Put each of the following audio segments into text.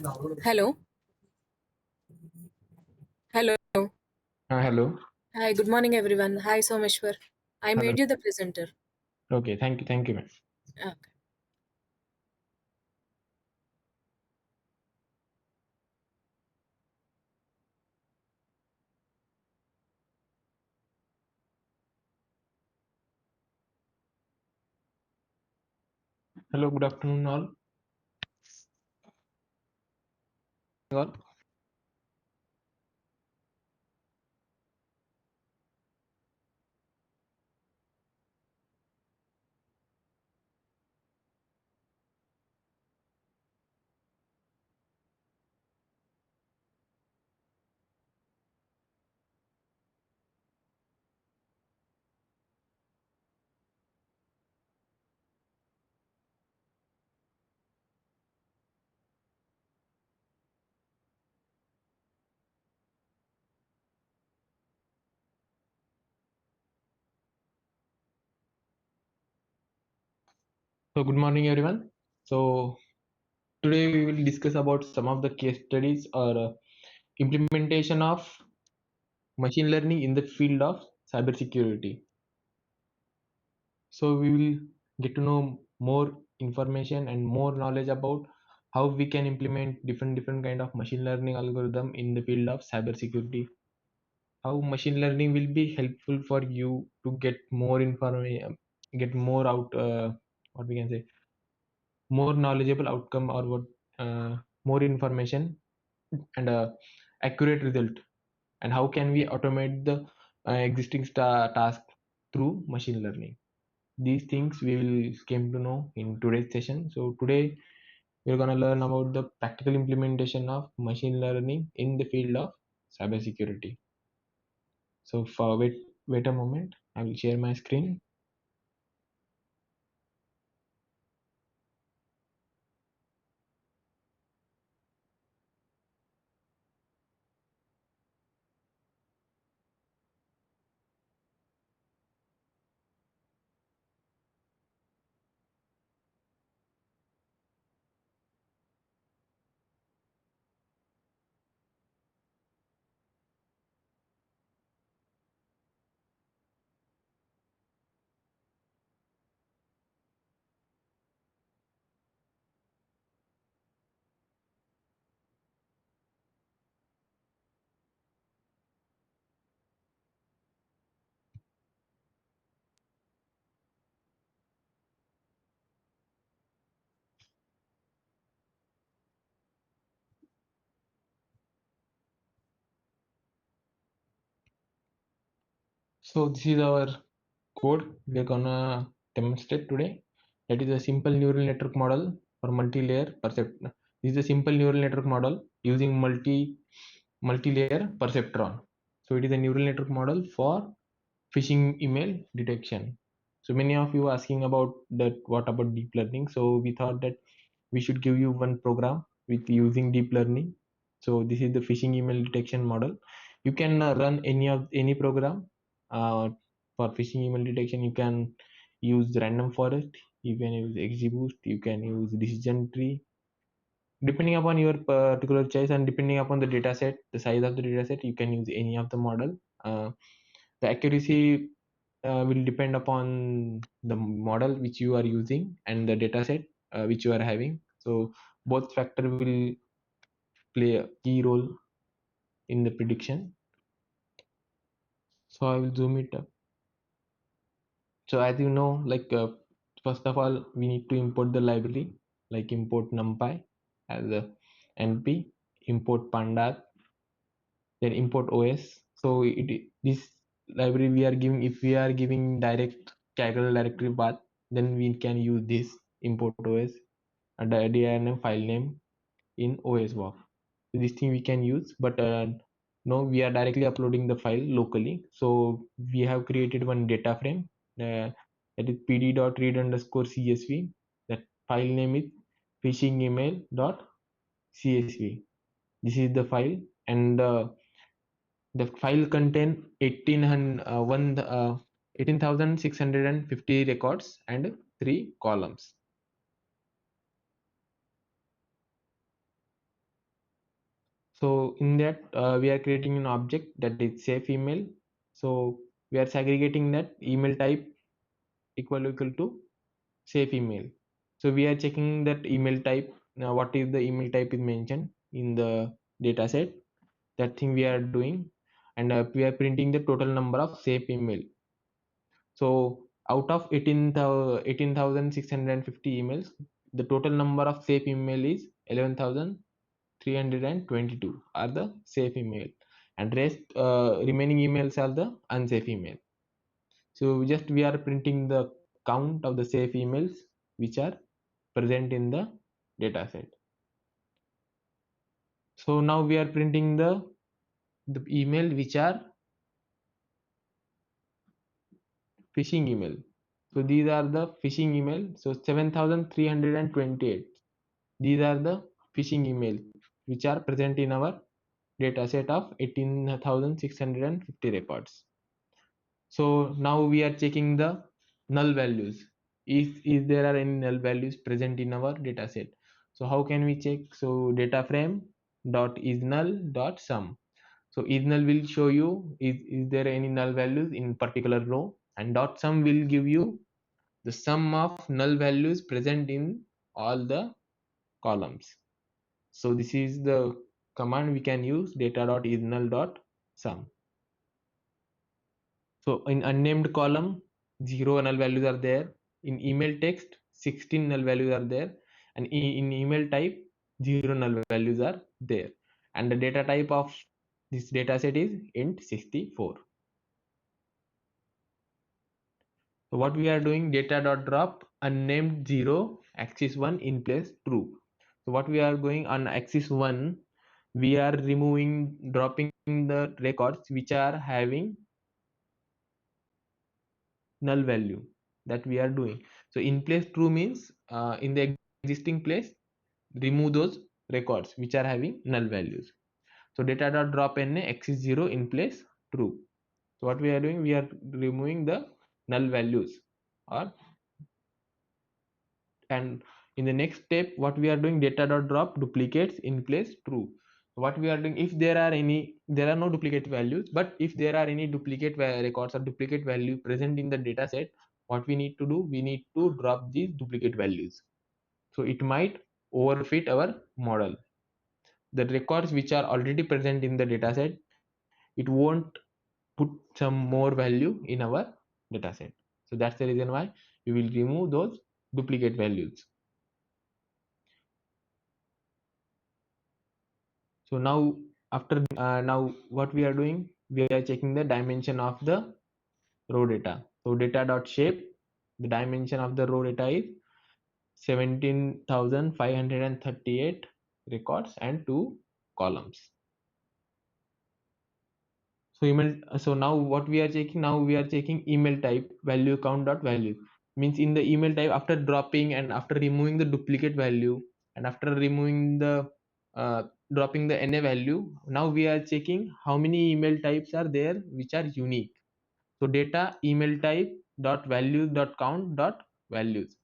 Hello. Hello. Hello. Hi, good morning, everyone. Hi, Someshwar. I Hello. made you the presenter. Okay. Thank you. Thank you, ma'am. Okay. Hello. Good afternoon, all. All. So, good morning, everyone. So, today we will discuss about some of the case studies or implementation of machine learning in the field of cybersecurity. So, we will get to know more information and more knowledge about how we can implement different kind of machine learning algorithm in the field of cybersecurity. How machine learning will be helpful for you to get more information, get more out, what we can say, more knowledgeable outcome, or what, more information and accurate result. And how can we automate the existing task through machine learning? These things we will came to know in today's session. So today we're going to learn about the practical implementation of machine learning in the field of cybersecurity. So for wait a moment, I will share my screen. So this is our code we're gonna demonstrate today. That is a simple neural network model for multi-layer perceptron. This is a simple neural network model using multi-layer perceptron. So it is a neural network model for phishing email detection. So many of you asking about that, what about deep learning? So we thought that we should give you one program with using deep learning. So this is the phishing email detection model. You can run any program for phishing email detection. You can use random forest, you can use XGBoost, you can use decision tree, depending upon your particular choice and depending upon the data set, the size of the data set. You can use any of the model. The accuracy will depend upon the model which you are using and the data set which you are having. So both factor will play a key role in the prediction. So I will zoom it up. So as you know, like first of all, we need to import the library, like import numpy as a np, import pandas, then import os. So this library we are giving, if we are giving direct kaggle directory path, then we can use this import os and the dirnm file name in os walk. So this thing we can use, but no, we are directly uploading the file locally. So we have created one data frame, that is pd.read underscore csv. That file name is phishing email dot csv. This is the file, and the file contains 18,650 records and 3 columns. So in that we are creating an object that is safe email. So we are segregating that email type equal to safe email. So we are checking that email type. Now what is the email type is mentioned in the data set. That thing we are doing, and we are printing the total number of safe email. So out of 18,650 emails, the total number of safe email is 11,322 are the safe email, and rest remaining emails are the unsafe email. So just we are printing the count of the safe emails which are present in the data set. So now we are printing the email which are phishing email. So these are the phishing email. So 7,328. These are the phishing email which are present in our data set of 18,650 records. So now we are checking the null values. If there are any null values present in our data set. So how can we check? So data frame dot is null dot sum. So is null will show you is there any null values in particular row, and dot sum will give you the sum of null values present in all the columns. So this is the command we can use, data dot is null dot sum. So in unnamed column, 0 null values are there. In email text, 16 null values are there. And in email type, 0 null values are there. And the data type of this data set is int 64. So what we are doing, data dot drop unnamed 0 axis 1 in place true. So what we are going on axis 1, we are dropping the records which are having null value, that we are doing. So in place true means in the existing place remove those records which are having null values. So data dot drop na axis 0 in place true. So what we are doing, we are removing the null values, or and in the next step what we are doing, data dot drop duplicates in place true. So what we are doing, if there are no duplicate values, but if there are any duplicate records or duplicate value present in the data set, what we need to do, we need to drop these duplicate values. So it might overfit our model. The records which are already present in the data set, it won't put some more value in our data set. So that's the reason why we will remove those duplicate values. So now after now what we are doing, we are checking the dimension of the row data. So data dot shape, the dimension of the row data is 17,538 records and 2 columns. So email, so now what we are checking, now we are checking email type value count dot value, means in the email type, after dropping and after removing the duplicate value and after removing the uh, dropping the na value, now we are checking how many email types are there which are unique. So data email type dot values dot count dot values.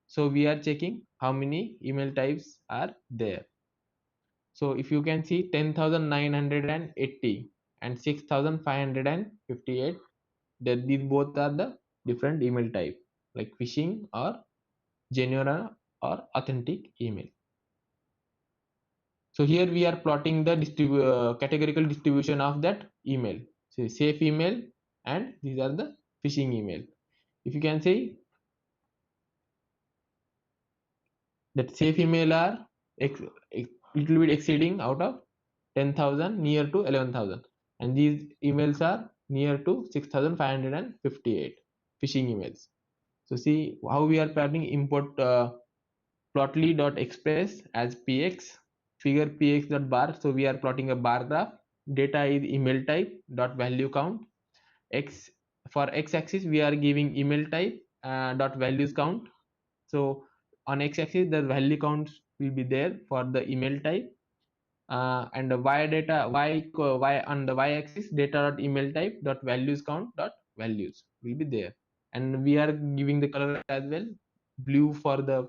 So we are checking how many email types are there. So if you can see 10,980 and 6,558, that these both are the different email type, like phishing or genuine or authentic email. So here we are plotting the categorical distribution of that email. So safe email, and these are the phishing email. If you can see that safe email are little bit exceeding out of 10,000 near to 11,000, and these emails are near to 6,558 phishing emails. So see how we are planning, import plotly.express as px, figure px.bar. So we are plotting a bar graph. Data is email type dot value count. X, for x-axis we are giving email type dot values count. So on x-axis the value counts will be there for the email type, and the y on the y-axis data dot email type dot values count dot values will be there, and we are giving the color as well, blue for the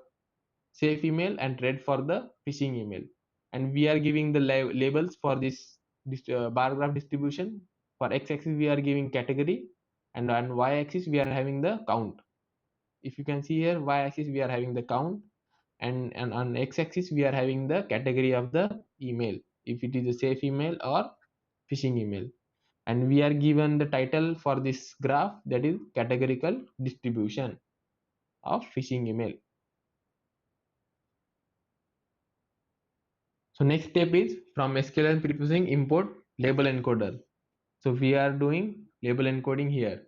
safe email and red for the phishing email. and we are giving the labels for this bar graph distribution. For x-axis we are giving category, and on y-axis we are having the count. If you can see here, y-axis we are having the count, and on x-axis we are having the category of the email, if it is a safe email or phishing email. And we are given the title for this graph, that is categorical distribution of phishing email. So next step is from SQL prefusing import label encoder. So we are doing label encoding here.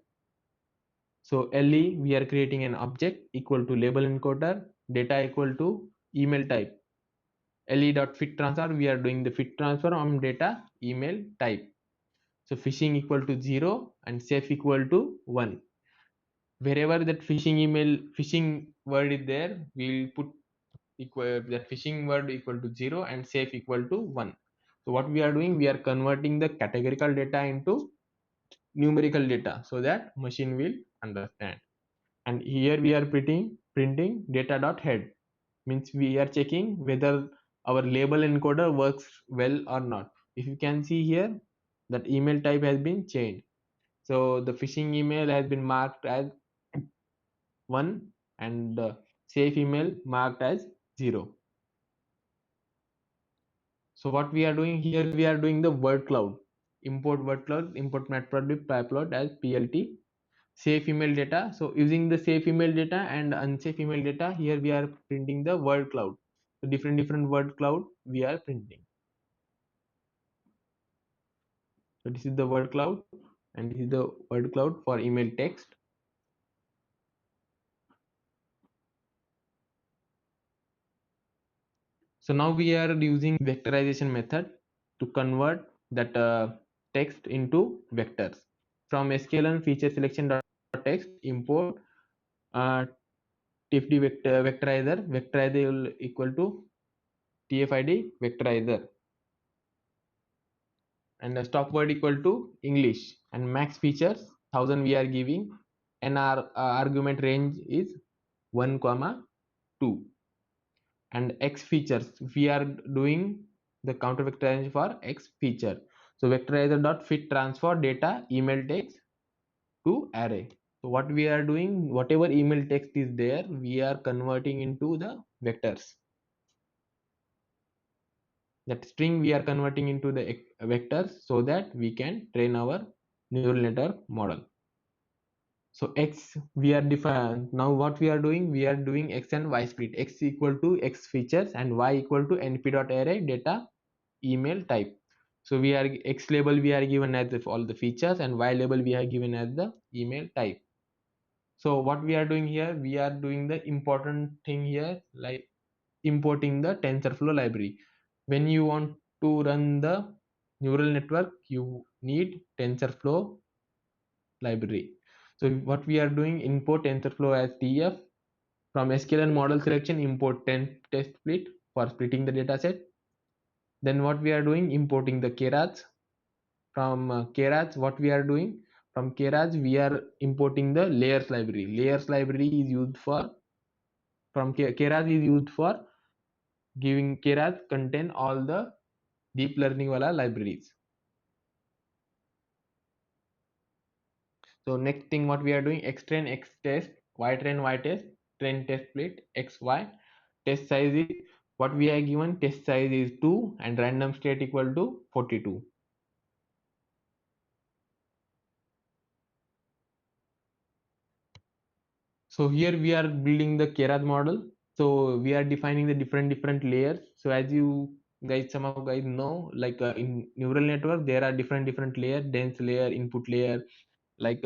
So LE, we are creating an object equal to label encoder, data equal to email type. LE.fit transfer, we are doing the fit transfer on data email type. So phishing equal to 0 and safe equal to 1. Wherever that phishing word is there, we'll put equal that phishing word equal to 0 and safe equal to 1. So what we are doing, we are converting the categorical data into numerical data so that machine will understand. And here we are printing data.head, means we are checking whether our label encoder works well or not. If you can see here, that email type has been changed. So the phishing email has been marked as 1 and the safe email marked as 0. So what we are doing here, we are doing the word cloud. Import word cloud, import matplotlib pyplot as plt safe email data. So using the safe email data and unsafe email data, here we are printing the word cloud. So different word cloud we are printing. So this is the word cloud, and this is the word cloud for email text. So now we are using vectorization method to convert that text into vectors. From sklearn feature selection text import tfd vectorizer. Vectorizer will equal to tfid vectorizer, and the stop word equal to English, and max features 1000 we are giving, and our argument range is 1 comma 2. And x features, we are doing the counter vectorization for x feature. So vectorizer dot fit transfer data email text to array. So what we are doing, whatever email text is there, we are converting into the vectors. That string we are converting into the vectors so that we can train our neural network model. So x we are defined. Now what we are doing, we are doing x and y split. X equal to x features and y equal to np.array data email type. So we are x label we are given as all the features, and y label we are given as the email type. So what we are doing here, we are doing the important thing here, like importing the TensorFlow library. When you want to run the neural network, you need TensorFlow library. So what we are doing, import TensorFlow as TF. From sklearn model selection, import test split for splitting the dataset. Then what we are doing, importing the Keras. From Keras, what we are doing, from Keras we are importing the layers library. Layers library is used for, from Keras is used for giving, Keras contain all the deep learning wala libraries. So next thing what we are doing, xtrain x test, ytrain y test, train test split xy. Test size is, what we are given, test size is 2 and random state equal to 42. So here we are building the Keras model. So we are defining the different layers. So as you guys, some of guys know, like in neural network there are different layer, dense layer, input layer, like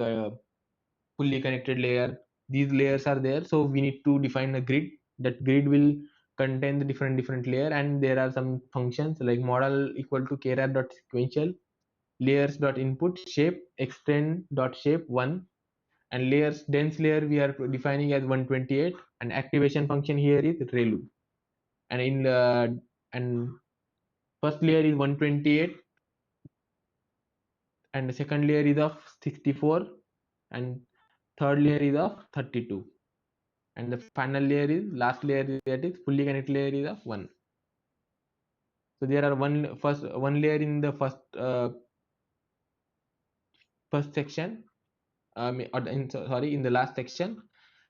fully connected layer. These layers are there, so we need to define a grid. That grid will contain the different layer, and there are some functions like model equal to Keras dot sequential, layers dot input shape, extend dot shape 1, and layers dense layer we are defining as 128, and activation function here is relu. And in the, and first layer is 128, and the second layer is of 64, and third layer is of 32, and the final layer is last layer, that is fully connected layer, is of 1. So there are one layer in the first section, in the last section,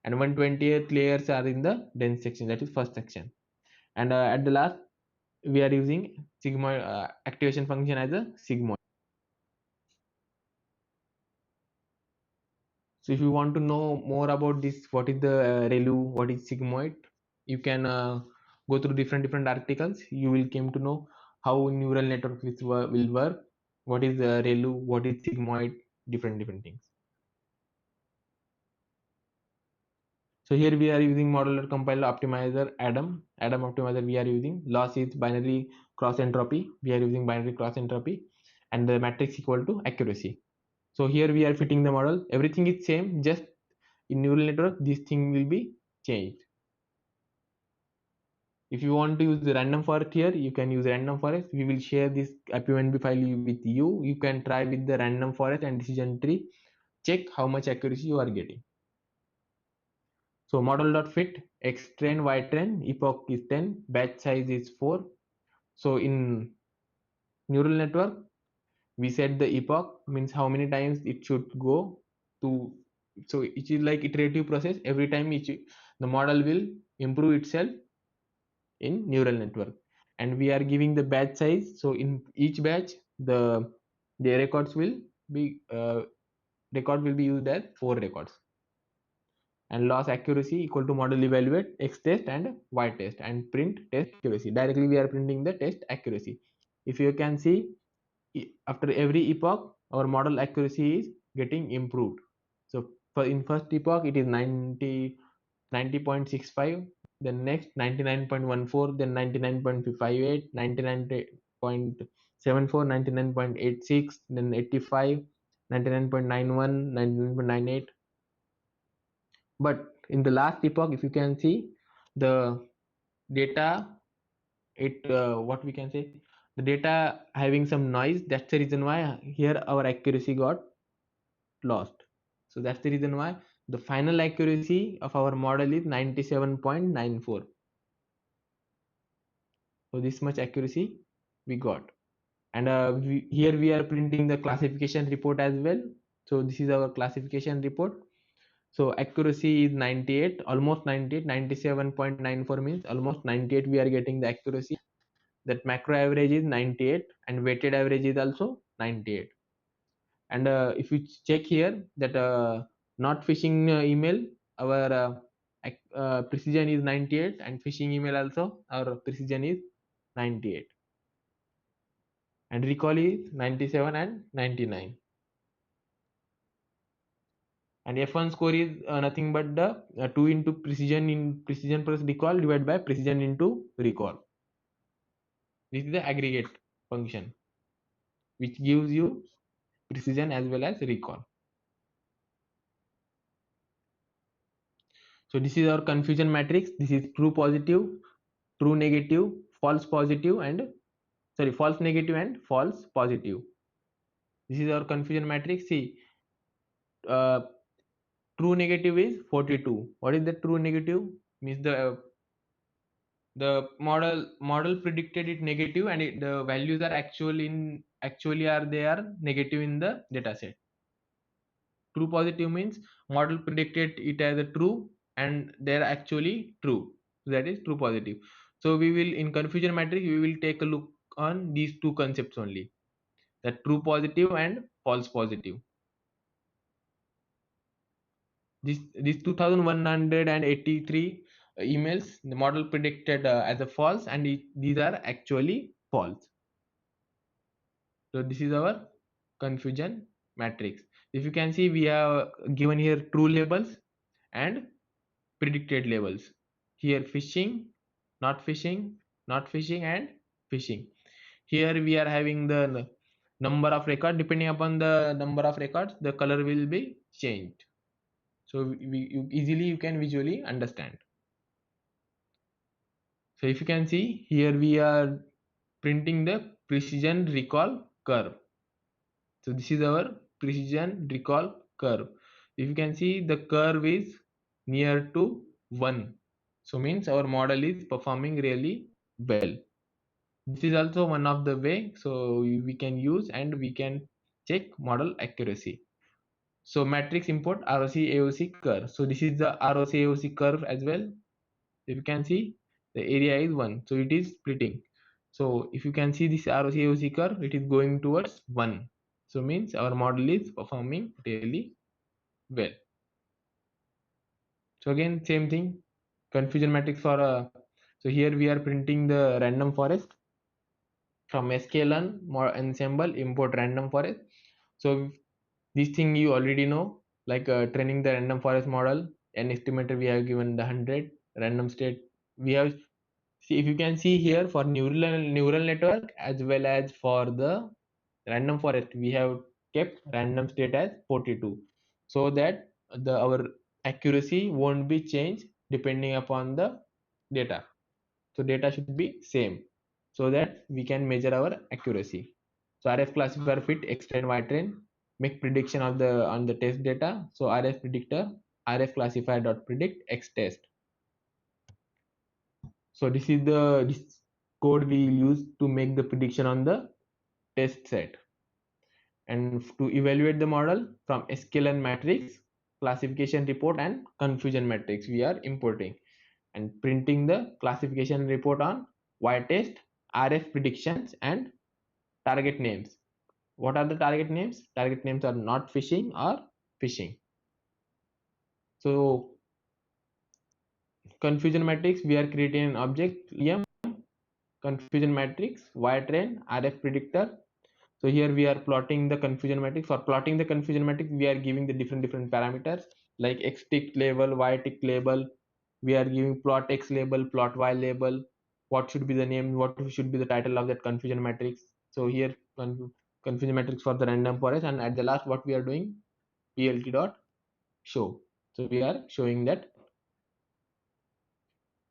and 128 layers are in the dense section, that is first section. And at the last we are using sigmoid activation function as a sigmoid. So if you want to know more about this, what is the ReLU, what is sigmoid, you can go through different articles. You will came to know how neural network will work, what is ReLU, what is sigmoid, different things. So here we are using modular compiler optimizer Adam optimizer. We are using loss is binary cross entropy. We are using binary cross entropy, and the matrix equal to accuracy. So here we are fitting the model. Everything is same, just in neural network this thing will be changed. If you want to use the random forest here, you can use random forest. We will share this APNB file with you. You can try with the random forest and decision tree. Check how much accuracy you are getting. So model.fit, x train, y train, epoch is 10, batch size is 4. So in neural network, we set the epoch, means how many times it should go to. So it is like iterative process. Every time the model will improve itself in neural network. And we are giving the batch size. So in each batch, the records will be used as 4 records. And loss accuracy equal to model evaluate x test and y test, and print test accuracy. Directly we are printing the test accuracy. If you can see, after every epoch our model accuracy is getting improved. So for in first epoch it is 90.65, then next 99.14, then 99.58, 99.74, 99.86, then 85, 99.91, 99.98. But in the last epoch, if you can see the data, what we can say, the data having some noise. That's the reason why here our accuracy got lost. So that's the reason why the final accuracy of our model is 97.94. So this much accuracy we got. And here we are printing the classification report as well. So this is our classification report. So accuracy is 98, almost 98. 97.94 means almost 98 we are getting the accuracy. That macro average is 98 and weighted average is also 98. And if you check here that not phishing email, our precision is 98, and phishing email also our precision is 98, and recall is 97 and 99. And F1 score is nothing but the 2 into precision in precision plus recall divided by precision into recall. This is the aggregate function which gives you precision as well as recall. So this is our confusion matrix. This is true positive, true negative, false positive, and false negative and false positive. This is our confusion matrix. See, uh, true negative is 42. What is the true negative? Means the model predicted it negative, and the values are actually are they are negative in the data set. True positive means model predicted it as a true and they're actually true. So that is true positive. So we will, in confusion matrix, we will take a look on these two concepts only, that true positive and false positive. This 2183 emails, the model predicted as a false, and these are actually false. So this is our confusion matrix. If you can see, we have given here true labels and predicted labels. Here phishing, not phishing, not phishing, and phishing. Here we are having the number of records. Depending upon the number of records, the color will be changed. So you can visually understand. So if you can see, here we are printing the precision recall curve. So this is our precision recall curve. If you can see, the curve is near to 1. So means our model is performing really well. This is also one of the way, so we can use and we can check model accuracy. So matrix import ROC AOC curve. So this is the ROC AOC curve as well. If you can see, the area is 1, so it is splitting. So if you can see this ROC AOC curve, it is going towards 1. So means our model is performing really well. So again, same thing, confusion matrix for so here we are printing the random forest from sklearn more ensemble import random forest. So this thing you already know, like training the random forest model, an estimator we have given the 100, random state we have. See, if you can see here, for neural network as well as for the random forest, we have kept random state as 42, so that the our accuracy won't be changed depending upon the data. So data should be same, so that we can measure our accuracy. So RF classifier fit extend y-train, make prediction of the on the test data. So RF predictor, RF classifier dot predict x test. So this is the this code we use to make the prediction on the test set. And to evaluate the model from sklearn matrix, classification report and confusion matrix we are importing and printing the classification report on y-test, RF predictions and target names. What are the target names? Target names are not phishing or phishing. So confusion matrix, we are creating an object confusion matrix, y-train, RF predictor. So here we are plotting the confusion matrix. For plotting the confusion matrix, we are giving the different parameters like x tick label, y tick label. We are giving plot x label, plot y label. What should be the name? What should be the title of that confusion matrix? So here confusion matrix for the random forest, and at the last, what we are doing, plt dot show. So we are showing that,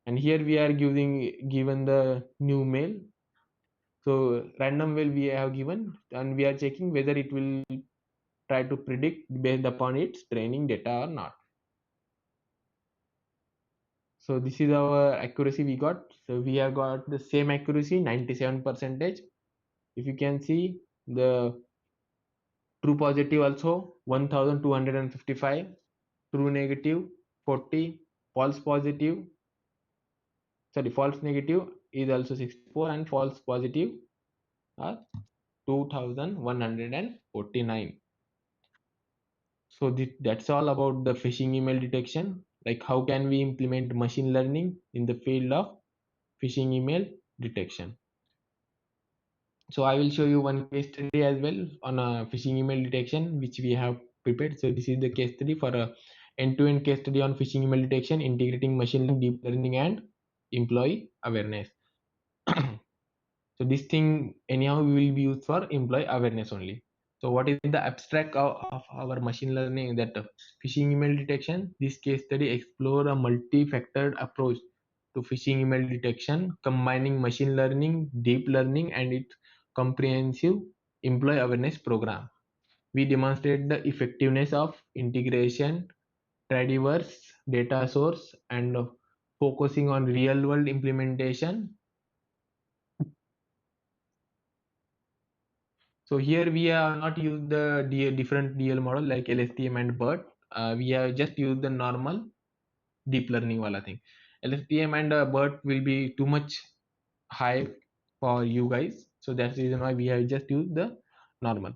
and here we are given the new mail. So random mail we have given, and we are checking whether it will try to predict based upon its training data or not. So this is our accuracy we got. So we have got the same accuracy, 97%. If you can see, the true positive also 1255, true negative 40, false positive, sorry, false negative is also 64, and false positive are 2149. So that's all about the phishing email detection. Like how can we implement machine learning in the field of phishing email detection. So I will show you one case study as well on a phishing email detection which we have prepared. So this is the case study for a end-to-end case study on phishing email detection, integrating machine learning, deep learning, and employee awareness. So this thing anyhow will be used for employee awareness only. So what is the abstract of our machine learning, that phishing email detection? This case study explore a multi-factored approach to phishing email detection, combining machine learning, deep learning, and its comprehensive employee awareness program. We demonstrate the effectiveness of integration, Tradiverse, data source, and focusing on real-world implementation. So here we have not used the different DL model like LSTM and BERT. We have just used the normal deep learning wala thing. LSTM and BERT will be too much high for you guys. So that's the reason why we have just used the normal.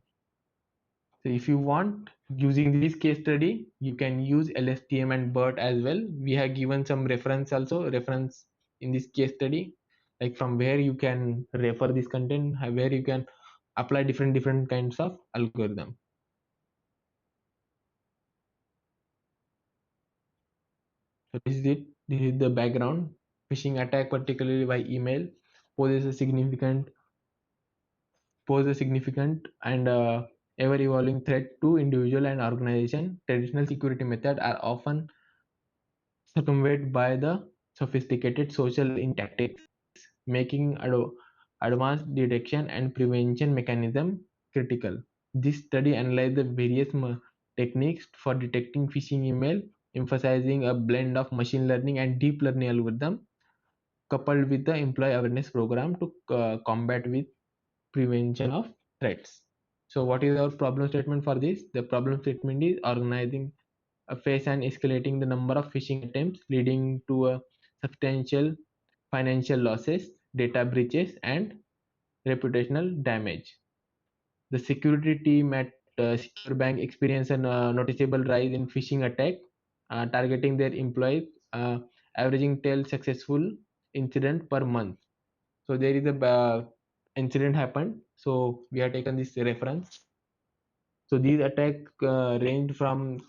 So if you want, using this case study, you can use LSTM and BERT as well. We have given some reference also, reference in this case study, like from where you can refer this content, where you can apply different kinds of algorithm. So this is it. This is the background. Phishing attack, particularly by email, poses a significant and ever evolving threat to individual and organization. Traditional security methods are often circumvented by the sophisticated social in tactics, making advanced detection and prevention mechanism critical. This study analyzed the various techniques for detecting phishing email, emphasizing a blend of machine learning and deep learning algorithm coupled with the employee awareness program to combat with prevention of threats. So what is our problem statement for this? The problem statement is organizing a face and escalating the number of phishing attempts, leading to a substantial financial losses, data breaches, and reputational damage. The security team at Secure Bank experienced a noticeable rise in phishing attack, targeting their employees, averaging 10 successful incident per month. So there is a incident happened. So we have taken this reference. So these attacks range from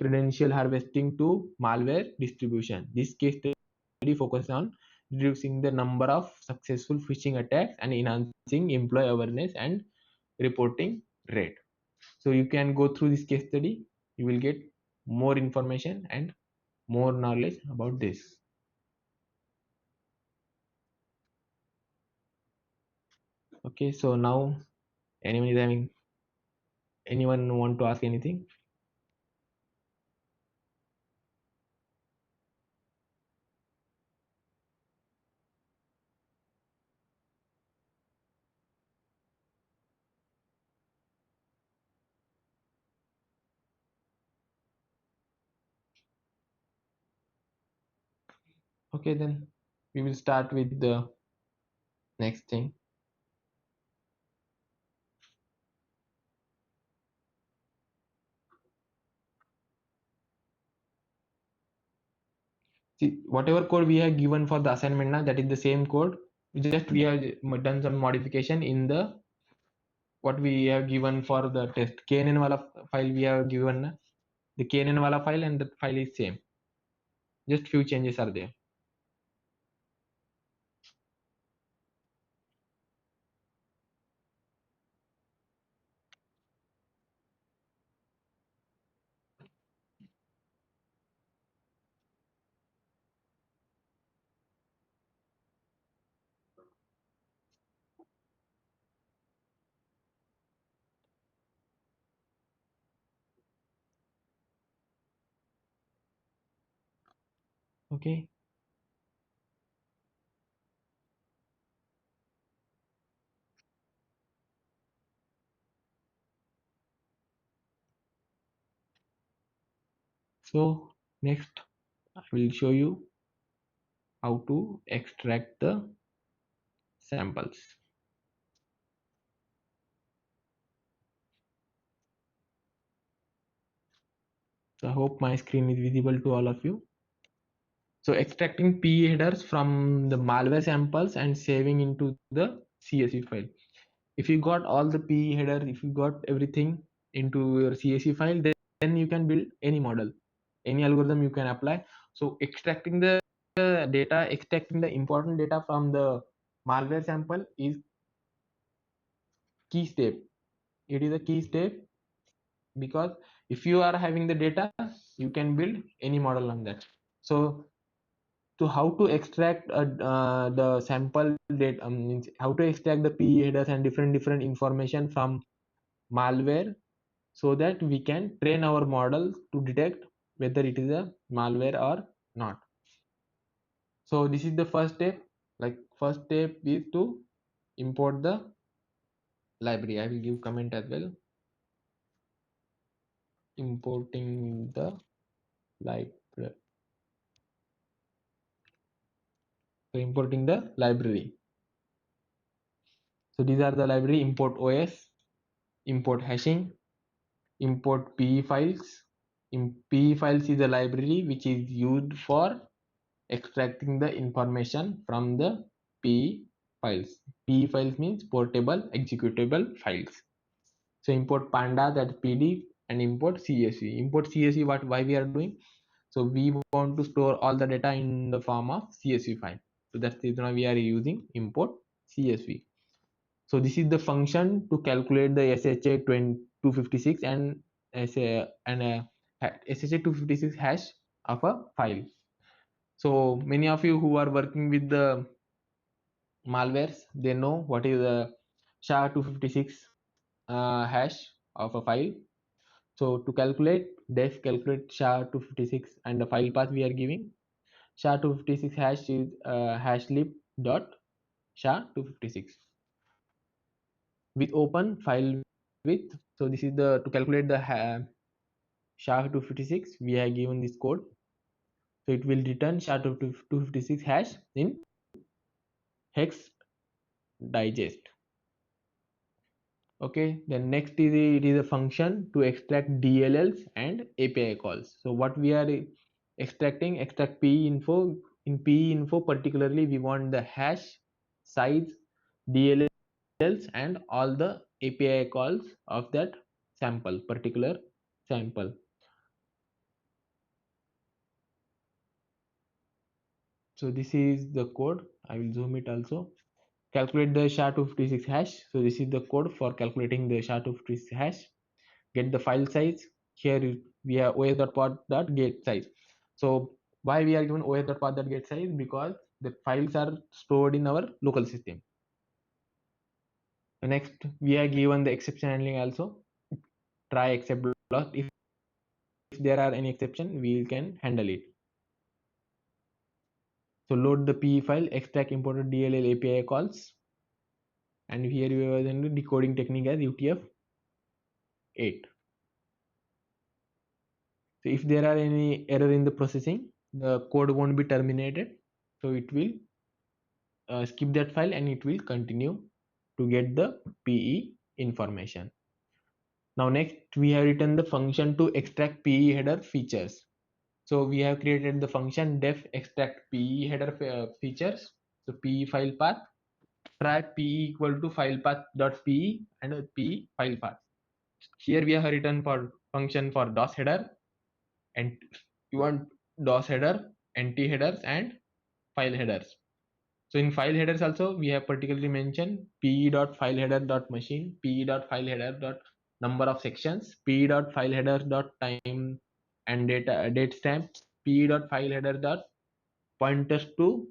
credential harvesting to malware distribution. This case study focuses on reducing the number of successful phishing attacks and enhancing employee awareness and reporting rate. So you can go through this case study. You will get more information and more knowledge about this. Okay, so now anyone is having anyone want to ask anything? Okay, then we will start with the next thing. See, whatever code we have given for the assignment now, that is the same code. Just we have done some modification in the what we have given for the test. KNN wala file we have given na, the KNN wala file and the file is same. Just few changes are there. Okay. So next I will show you how to extract the samples. So I hope my screen is visible to all of you. So extracting PE headers from the malware samples and saving into the CSV file. If you got all the PE header, if you got everything into your CSV file, then you can build any model, any algorithm you can apply. So extracting the data, extracting the important data from the malware sample is key step. It is a key step because if you are having the data, you can build any model on that. So how to extract the sample data, means how to extract the PE headers and different information from malware, so that we can train our model to detect whether it is a malware or not. So this is the first step. Like first step is to import the library. I will give comment as well. Importing the library. So importing the library. So these are the library: import OS, import hashing, import PE files. PE files is a library which is used for extracting the information from the PE files. PE files means portable executable files. So import panda, that PD, and import CSV. Import CSV, why we are doing? So we want to store all the data in the form of CSV file. So that's the reason why we are using import CSV. So this is the function to calculate the SHA 256 and SHA 256 hash of a file. So many of you who are working with the malwares, they know what is the SHA-256 hash of a file. So to calculate, def calculate SHA-256 and the file path we are giving. SHA-256 hash is hashlib dot SHA-256 with open file width. So this is the to calculate the SHA-256. We have given this code. So it will return SHA-256 hash in hex digest. Okay, then next is it is a function to extract DLLs and API calls. So what we are extract PE info. In PE info particularly we want the hash, size, DLLs and all the API calls of that particular sample. So this is the code. I will zoom it also. Calculate the SHA-256 hash. So this is the code for calculating the SHA-256 hash. Get the file size. Here we have os.path.get size. So why we are given os.path.get size? Because the files are stored in our local system. Next, we are given the exception handling also. Try except block. If there are any exception, we can handle it. So load the PE file, extract imported DLL API calls, and here we are the decoding technique as UTF-8. So if there are any error in the processing, the code won't be terminated. So it will skip that file and it will continue to get the PE information. Now next we have written the function to extract PE header features. So we have created the function def extract PE header features. So PE file path, track PE equal to file path dot PE and a PE file path. Here we have written for function for DOS header, and you want DOS header, NT headers and file headers. So in file headers also we have particularly mentioned pe.fileheader.machine, pe.fileheader.number of sections, pe.fileheader.time and date stamp, pe.fileheader.pointers to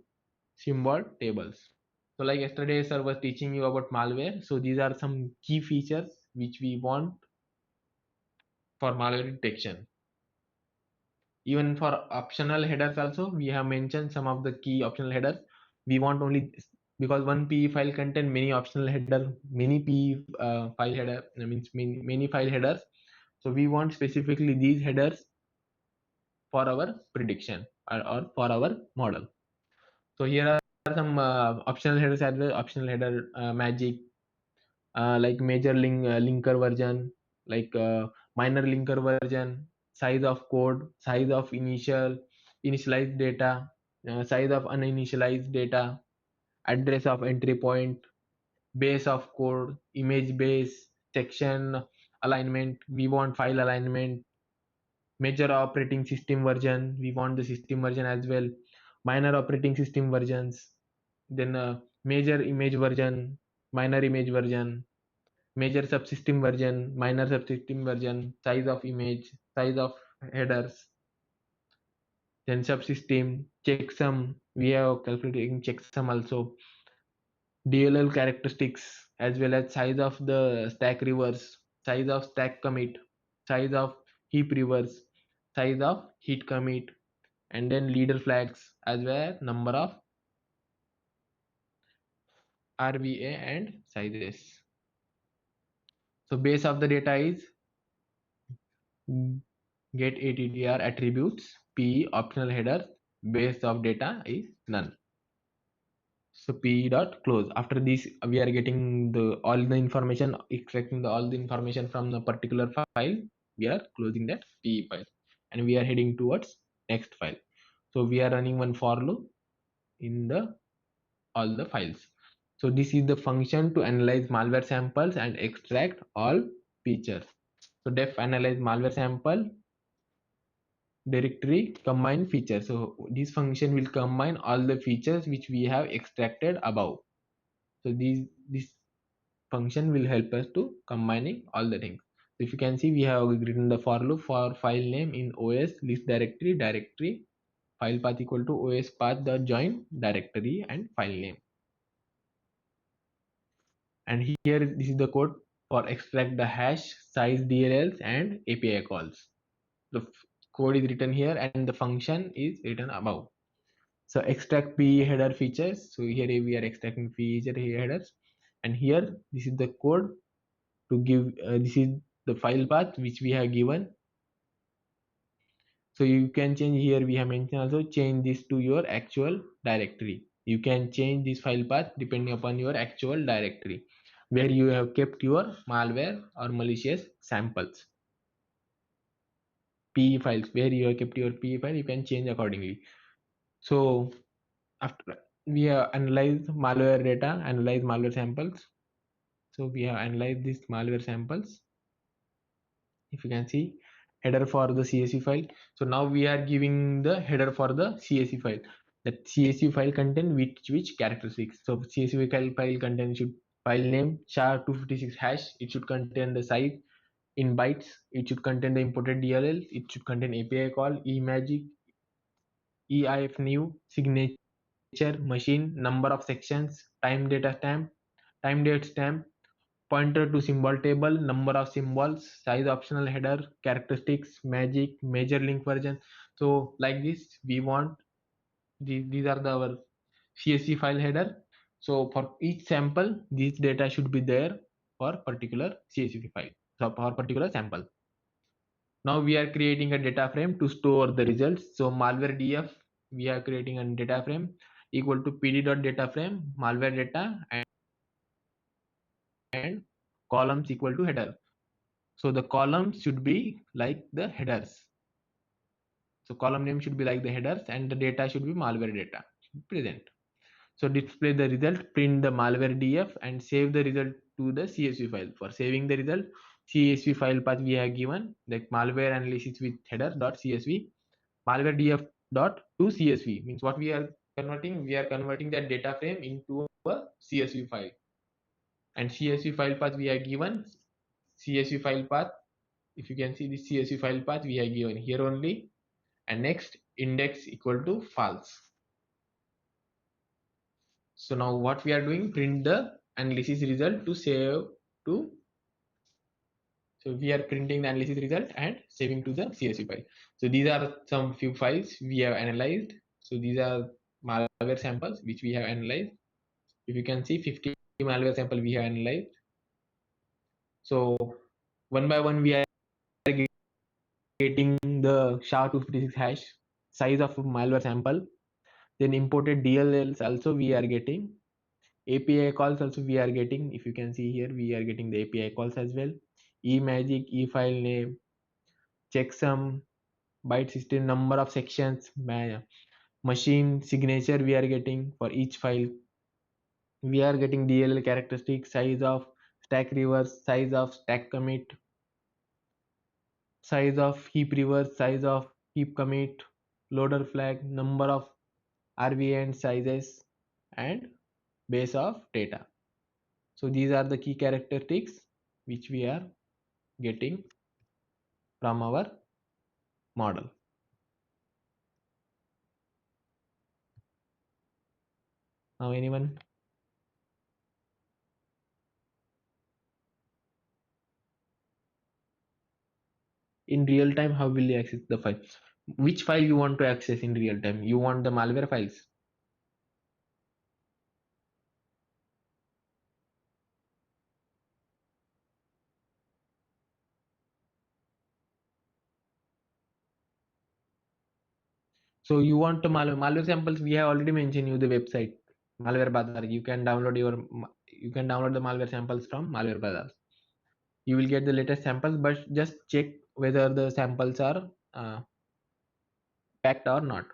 symbol tables. So like yesterday sir was teaching you about malware. So these are some key features which we want for malware detection. Even for optional headers also we have mentioned some of the key optional headers. We want only because one PE file contain many optional header, many PE file header means many file headers. So we want specifically these headers for our prediction or for our model. So here are some optional headers as well. Optional header magic, like major linker version, like minor linker version, size of code, size of initialized data, size of uninitialized data, address of entry point, base of code, image base, section alignment. We want file alignment, major operating system version. We want the system version as well, minor operating system versions, then major image version, minor image version, major subsystem version, minor subsystem version, size of image, size of headers, then subsystem, checksum. We have calculating checksum also, DLL characteristics as well as size of the stack reverse, size of stack commit, size of heap reverse, size of heat commit, and then leader flags as well as number of RVA and sizes. So base of the data is get attr attributes, PE optional headers, base of data is none. So PE dot close. After this we are getting the all the information, extracting all the information from the particular file. We are closing that PE file and we are heading towards next file. So we are running one for loop in the all the files. So this is the function to analyze malware samples and extract all features. So def analyze malware sample directory combine feature. So this function will combine all the features which we have extracted above. So this function will help us to combining all the things. So if you can see, we have written the for loop for file name in os list directory file path equal to os path the join directory and file name. And here this is the code for extract the hash, size, DLLs and API calls. The code is written here and the function is written above. So extract PE header features. So here we are extracting PE headers, and here this is the code to give. This is the file path which we have given. So you can change here. We have mentioned also change this to your actual directory. You can change this file path depending upon your actual directory where you have kept your malware or malicious samples. PE files where you have kept your PE file, you can change accordingly. So after we have analyzed malware data, analyzed malware samples. So we have analyzed these malware samples. If you can see header for the CSV file. So now we are giving the header for the CSV file. That CSV file contain which characteristics. So CSV file contain should file name SHA-256 hash. It should contain the size in bytes. It should contain the imported DLL. It should contain API call, eMagic, EIF new, signature, machine, number of sections, time data stamp, time date stamp, pointer to symbol table, number of symbols, size optional header, characteristics, magic, major link version. So like this, we want these are our CSV file header. So for each sample, this data should be there for particular CSV file. So for particular sample. Now we are creating a data frame to store the results. So malware df, we are creating a data frame equal to pd.data frame malware data and columns equal to header. So the columns should be like the headers. So column name should be like the headers and the data should be malware data present. So display the result, print the malware df and save the result to the CSV file. For saving the result, CSV file path we have given like malware analysis with header.csv, malware df dot to CSV means what we are converting, we are converting that data frame into a CSV file. And CSV file path we have given CSV file path. If you can see the CSV file path we have given here only, and next index equal to false. So now what we are doing, print the analysis result to save to. So we are printing the analysis result and saving to the CSV file. So these are some few files we have analyzed. So these are malware samples which we have analyzed. If you can see 50 malware sample we have analyzed. So one by one we are getting the SHA-256 hash, size of malware sample, then imported DLLs also we are getting, API calls also we are getting. If you can see here, we are getting the API calls as well, eMagic, eFile name, checksum, byte system, number of sections, machine signature we are getting for each file. We are getting DLL characteristics, size of stack reverse, size of stack commit, size of heap reverse, size of heap commit, loader flag, number of RVN sizes, and base of data. So these are the key characteristics which we are getting from our model. Now anyone? In real time, how will you access the file? Which file you want to access in real time? You want the malware files. So you want the malware samples. We have already mentioned you the website malware bazaar. You can download the malware samples from malware bazaar. You will get the latest samples, but just check whether the samples are packed or not.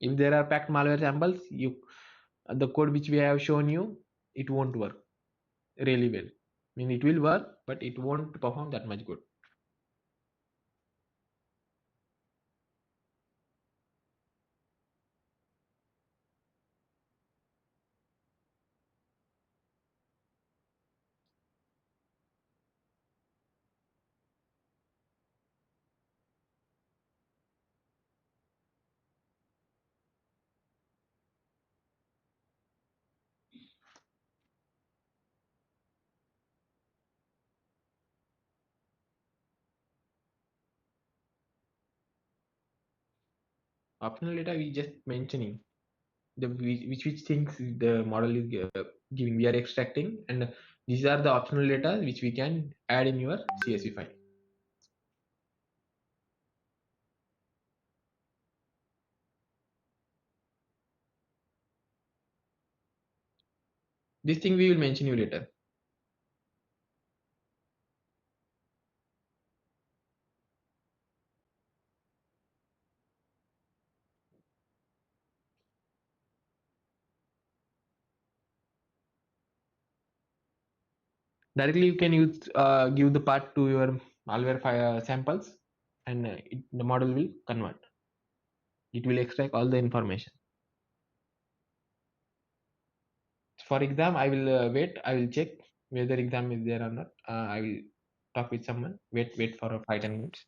If there are packed malware samples, the code which we have shown you, it won't work really well. I mean, it will work, but it won't perform that much good. Optional data we just mentioning the which things the model is giving. We are extracting, and these are the optional data which we can add in your CSV file. This thing we will mention you later. Directly you can use give the part to your malware file samples, and the model will convert. It will extract all the information. For exam, I will wait. I will check whether exam is there or not. I will talk with someone. Wait for 5-10 minutes.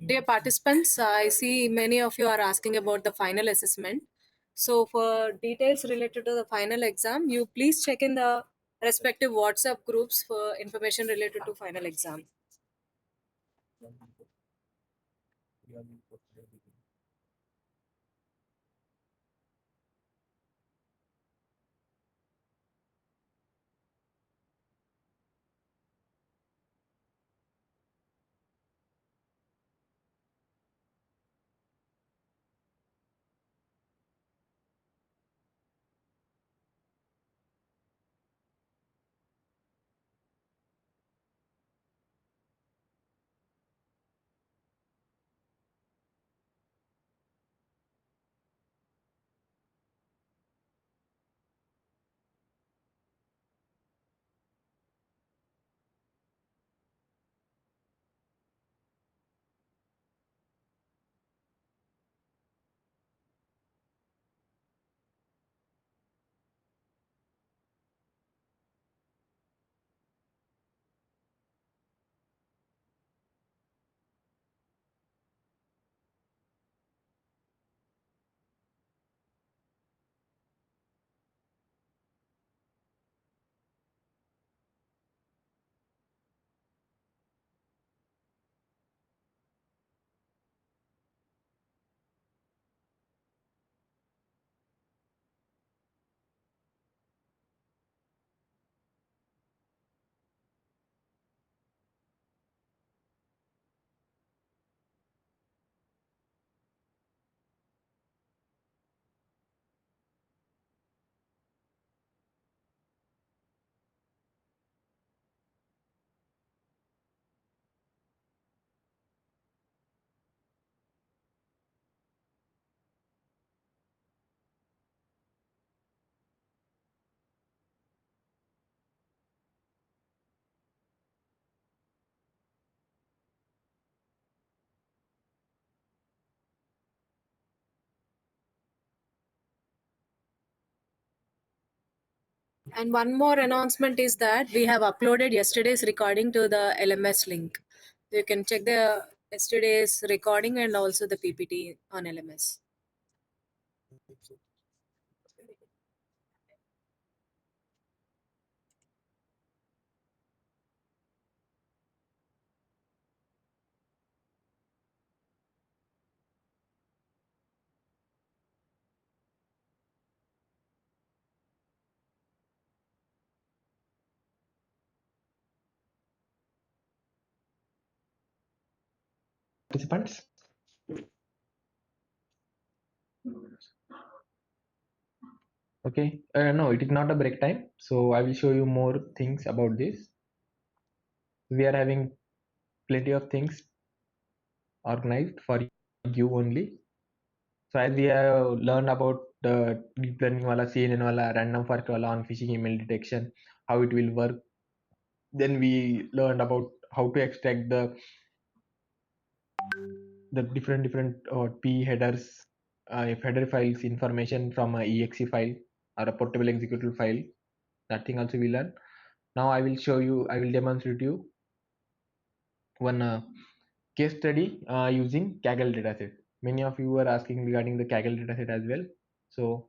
Dear participants, I see many of you are asking about the final assessment. So, for details related to the final exam, you please check in the respective WhatsApp groups for information related to final exam. And one more announcement is that we have uploaded yesterday's recording to the LMS link. You can check the yesterday's recording and also the PPT on LMS. Participants. Okay, no, it is not a break time. So I will show you more things about this. We are having plenty of things organized for you only. So as we have learned about the deep learning wala, CNN wala, random forest wala on phishing email detection, how it will work. Then we learned about how to extract the different P headers, if header files information from a exe file or a portable executable file. That thing also we learn. Now I will show you. I will demonstrate you one case study using Kaggle dataset. Many of you were asking regarding the Kaggle dataset as well. So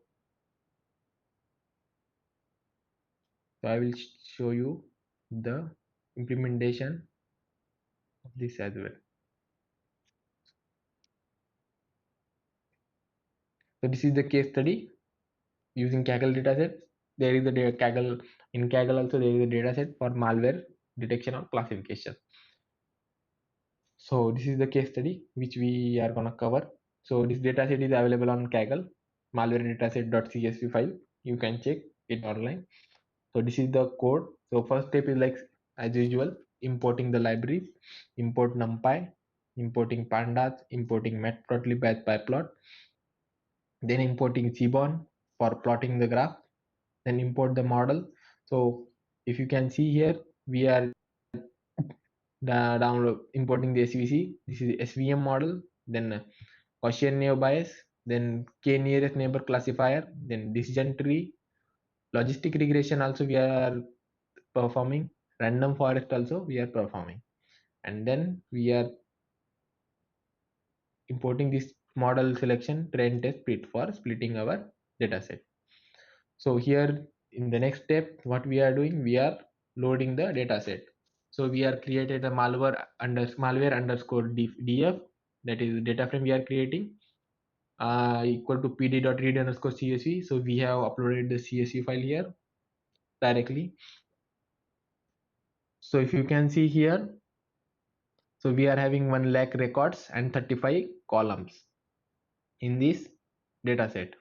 I will show you the implementation of this as well. So this is the case study using Kaggle dataset. There is the Kaggle, in Kaggle also there is a dataset for malware detection or classification. So this is the case study which we are gonna cover. So this dataset is available on Kaggle malware dataset.csv file. You can check it online. So this is the code. So first step is like as usual, importing the libraries, import numpy, importing pandas, importing matplotlib as pyplot, then importing Seaborn for plotting the graph, then import the model. So if you can see here, we are download importing the SVC. This is SVM model, then Gaussian naive Bayes, then K nearest neighbor classifier, then decision tree, logistic regression also we are performing, random forest also we are performing, and then we are importing this model selection trend test split for splitting our dataset. So here in the next step, what we are doing, we are loading the dataset. So we are created a malware underscore df, that is data frame we are creating, equal to pd.read underscore csv. So we have uploaded the csv file here directly. So if you can see here, so we are having 1 lakh records and 35 columns in this dataset.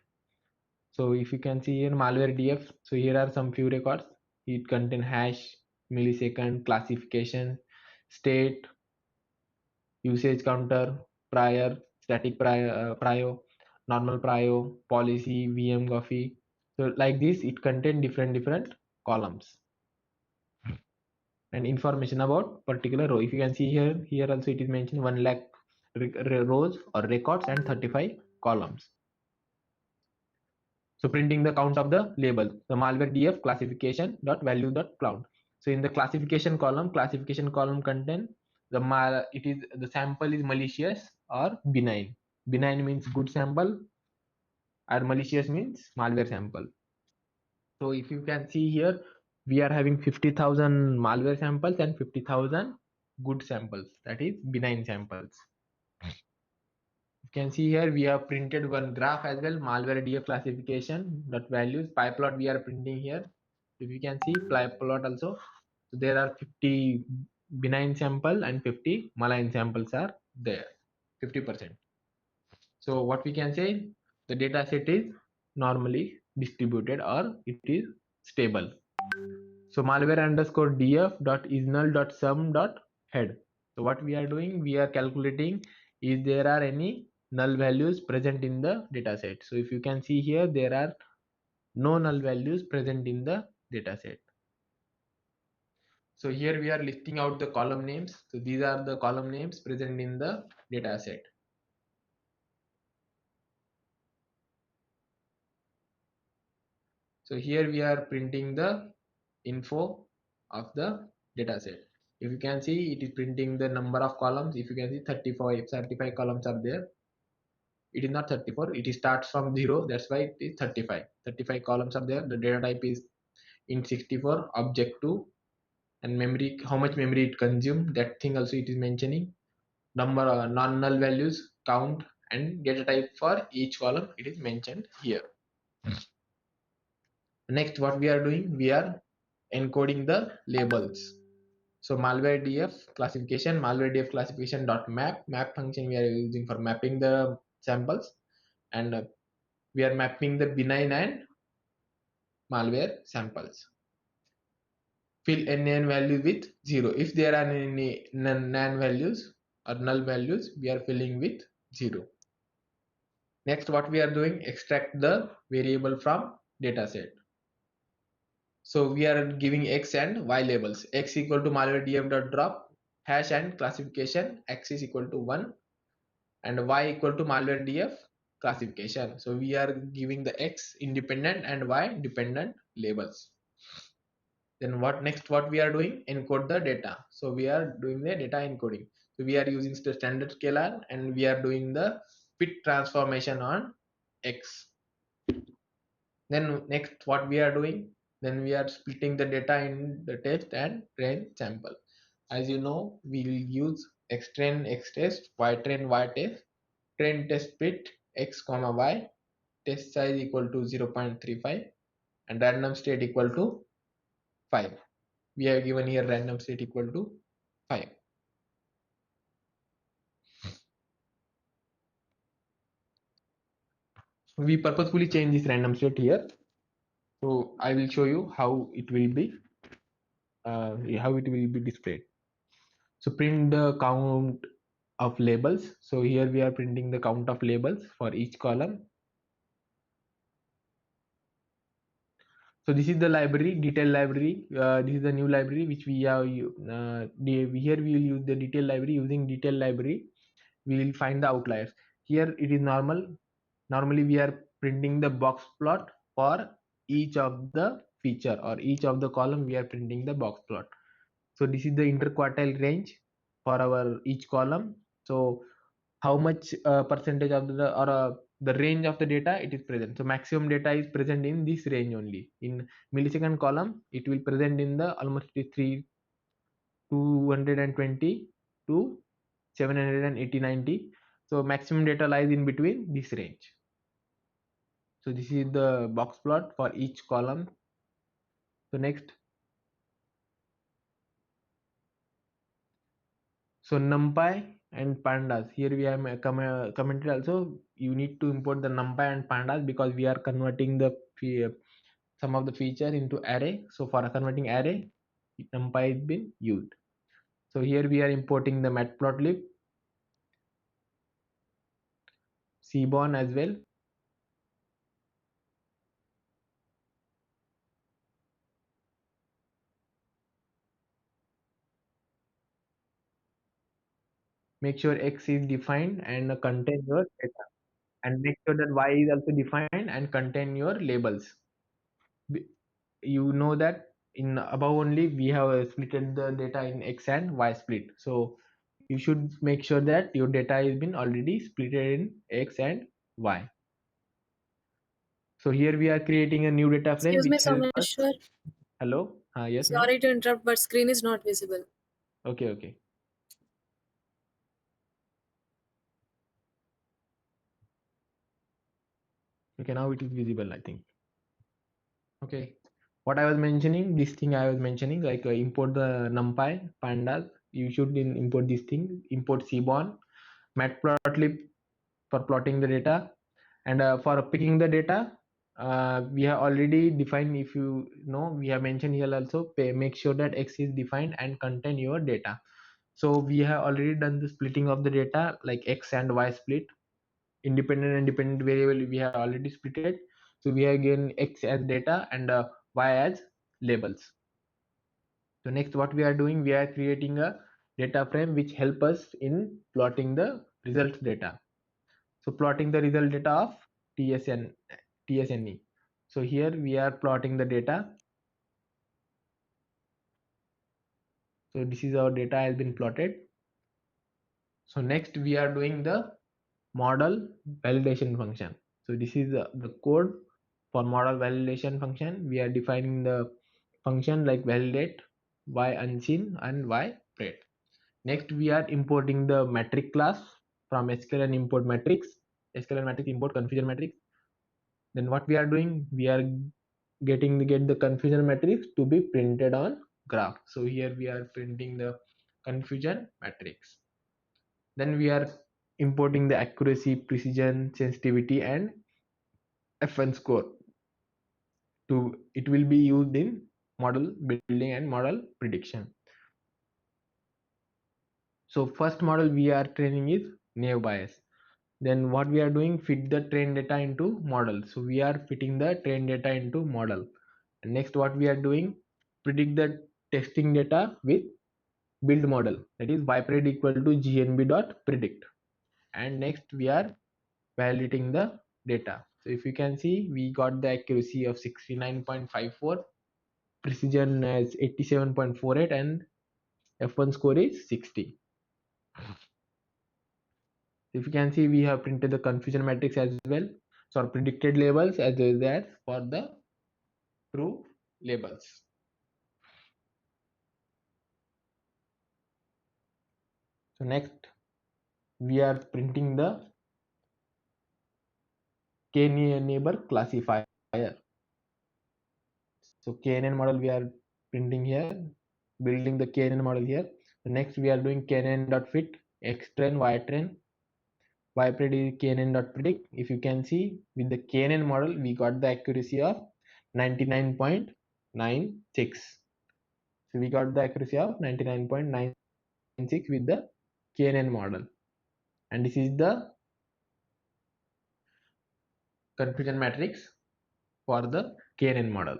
So if you can see here malware df, so here are some few records. It contain hash, millisecond, classification, state, usage counter, prior, static prio, normal prio, policy, VM Goffy. So like this, it contain different columns and information about particular row. If you can see here, here also it is mentioned 1 lakh rows or records and 35 columns. So printing the count of the label, the malware df classification dot value dot cloud. So in the classification column contain the it is the sample is malicious or benign. Benign means good sample, or malicious means malware sample. So if you can see here, we are having 50,000 malware samples and 50,000 good samples, that is benign samples. You can see here we have printed one graph as well, malware df classification dot values pyplot we are printing here. If you can see pyplot also, so there are 50 benign sample and 50 malign samples are there, 50%. So what we can say, the data set is normally distributed or it is stable. So malware underscore df dot is null dot sum dot head. So what we are doing, we are calculating if there are any null values present in the dataset. So if you can see here, there are no null values present in the dataset. So here we are listing out the column names. So these are the column names present in the dataset. So here we are printing the info of the data set. If you can see, it is printing the number of columns. If you can see, 35 columns are there. It is not 34, it starts from 0, that's why it is 35 columns are there. The data type is int64 object2, and memory, how much memory it consumes, that thing also it is mentioning. Number non-null values, count, and data type for each column it is mentioned here. Next, what we are doing, we are encoding the labels. So malware df classification, malware df classification dot map function we are using for mapping the samples, and we are mapping the benign and malware samples. Fill nan value with 0. If there are any nan values or null values, we are filling with 0. Next, what we are doing, extract the variable from dataset. So we are giving x and y labels. X equal to malware df dot drop hash and classification, x is equal to 1, and y equal to malware df classification. So we are giving the x independent and y dependent labels. Then what we are doing, encode the data. So we are doing the data encoding. So we are using the standard scalar, and we are doing the fit transformation on x. Then next, what we are doing, then we are splitting the data in the test and train sample. As you know, we will use x train x test, y train y test, train test split x comma y, test size equal to 0.35, and random state equal to 5. We have given here random state equal to 5. We purposefully change this random state here. So I will show you how it will be displayed. So print the count of labels. So here we are printing the count of labels for each column. So this is the library, detail library. This is the new library which we have. Here we will use the detail library. Using detail library, we will find the outliers. Here it is normal. Normally we are printing the box plot for each of the feature, or each of the column we are printing the box plot. So this is the interquartile range for our each column. So how much percentage of the range of the data it is present. So maximum data is present in this range only. In millisecond column, it will present in the almost 220 to 780-90. So maximum data lies in between this range. So this is the box plot for each column. So next, so numpy and pandas, here we have commented also, you need to import the numpy and pandas because we are converting the some of the feature into array. So for converting array, numpy has been used. So here we are importing the matplotlib, seaborn as well. Make sure x is defined and contain your data, and make sure that y is also defined and contain your labels. You know that in above only we have splitted the data in x and y split. So you should make sure that your data has been already splitted in x and y. So here we are creating a new data frame Excuse me, which help us. Someshwar. Hello. Yes, ma'am. Sorry to interrupt, but screen is not visible. Okay. Now it is visible, I think. Okay. What I was mentioning, this thing I was mentioning, like import the numpy pandas. You should import this thing. Import seaborn, matplotlib for plotting the data, and for picking the data, we have already defined. If you know, we have mentioned here also, make sure that x is defined and contain your data. So we have already done the splitting of the data, like x and y split, independent and dependent variable we have already splitted. So we have given x as data and y as labels. So next, what we are doing, we are creating a data frame which help us in plotting the results data. So plotting the result data of TSNE. So here we are plotting the data. So this is our data has been plotted. So next we are doing the model validation function. So this is the code for model validation function. We are defining the function like validate, y unseen and y pred. Next we are importing the metric class from sklearn import matrix, sklearn matrix import confusion matrix. Then what we are doing, we are get the confusion matrix to be printed on graph. So here we are printing the confusion matrix. Then we are importing the accuracy, precision, sensitivity and F1 score. To it will be used in model building and model prediction. So first model we are training is naive Bayes. Then what we are doing, fit the train data into model. So we are fitting the train data into model. And next what we are doing, predict the testing data with build model, that is ypred equal to gnb dot predict. And next we are validating the data. So if you can see, we got the accuracy of 69.54, precision as 87.48 and f1 score is 60. If you can see, we have printed the confusion matrix as well. So our predicted labels as well as for the true labels. So next we are printing the k-neighbor classifier. So knn model we are printing here, building the knn model here. So next we are doing knn dot fit xtrain ytrain ypred is knn dot predict. If you can see, with the knn model we got the accuracy of 99.96. So we got the accuracy of 99.96 with the knn model. And this is the confusion matrix for the knn model.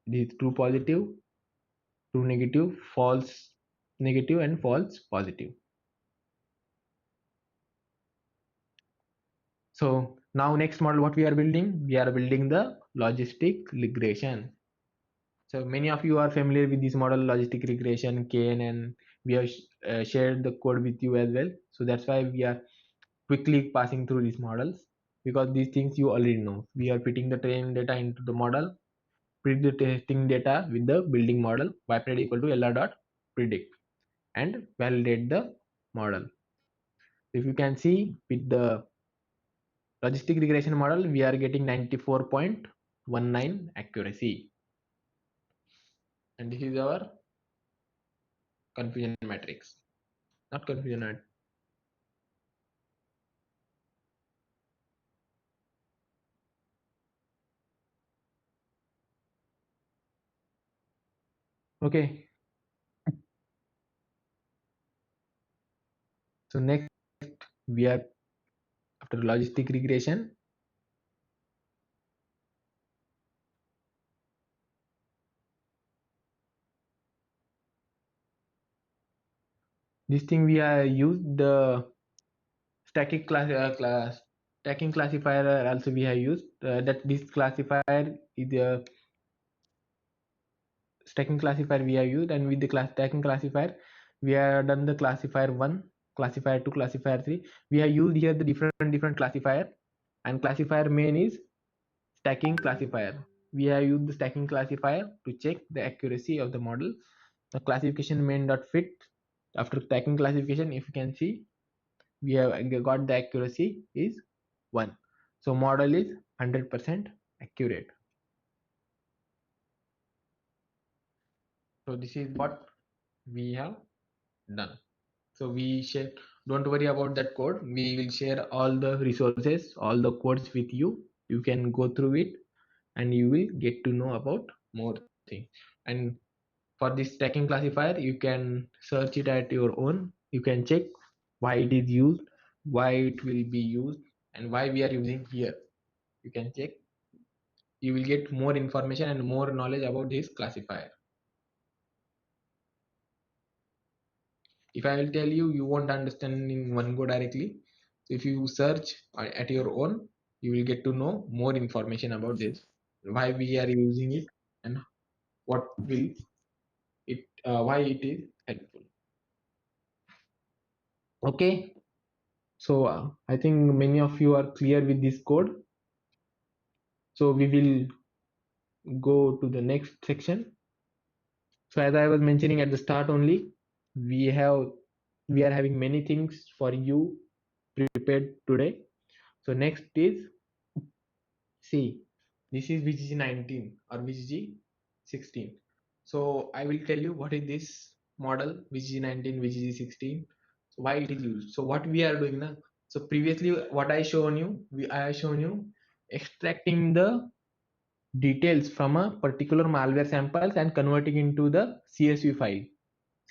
This is true positive, true negative, false negative and false positive. So now next model what we are building, we are building the logistic regression. So many of you are familiar with this model, logistic regression, knn. We have shared the code with you as well. So that's why we are quickly passing through these models, because these things you already know. We are fitting the training data into the model, predict the testing data with the building model, ypred equal to lr dot predict, and validate the model. If you can see, with the logistic regression model we are getting 94.19 accuracy, and this is our confusion matrix, not confusion okay. So next we are, after logistic regression, this thing we are used the stacking stacking classifier also we have used, that this classifier is a stacking classifier we have used. And with the stacking classifier we have done the classifier 1, classifier 2, classifier 3. We have used here the different classifier, and classifier main is stacking classifier. We have used the stacking classifier to check the accuracy of the model. The classification main dot fit, after stacking classification, if you can see, we have got the accuracy is 1. So model is 100% accurate. So this is what we have done. So we share, don't worry about that code, we will share all the resources, all the codes with you. You can go through it and you will get to know about more things. And for this stacking classifier you can search it at your own. You can check why it is used, why it will be used, and why we are using here. You can check, you will get more information and more knowledge about this classifier. If I will tell you, you won't understand in one go directly. So if you search at your own, you will get to know more information about this. why we are using it, and what will it why it is helpful. Okay, so I think many of you are clear with this code. So we will go to the next section. So as I was mentioning at the start only, we have we are having many things for you prepared today. So next is, see, this is VGG 19 or VGG 16. So I will tell you what is this model VGG 19, VGG 16, so why it is used. So what we are doing now. So previously what I shown you, I have shown you extracting the details from a particular malware samples and converting into the CSV file.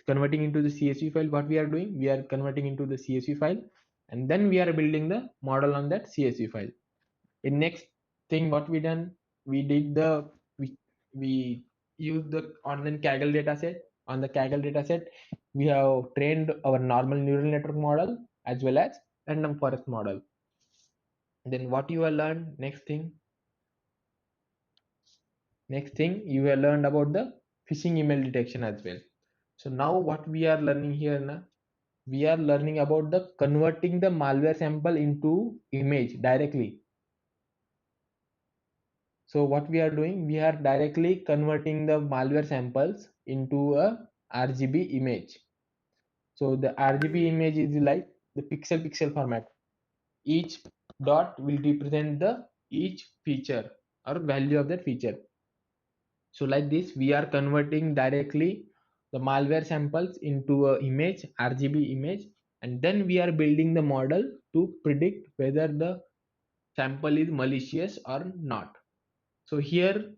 Converting into the CSV file, what we are doing, we are converting into the CSV file, and then we are building the model on that CSV file. In next thing what we done, we did the we used the online Kaggle dataset. On the Kaggle dataset we have trained our normal neural network model as well as random forest model. Then what you have learned, next thing you have learned about the phishing email detection as well. So now what we are learning here now, we are learning about the converting the malware sample into image directly. So what we are doing, we are directly converting the malware samples into a RGB image. So the RGB image is like the pixel format. Each dot will represent the each feature or value of that feature. So like this, we are converting directly the malware samples into a image, RGB image, and then we are building the model to predict whether the sample is malicious or not. So here,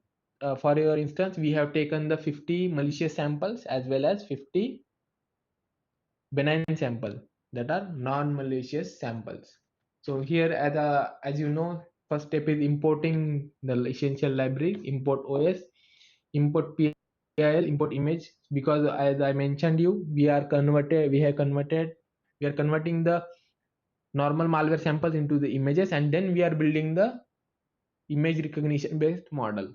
for your instance, we have taken the 50 malicious samples as well as 50 benign sample that are non-malicious samples. So here, as you know, first step is importing the essential library, import OS, import PIL, import image. Because as I mentioned you, we are converting the normal malware samples into the images, and then we are building the image recognition based model.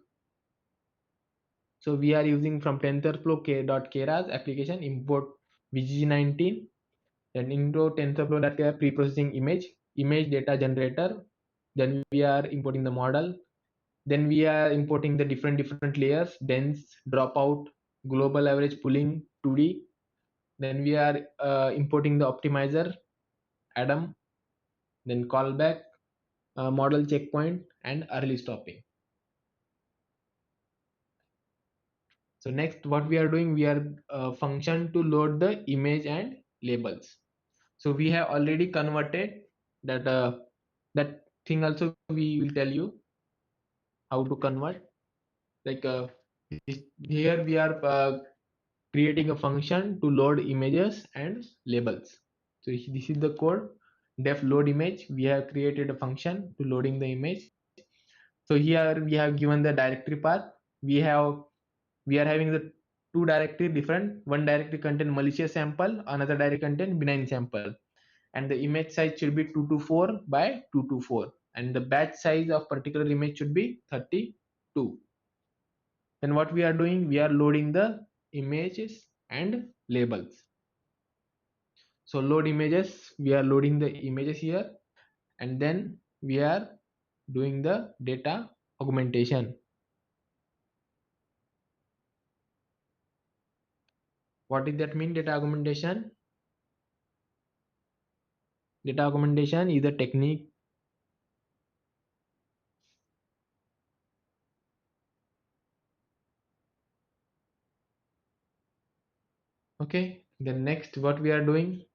So we are using from TensorFlow Keras application, import VGG19, then into TensorFlow pre-processing image data generator. Then we are importing the model. Then we are importing the different layers, dense, dropout, global average, pooling, 2D. Then we are importing the optimizer, Adam, then callback, model checkpoint, and early stopping. So next what we are doing, we are function to load the image and labels. So we have already converted that that thing also we will tell you how to convert. Like here we are creating a function to load images and labels. So this is the code, def load image. We have created a function to loading the image. So here we have given the directory path. We are having the two directory different. One directory contain malicious sample, another directory contain benign sample, and the image size should be 224 by 224, and the batch size of particular image should be 32. Then what we are doing, we are loading the images and labels. So load images, we are loading the images here, and then we are doing the data augmentation. What does that mean, data augmentation? Data augmentation is a technique. Okay, then next what we are doing,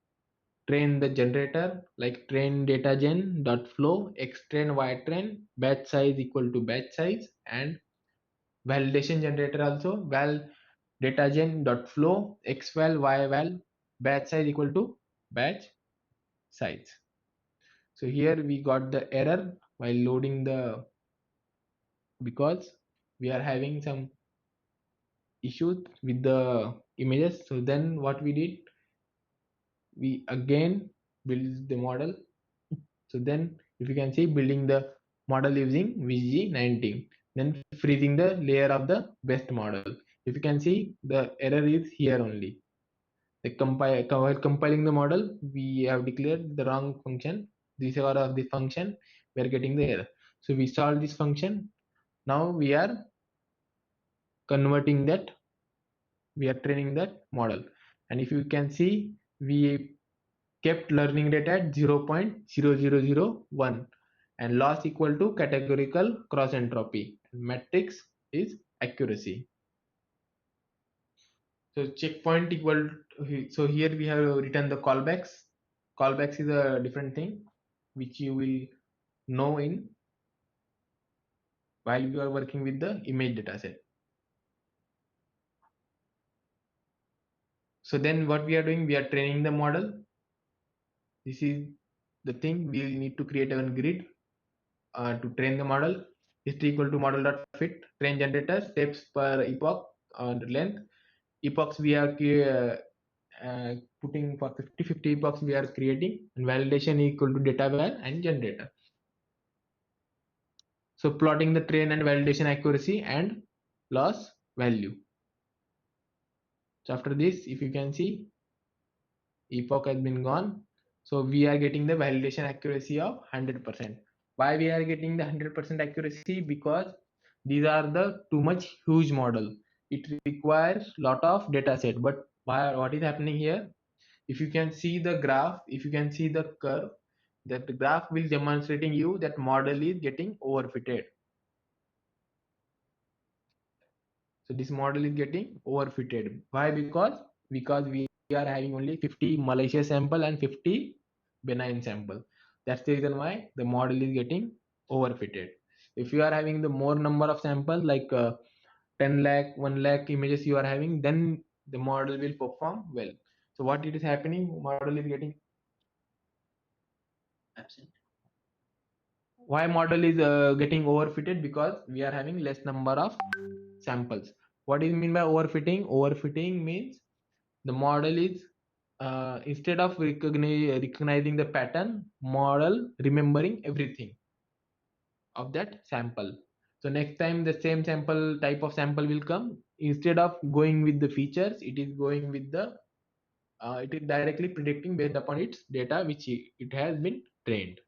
train the generator, like train data gen dot flow, xtrain ytrain, batch size equal to batch size, and validation generator also, val data gen dot flow, xval yval, batch size equal to batch size. So here we got the error while loading the, because we are having some issues with the images. So then what we did, we again build the model. So then if you can see, building the model using VG19. then freezing the layer of the best model. If you can see, the error is here only. While compiling the model, we have declared the wrong function. This error of the function, we are getting the error. So we solve this function. Now we are converting that, we are training that model. And if you can see, we kept learning rate at 0.0001 and loss equal to categorical cross entropy. Matrix is accuracy. So checkpoint equal to, so here we have written the callbacks. Callbacks is a different thing which you will know in while you are working with the image dataset. So then what we are doing, we are training the model. This is the thing, we need to create a grid to train the model. History equal to model dot fit train generator steps per epoch length. Epochs we are putting for 50 epochs we are creating, and validation equal to data var and generator. So plotting the train and validation accuracy and loss value. So after this, if you can see, epoch has been gone. So we are getting the validation accuracy of 100%. Why we are getting the 100% accuracy? Because these are the too much huge model. It requires lot of data set. But what is happening here? If you can see the graph, if you can see the curve, that the graph will demonstrating you that model is getting overfitted. So this model is getting overfitted. Why? Because we are having only 50 malicious sample and 50 benign sample. That's the reason why the model is getting overfitted. If you are having the more number of samples like 10 lakh, 1 lakh images you are having, then the model will perform well. So what it is happening, model is getting absent. Why model is getting overfitted? Because we are having less number of samples. What do you mean by overfitting? Overfitting means the model is instead of recognizing the pattern, model remembering everything of that sample. So next time the same sample type of sample will come, instead of going with the features, it is going with the it is directly predicting based upon its data which it has been trained.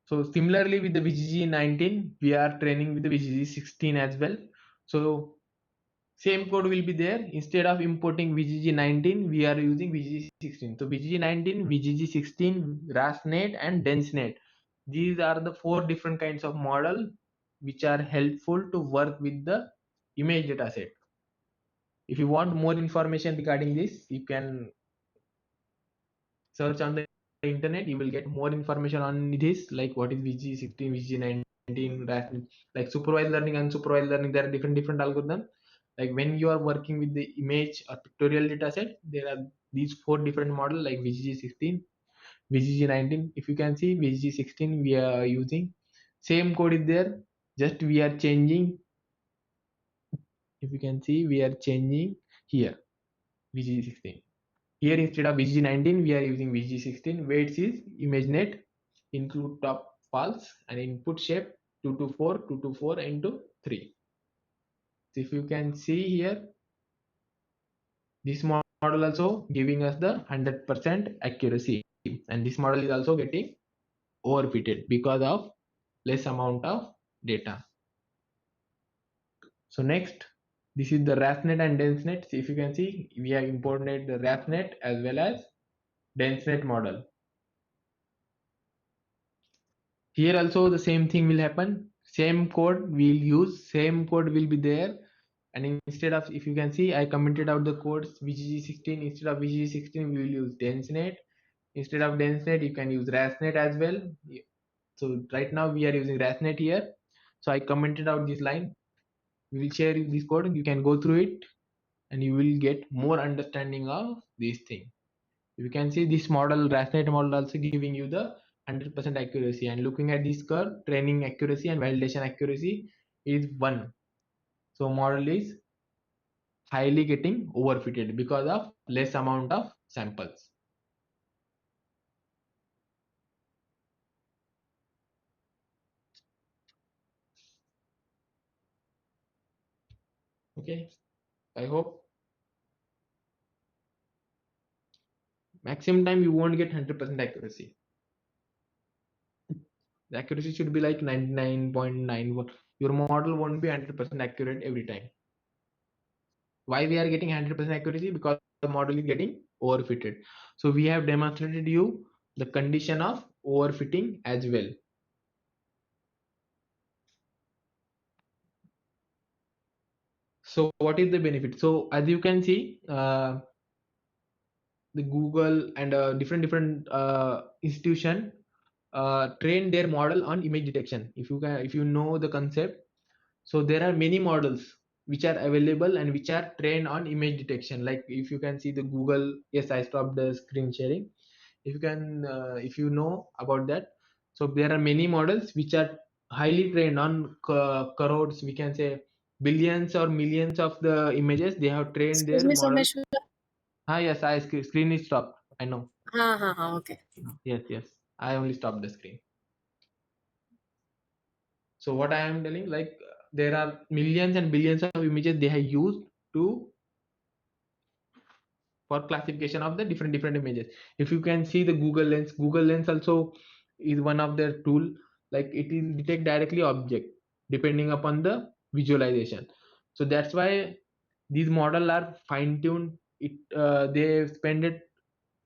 So similarly with the VGG19, we are training with the VGG16 as well. So same code will be there. Instead of importing VGG19, we are using VGG16. So VGG19, VGG16, RASNet and DenseNet. These are the 4 different kinds of model which are helpful to work with the image dataset. If you want more information regarding this, you can search on the internet. You will get more information on this, like what is VG16, VG19, like supervised learning, unsupervised learning. There are different algorithms. Like when you are working with the image or pictorial data set, there are these 4 different models like VGG16, VGG19. If you can see VGG16, we are using same code is there, just we are changing. If you can see, we are changing here VGG16. Here instead of VG19, we are using VG16. Weights is ImageNet, include top false, and input shape 224, 224 into 3. So if you can see here, this model also giving us the 100% accuracy, and this model is also getting overfitted because of less amount of data. So next, this is the RASNet and DenseNet. So if you can see, we have imported the RASNet as well as DenseNet model. Here also the same thing will happen. Same code we'll use, same code will be there. And instead of, if you can see, I commented out the codes VGG16. Instead of VGG16, we will use DenseNet. Instead of DenseNet, you can use RASNet as well. So right now we are using RASNet here. So I commented out this line. We will share this code. You can go through it and you will get more understanding of this thing. You can see this model, RASNet model, also giving you the 100% accuracy. And looking at this curve, training accuracy and validation accuracy is 1. So model is highly getting overfitted because of less amount of samples. Okay, I hope maximum time you won't get 100% accuracy. The accuracy should be like 99.91. Your model won't be 100% accurate every time. Why we are getting 100% accuracy? Because the model is getting overfitted. So we have demonstrated you the condition of overfitting as well. So what is the benefit? So as you can see, the Google and different institution train their model on image detection. If you know the concept, so there are many models which are available and which are trained on image detection. Like if you can see the Google, yes, I stopped the screen sharing. If you can, if you know about that, so there are many models which are highly trained on crores. We can say billions or millions of the images. They have trained Excuse their me, model. Someshwar. Ah, yes, screen is stopped. I know. Okay. Yes, yes. I only stopped the screen. So what I am telling, like there are millions and billions of images they have used to for classification of the different images. If you can see the Google Lens also is one of their tool. Like it will detect directly object depending upon the visualization. So that's why these model are fine tuned. They spend it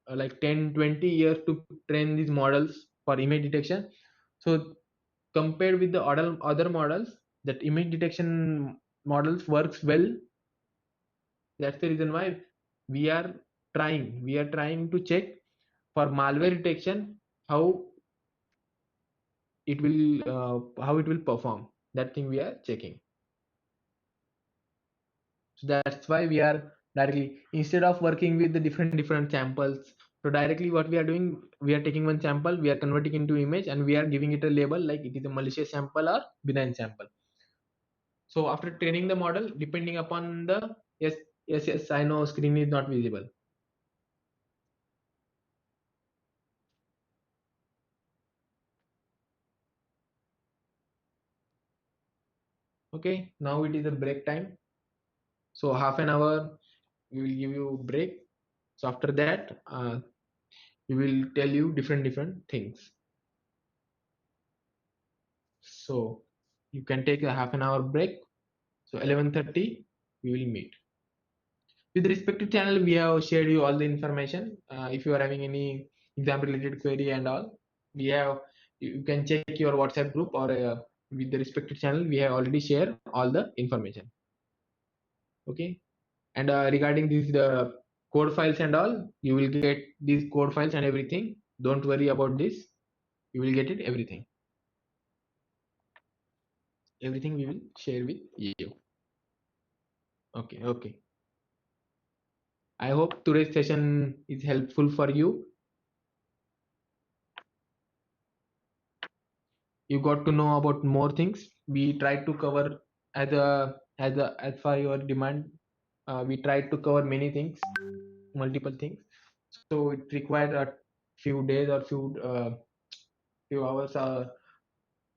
like 10-20 years to train these models for image detection. So compared with the other models, that image detection models works well. That's the reason why we are we are trying to check for malware detection how it will perform. That thing we are checking. So that's why we are directly, instead of working with the different samples, so directly what we are doing, we are taking one sample, we are converting into image, and we are giving it a label like it is a malicious sample or benign sample. So after training the model, depending upon the, yes, yes, I know screen is not visible. Okay, now it is a break time. So half an hour we will give you break. So after that, we will tell you different things. So you can take a half an hour break. So 11:30 we will meet. With respect to channel, we have shared you all the information. If you are having any exam related query and all, we have, you can check your WhatsApp group, or with the respective channel we have already shared all the information. Okay, and regarding these the code files and all, you will get these code files and everything. Don't worry about this. You will get it everything we will share with you. Okay, okay. I hope today's session is helpful for you. You got to know about more things. We tried to cover as for your demand. We tried to cover many things, multiple things. So it required a few days or few hours.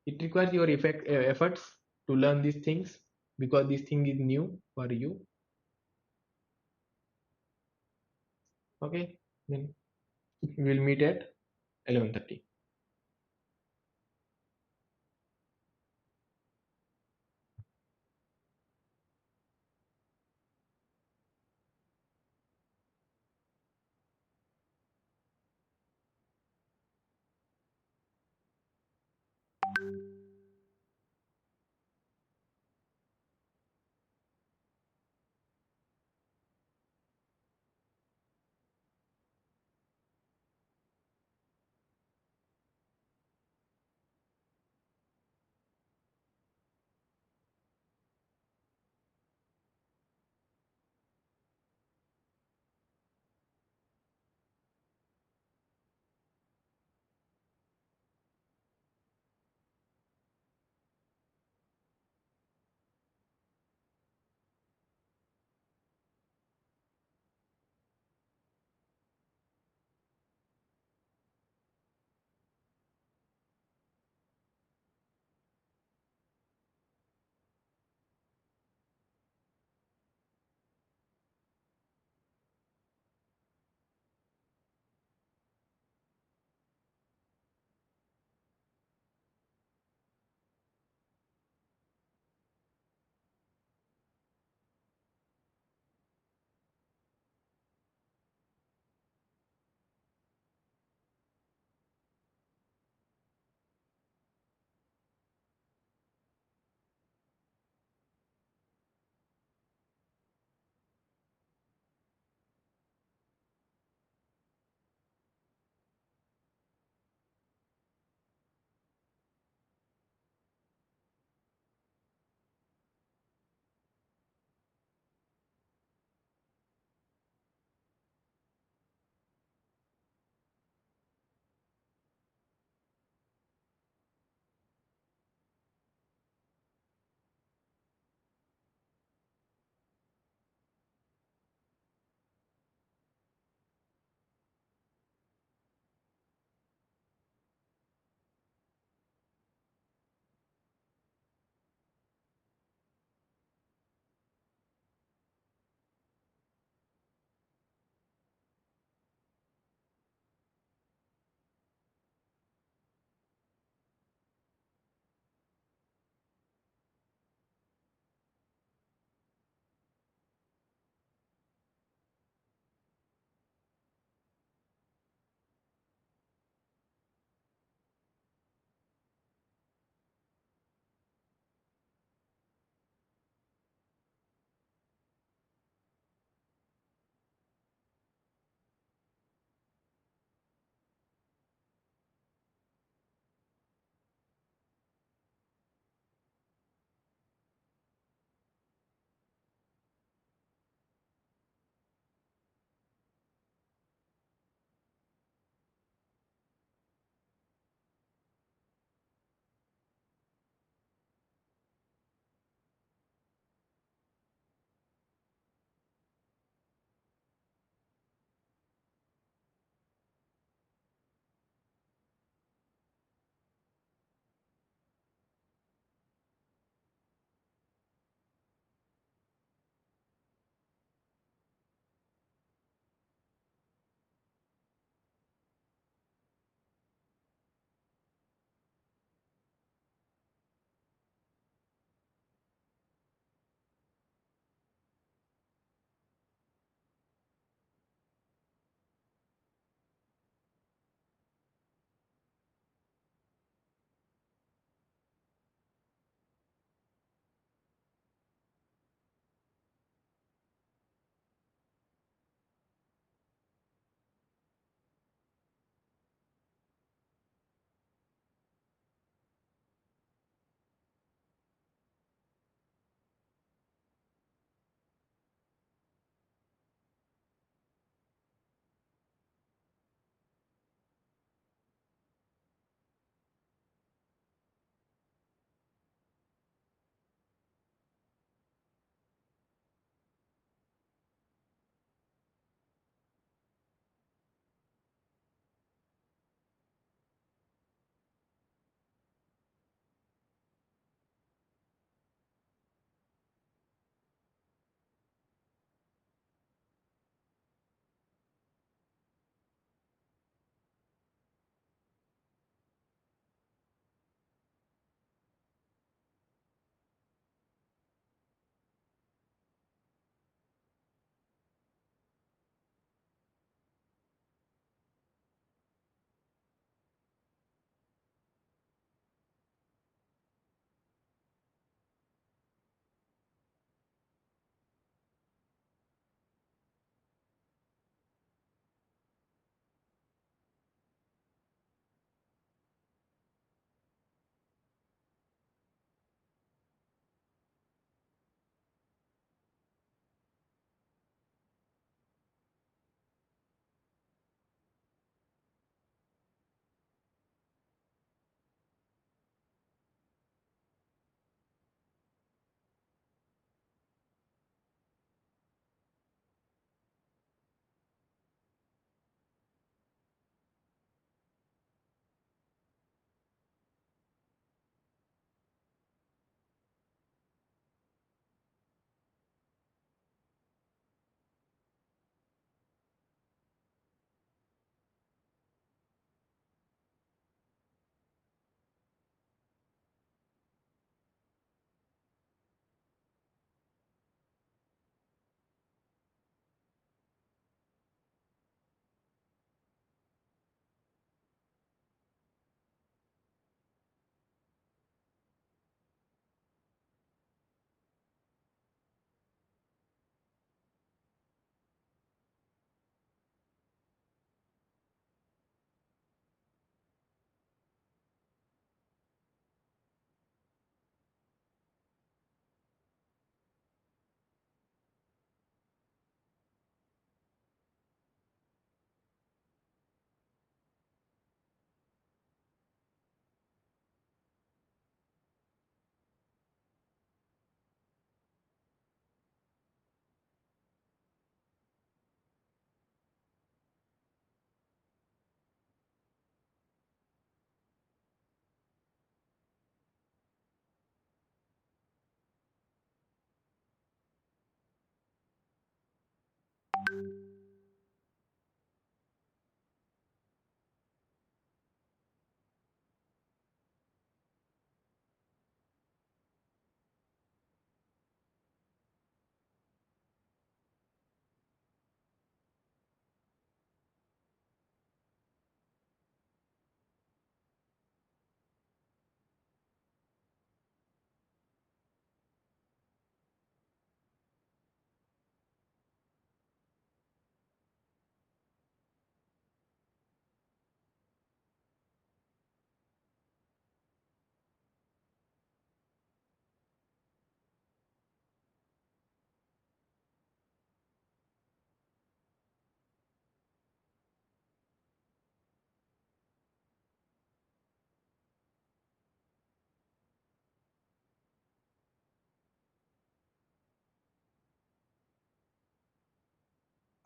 It requires your efforts to learn these things, because this thing is new for you. Okay, then we'll meet at 11:30.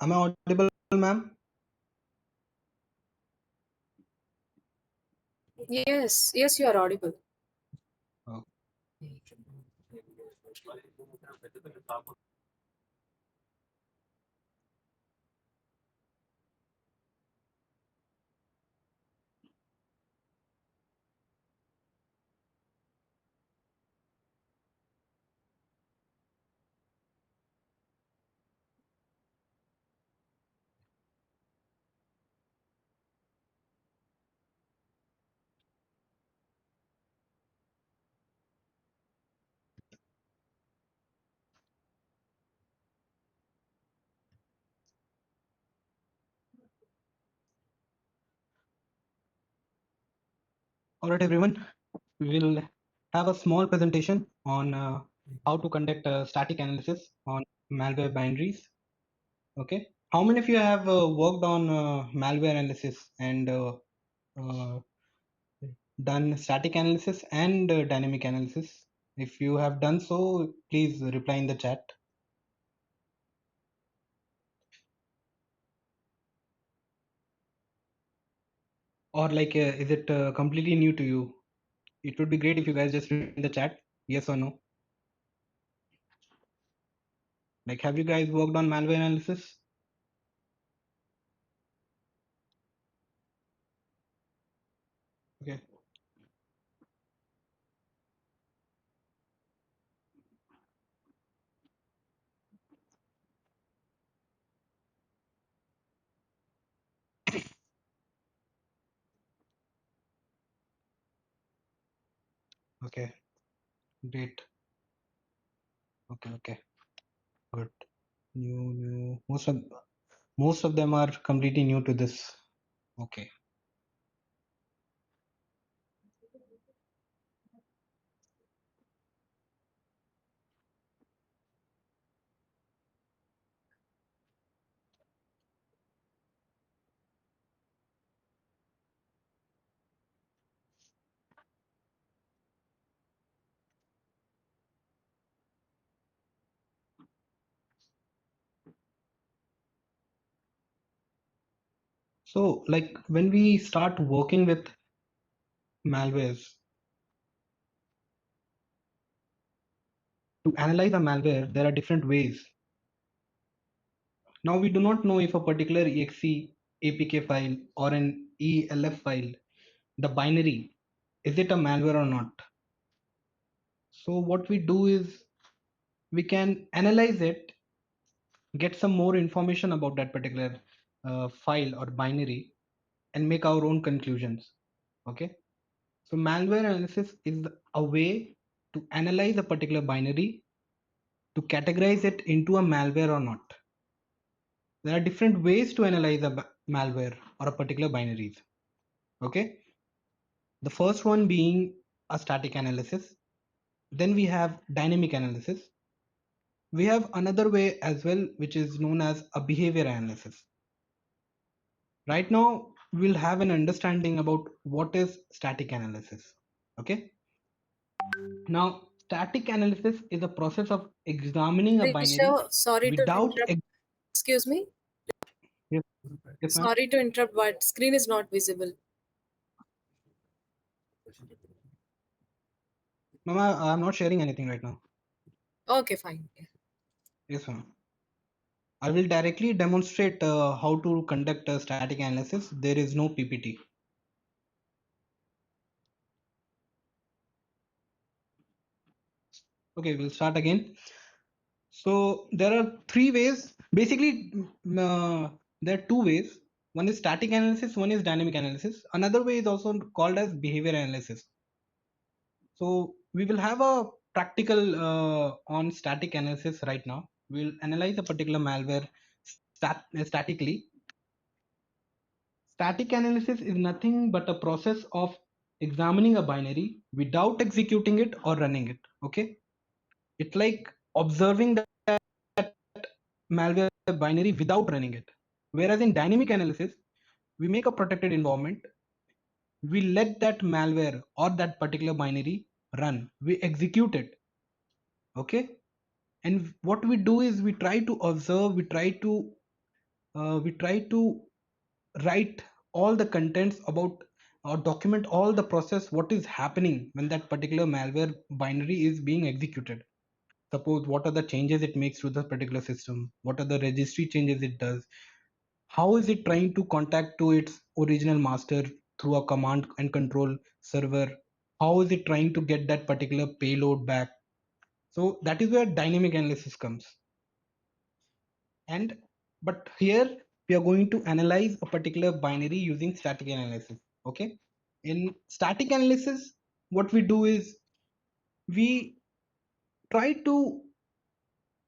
Am I audible, ma'am? Yes, yes, you are audible. Oh. All right, everyone. We will have a small presentation on how to conduct a static analysis on malware binaries. Okay. How many of you have worked on malware analysis and uh, done static analysis and dynamic analysis? If you have done so, please reply in the chat. Or like, is it completely new to you? It would be great if you guys just reply in the chat, yes or no. Like, have you guys worked on malware analysis? Okay. Okay. Great. Okay. Okay. Good. New. Most of them are completely new to this. Okay. So, like, when we start working with malwares, to analyze a malware, there are different ways. Now, we do not know if a particular exe APK file or an ELF file, the binary, is it a malware or not? So, what we do is we can analyze it, get some more information about that particular file or binary, and make our own conclusions. Okay. So malware analysis is a way to analyze a particular binary to categorize it into a malware or not. There are different ways to analyze a malware or a particular binaries. Okay. The first one being a static analysis. Then we have dynamic analysis. We have another way as well, which is known as a behavior analysis. Right now, we'll have an understanding about what is static analysis. Okay. Now, static analysis is a process of examining a binary Rishabh, sorry to without. interrupt. Excuse me. Yes, yes, ma'am. Sorry to interrupt, but screen is not visible. Ma'am, I'm not sharing anything right now. Okay, fine. Yes, ma'am. I will directly demonstrate how to conduct a static analysis. There is no PPT. Okay, we'll start again. So there are three ways. Basically, there are two ways. One is static analysis, one is dynamic analysis. Another way is also called as behavior analysis. So we will have a practical on static analysis right now. We'll analyze a particular malware statically. Static analysis is nothing but a process of examining a binary without executing it or running it. Okay, it's like observing that malware binary without running it. Whereas in dynamic analysis, we make a protected environment. We let that malware or that particular binary run. We execute it. Okay, and what we do is we try to observe, we try to we try to write all the contents about or document all the process what is happening when that particular malware binary is being executed. Suppose what are the changes it makes to the particular system, what are the registry changes it does, how is it trying to contact to its original master through a command and control server, how is it trying to get that particular payload back. So that is where dynamic analysis comes. And but here we are going to analyze a particular binary using static analysis. Okay, in static analysis what we do is we try to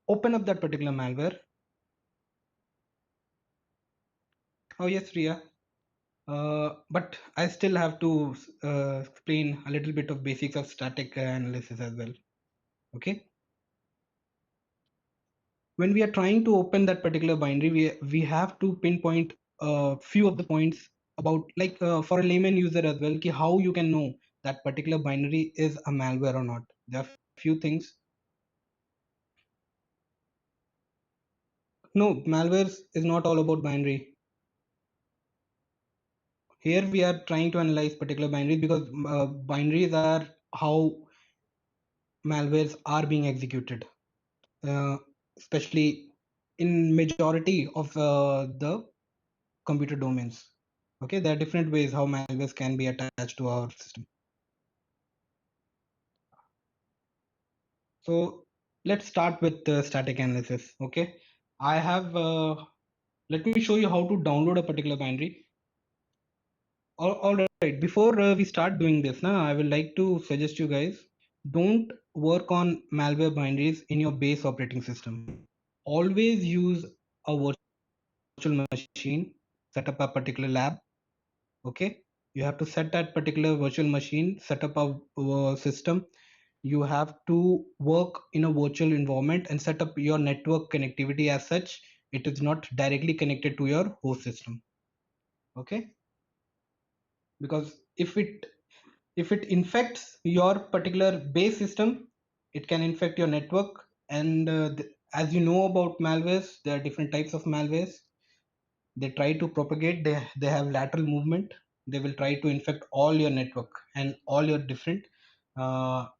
open up that particular malware. Oh yes, Ria. But I still have to explain a little bit of basics of static analysis as well. Okay, when we are trying to open that particular binary, we have to pinpoint a few of the points about, like, for a layman user as well, ki how you can know that particular binary is a malware or not. There are few things. No, malwares is not all about binary. Here we are trying to analyze particular binaries because binaries are how malwares are being executed, uh, especially in majority of the computer domains. Okay, there are different ways how malwares can be attached to our system. So let's start with static analysis. Okay, I have let me show you how to download a particular binary. All right, before we start doing this now, I would like to suggest you guys, don't work on malware binaries in your base operating system. Always use a virtual machine, set up a particular lab. Okay, you have to set that particular virtual machine, set up a system. You have to work in a virtual environment and set up your network connectivity as such it is not directly connected to your host system. Okay, because if it infects your particular base system, it can infect your network. And as you know about malwares, there are different types of malwares. They try to propagate, they have lateral movement. They will try to infect all your network and all your different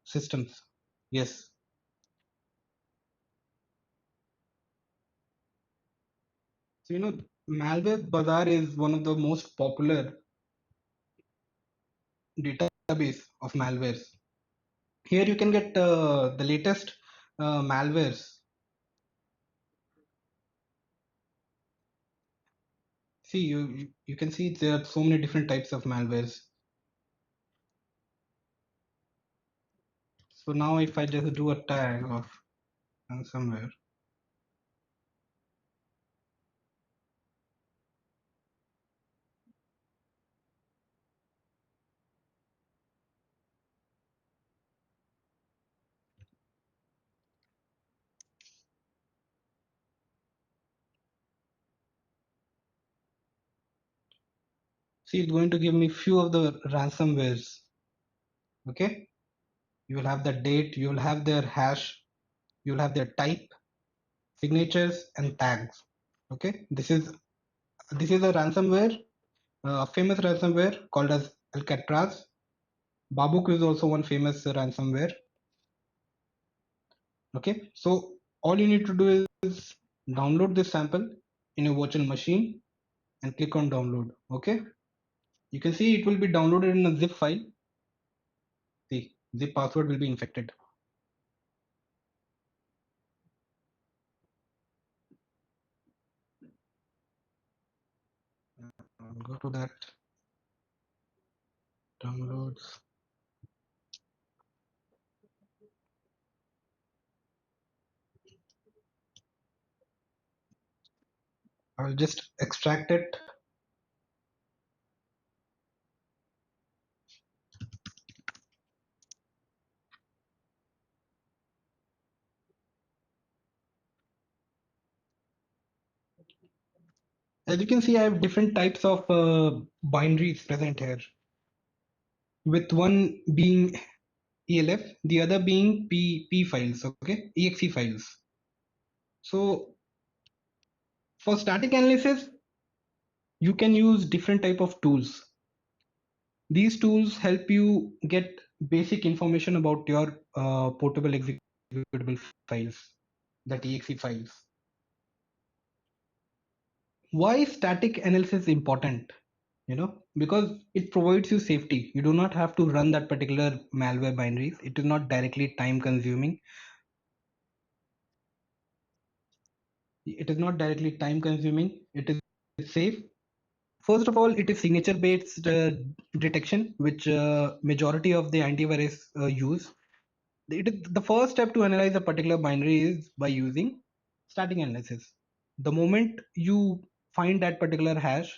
systems. Yes. So malware bazaar is one of the most popular database of malwares. Here you can get the latest malwares. See, you can see there are so many different types of malwares. So now if I just do a tag of ransomware, see, it's going to give me few of the ransomwares. Okay, you will have the date, you will have their hash, you will have their type, signatures, and tags. Okay, this is a ransomware, a famous ransomware called as Alcatraz. Babuk is also one famous ransomware. Okay, so all you need to do is download this sample in a virtual machine and click on download. Okay, you can see it will be downloaded in a zip file. See, zip password will be infected. I'll go to that downloads. I'll just extract it. As you can see, I have different types of binaries present here, with one being ELF, the other being P files, okay, exe files. So For static analysis, you can use different type of tools. These tools help you get basic information about your portable executable files, the exe files. Why is static analysis important? Because it provides you safety. You do not have to run that particular malware binaries. It is not directly time consuming. It is safe. First of all, it is signature based detection, which majority of the antivirus use. The first step to analyze a particular binary is by using static analysis. The moment you find that particular hash,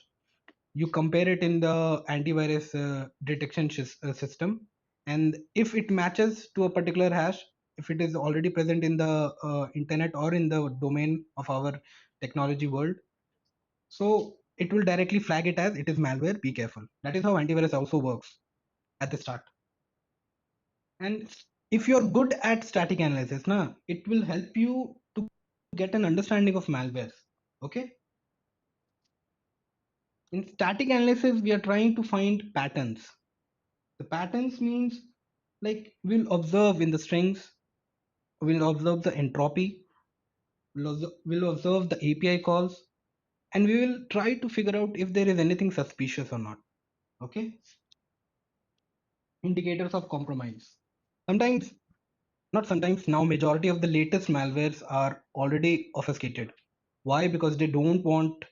you compare it in the antivirus detection system, and if it matches to a particular hash, if it is already present in the internet or in the domain of our technology world, so it will directly flag it as it is malware, be careful. That is how antivirus also works at the start. And if you're good at static analysis, it will help you to get an understanding of malwares. Okay. In static analysis, we are trying to find patterns. The patterns means, like, we'll observe in the strings, we'll observe the entropy, we'll observe the API calls, and we will try to figure out if there is anything suspicious or not. Okay. Indicators of compromise. Sometimes, not sometimes, now majority of the latest malwares are already obfuscated. Why? Because they don't want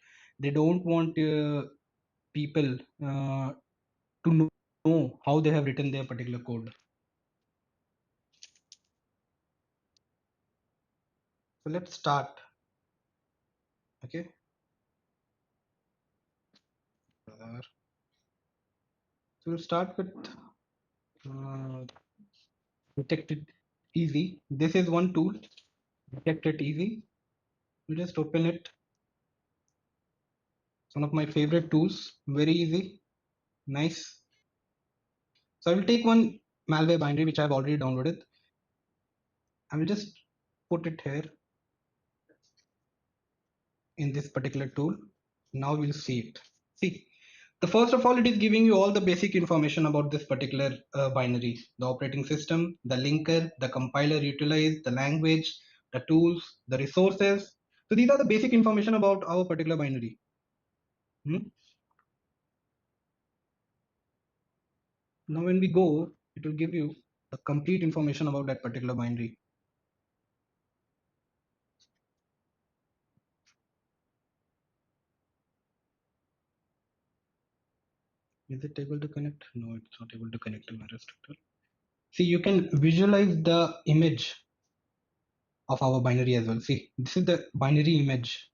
people to know how they have written their particular code. So let's start. Okay. So we'll start with detect it easy. This is one tool, detect it easy. You just open it. It's one of my favorite tools. Very easy, nice. So I will take one malware binary which I've already downloaded. I will just put it here in this particular tool. Now we'll see it. See, the first of all, it is giving you all the basic information about this particular binary: the operating system, the linker, the compiler utilized, the language, the tools, the resources. So these are the basic information about our particular binary. Now when we go, it will give you the complete information about that particular binary. Is it able to connect? No, it's not able to connect to my restrictor. See, you can visualize the image of our binary as well. See, this is the binary image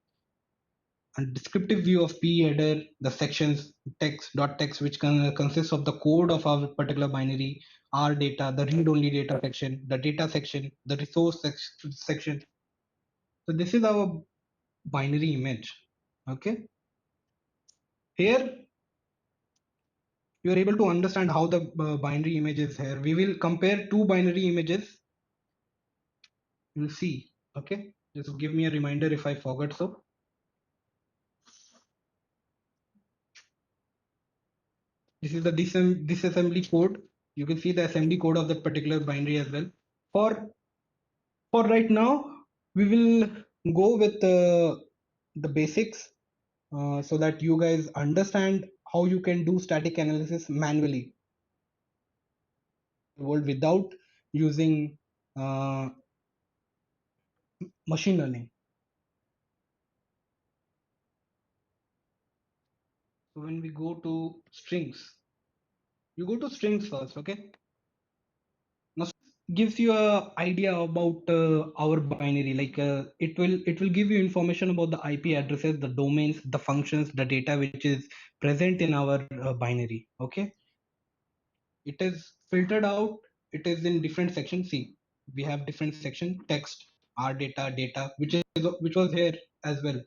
and descriptive view of p header, the sections text, which consists of the code of our particular binary, our data, the read-only data section, the data section, the resource section. So this is our binary image. Okay. Here you are able to understand how the binary image is here. We will compare two binary images. You'll see. Okay. Just give me a reminder if I forgot so. This is the disassembly code. You can see the assembly code of that particular binary as well. For right now, we will go with the basics so that you guys understand how you can do static analysis manually without using uh, machine learning. So when we go to strings, you go to strings first. Okay. Now gives you a idea about our binary. Like it will give you information about the IP addresses, the domains, the functions, the data which is present in our binary. Okay. It is filtered out. It is in different sections. See, we have different section: text, our data, which was here as well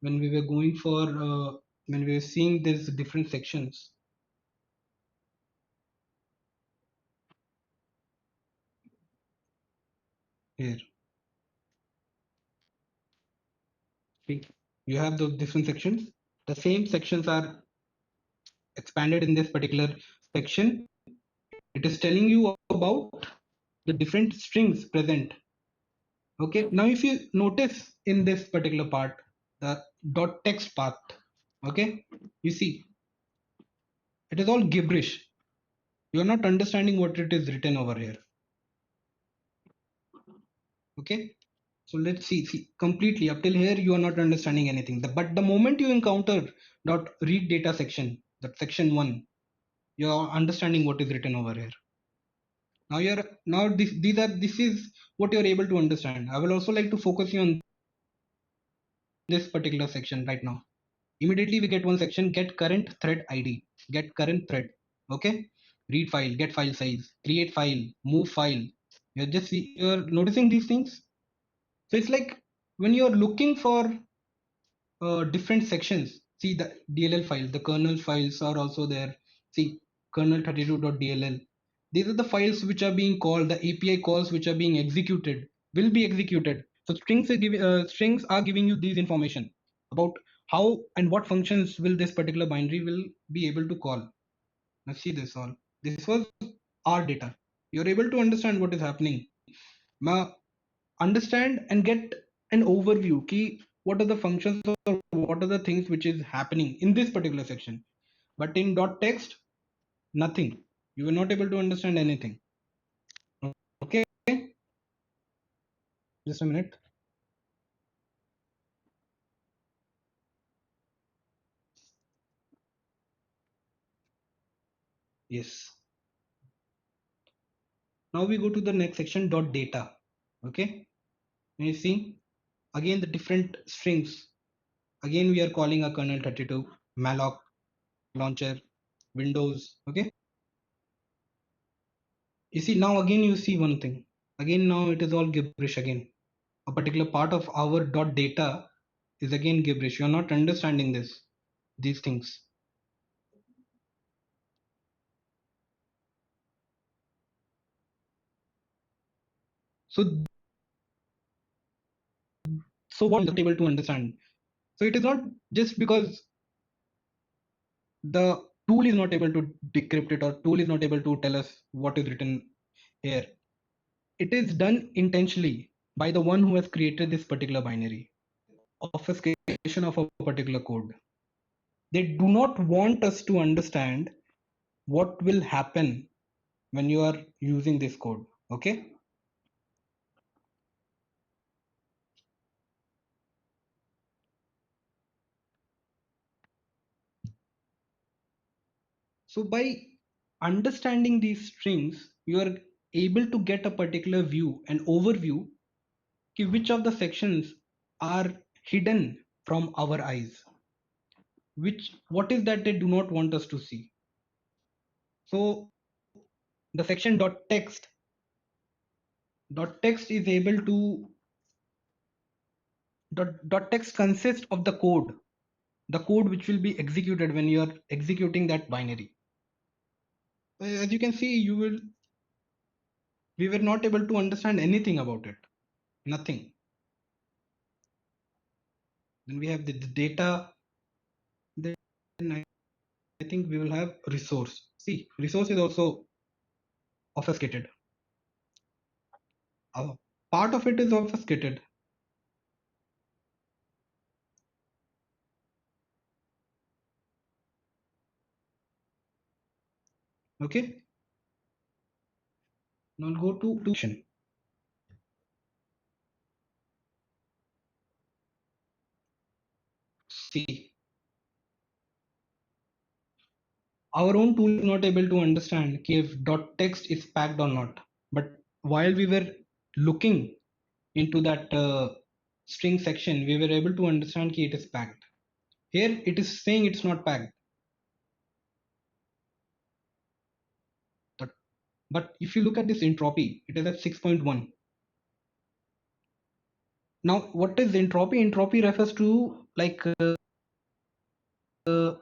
when we were going for when we were seeing these different sections here. See, You have those different sections. The same sections are expanded in this particular section. It is telling you about the different strings present. Okay, now if you notice in this particular part, the dot text part, okay, you see it is all gibberish. You are not understanding what it is written over here. Okay, so let's see completely up till here you are not understanding anything. But the moment you encounter dot read data section, that section 1, you are understanding what is written over here. Now you're now this is what you're able to understand. I will also like to focus you on this particular section right now. Immediately we get one section, get current thread id, get current thread. Okay, read file, get file size, create file, move file. You're noticing these things. So it's like when you're looking for different sections, see the dll file, the kernel files are also there. See kernel32.dll, these are the files which are being called, the API calls which are being executed will be executed. So strings are giving you these information about how and what functions will this particular binary will be able to call. Now see this all. This was our data. You're able to understand what is happening. Now understand and get an overview key what are the functions or what are the things which is happening in this particular section. But in dot text, nothing. You were not able to understand anything. Okay, just a minute. Yes. Now we go to the next section, dot data. Okay, you see again the different strings. Again we are calling a kernel32 malloc launcher windows. Okay, you see now again you see one thing. Again now it is all gibberish again. A particular part of our dot data is again gibberish. You're not understanding these things. So what is not able to understand? So it is not just because the tool is not able to decrypt it or tool is not able to tell us what is written here. It is done intentionally by the one who has created this particular binary. Obfuscation of a particular code. They do not want us to understand what will happen when you are using this code. Okay. So by understanding these strings, you are able to get a particular view, an overview, which of the sections are hidden from our eyes, what is that they do not want us to see. So the section dot text is able to dot text consists of the code which will be executed when you are executing that binary. As you can see, we were not able to understand anything about it, nothing. Then we have the data. Then I think we will have resource. See, resource is also obfuscated. Part of it is obfuscated. Okay. Now I'll go to section. See, our own tool is not able to understand if dot text is packed or not. But while we were looking into that string section, we were able to understand that it is packed. Here it is saying it's not packed. But if you look at this entropy, it is at 6.1. Now, what is entropy? Entropy refers to like a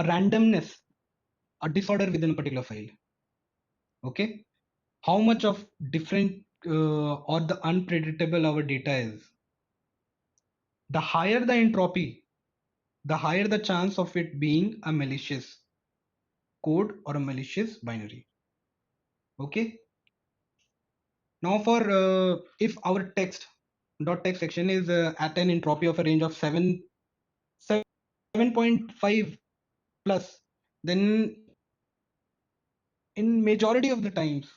randomness, a disorder within a particular file. Okay, how much of different or the unpredictable our data is. The higher the entropy, the higher the chance of it being a malicious code or a malicious binary. Okay. Now for if our text section is at an entropy of a range of 7.5 plus, then in majority of the times,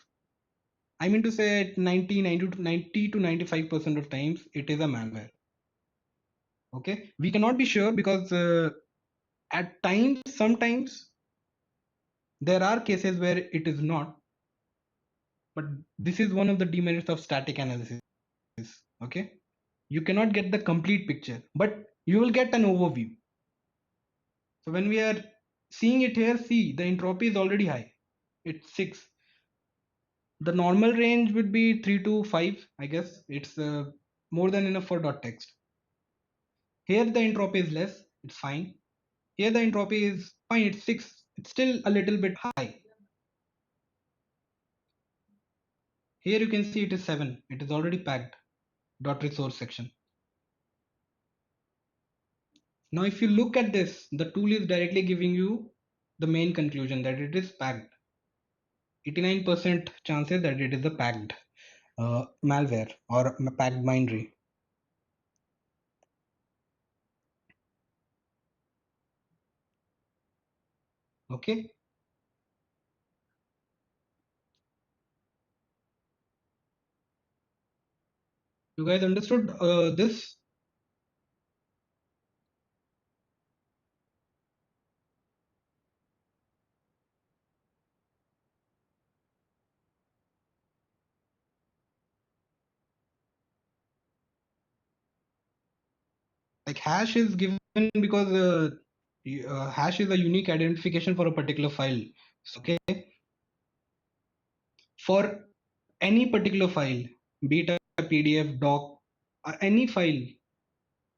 I mean to say at 90 to 95% of times, it is a malware. Okay, we cannot be sure because at times, sometimes there are cases where it is not, but this is one of the demerits of static analysis. Okay, you cannot get the complete picture, but you will get an overview. So when we are seeing it here, see the entropy is already high. It's 6. The normal range would be 3 to 5. I guess it's more than enough for dot text. Here the entropy is less. It's fine. Here the entropy is fine. It's 6. It's still a little bit high. Here you can see it is 7. It is already packed. Dot resource section. Now if you look at this, the tool is directly giving you the main conclusion that it is packed. 89% chances that it is a packed malware or a packed binary. Okay. You guys understood this? Like hash is given because hash is a unique identification for a particular file. Okay. For any particular file, be it a PDF, doc, any file,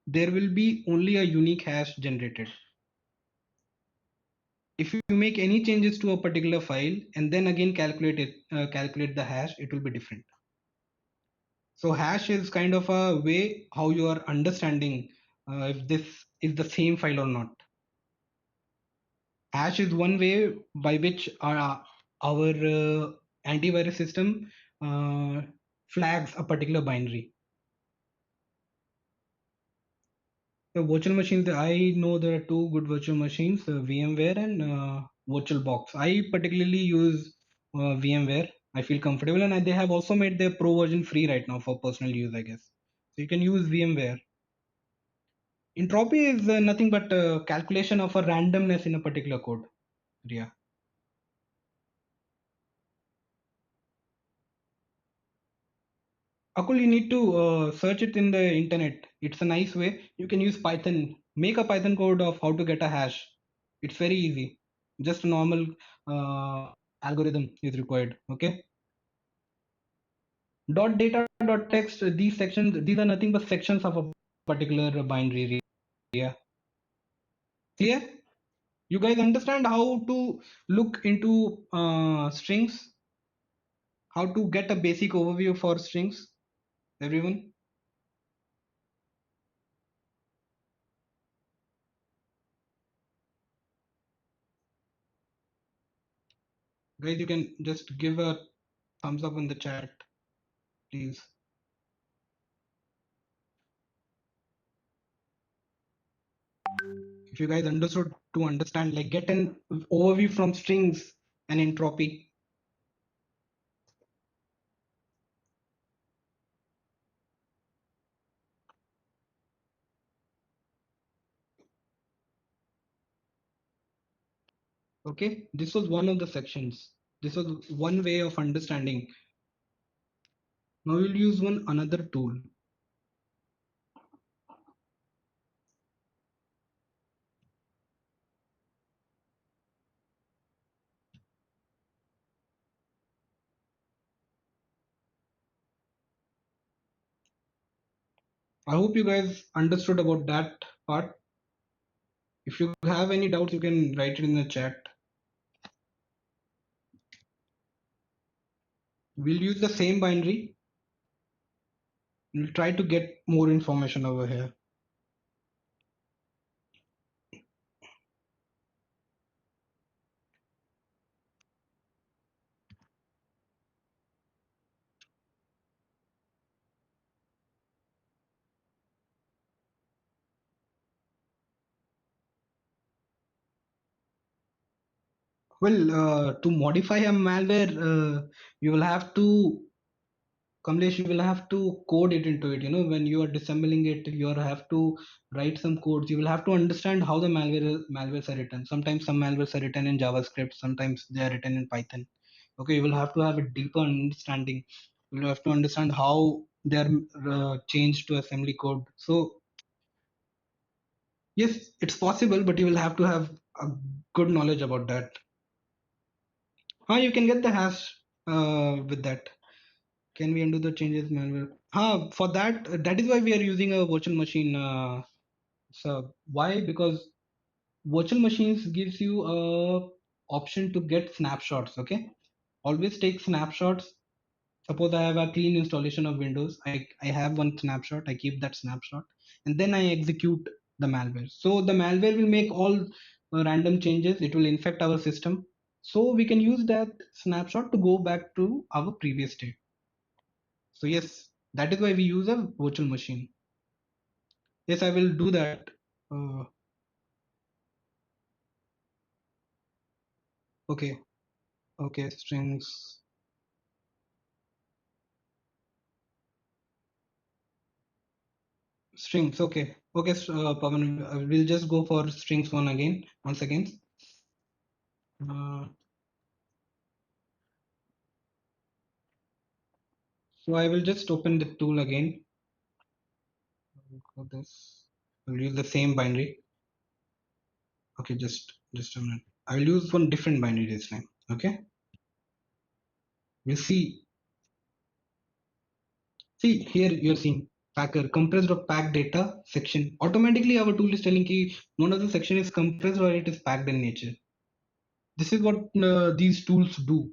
there will be only a unique hash generated. If you make any changes to a particular file and then again calculate the hash, it will be different. So hash is kind of a way how you are understanding if this is the same file or not. Hash is one way by which our antivirus system flags a particular binary. The virtual machines, I know there are two good virtual machines, VMware and VirtualBox. I particularly use VMware. I feel comfortable, and they have also made their pro version free right now for personal use, I guess. So you can use VMware. Entropy is nothing but calculation of a randomness in a particular code. Yeah. Akul, you need to search it in the internet. It's a nice way. You can use Python. Make a Python code of how to get a hash. It's very easy. Just a normal algorithm is required. Okay. Dot data, dot text. These sections. These are nothing but sections of a particular binary. Yeah. Clear? You guys understand how to look into strings? How to get a basic overview for strings? Everyone? Guys, you can just give a thumbs up in the chat, please. If you guys understood to understand, like get an overview from strings and entropy. Okay, this was one of the sections. This was one way of understanding. Now we'll use one another tool. I hope you guys understood about that part. If you have any doubts, you can write it in the chat. We'll use the same binary. We'll try to get more information over here. Well, to modify a malware, you will have to, Kamlesh, you will have to code it into it. When you are disassembling it, you have to write some codes. You will have to understand how the malwares are written. Sometimes some malwares are written in JavaScript. Sometimes they are written in Python. Okay, you will have to have a deeper understanding. You will have to understand how they are changed to assembly code. So yes, it's possible, but you will have to have a good knowledge about that. You can get the hash with that. Can we undo the changes manual? For that, that is why we are using a virtual machine. So why? Because virtual machines gives you a option to get snapshots. Okay, always take snapshots. Suppose I have a clean installation of Windows. I have one snapshot. I keep that snapshot, and then I execute the malware. So the malware will make all random changes. It will infect our system. So we can use that snapshot to go back to our previous state. So yes, that is why we use a virtual machine. Yes, I will do that. Uh, okay, okay, strings. Okay, okay, Pavan, we'll just go for strings once again. Uh, so I will just open the tool again. For this, I'll use the same binary. Okay, just a minute. I will use one different binary this time. Okay, we'll see. See here, you're seeing packer compressed of packed data section. Automatically, our tool is telling you one of the section is compressed or it is packed in nature. This is what these tools do.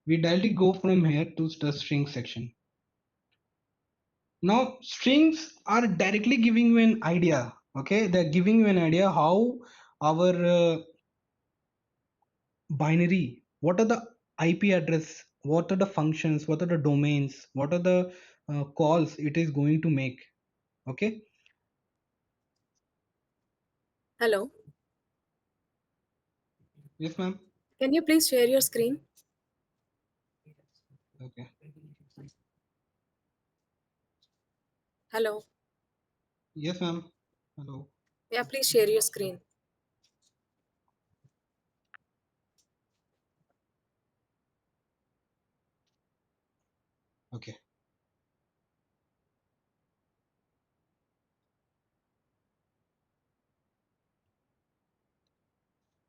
We directly go from here to the string section. Now strings are directly giving you an idea. Okay, they're giving you an idea how our binary, what are the IP address, what are the functions, what are the domains, what are the calls it is going to make. Okay. Hello. Yes, ma'am. Can you please share your screen? Okay. Hello. Yes, ma'am. Hello. Yeah, please share your screen. Okay.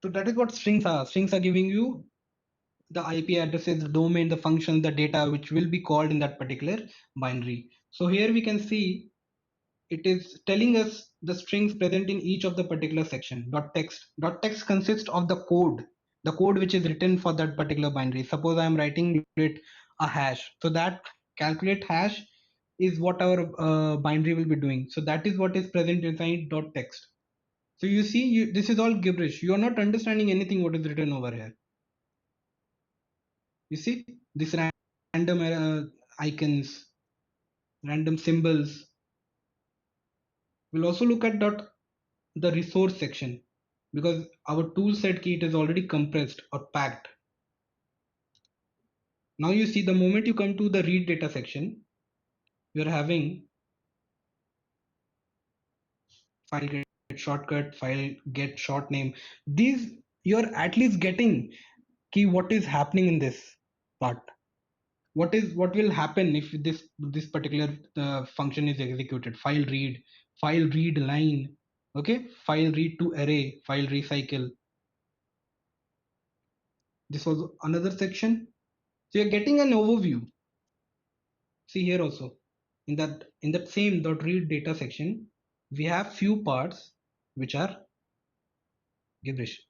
So that is what strings are. Strings are giving you the IP addresses, the domain, the function, the data which will be called in that particular binary. So here we can see it is telling us the strings present in each of the particular section. .text. .text consists of the code which is written for that particular binary. Suppose I am writing it a hash. So that calculate hash is what our binary will be doing. So that is what is present inside .text. So you see, this is all gibberish. You are not understanding anything what is written over here. You see this random icons, random symbols. We'll also look at the resource section because our tool set key it is already compressed or packed. Now you see the moment you come to the read data section, you're having file get shortcut, file get short name. These you're at least getting key what is happening in this part. What will happen if this particular function is executed? File read line. Okay, file read to array, file recycle. This was another section. So you're getting an overview. See here also in that same .read data section, we have few parts which are gibberish.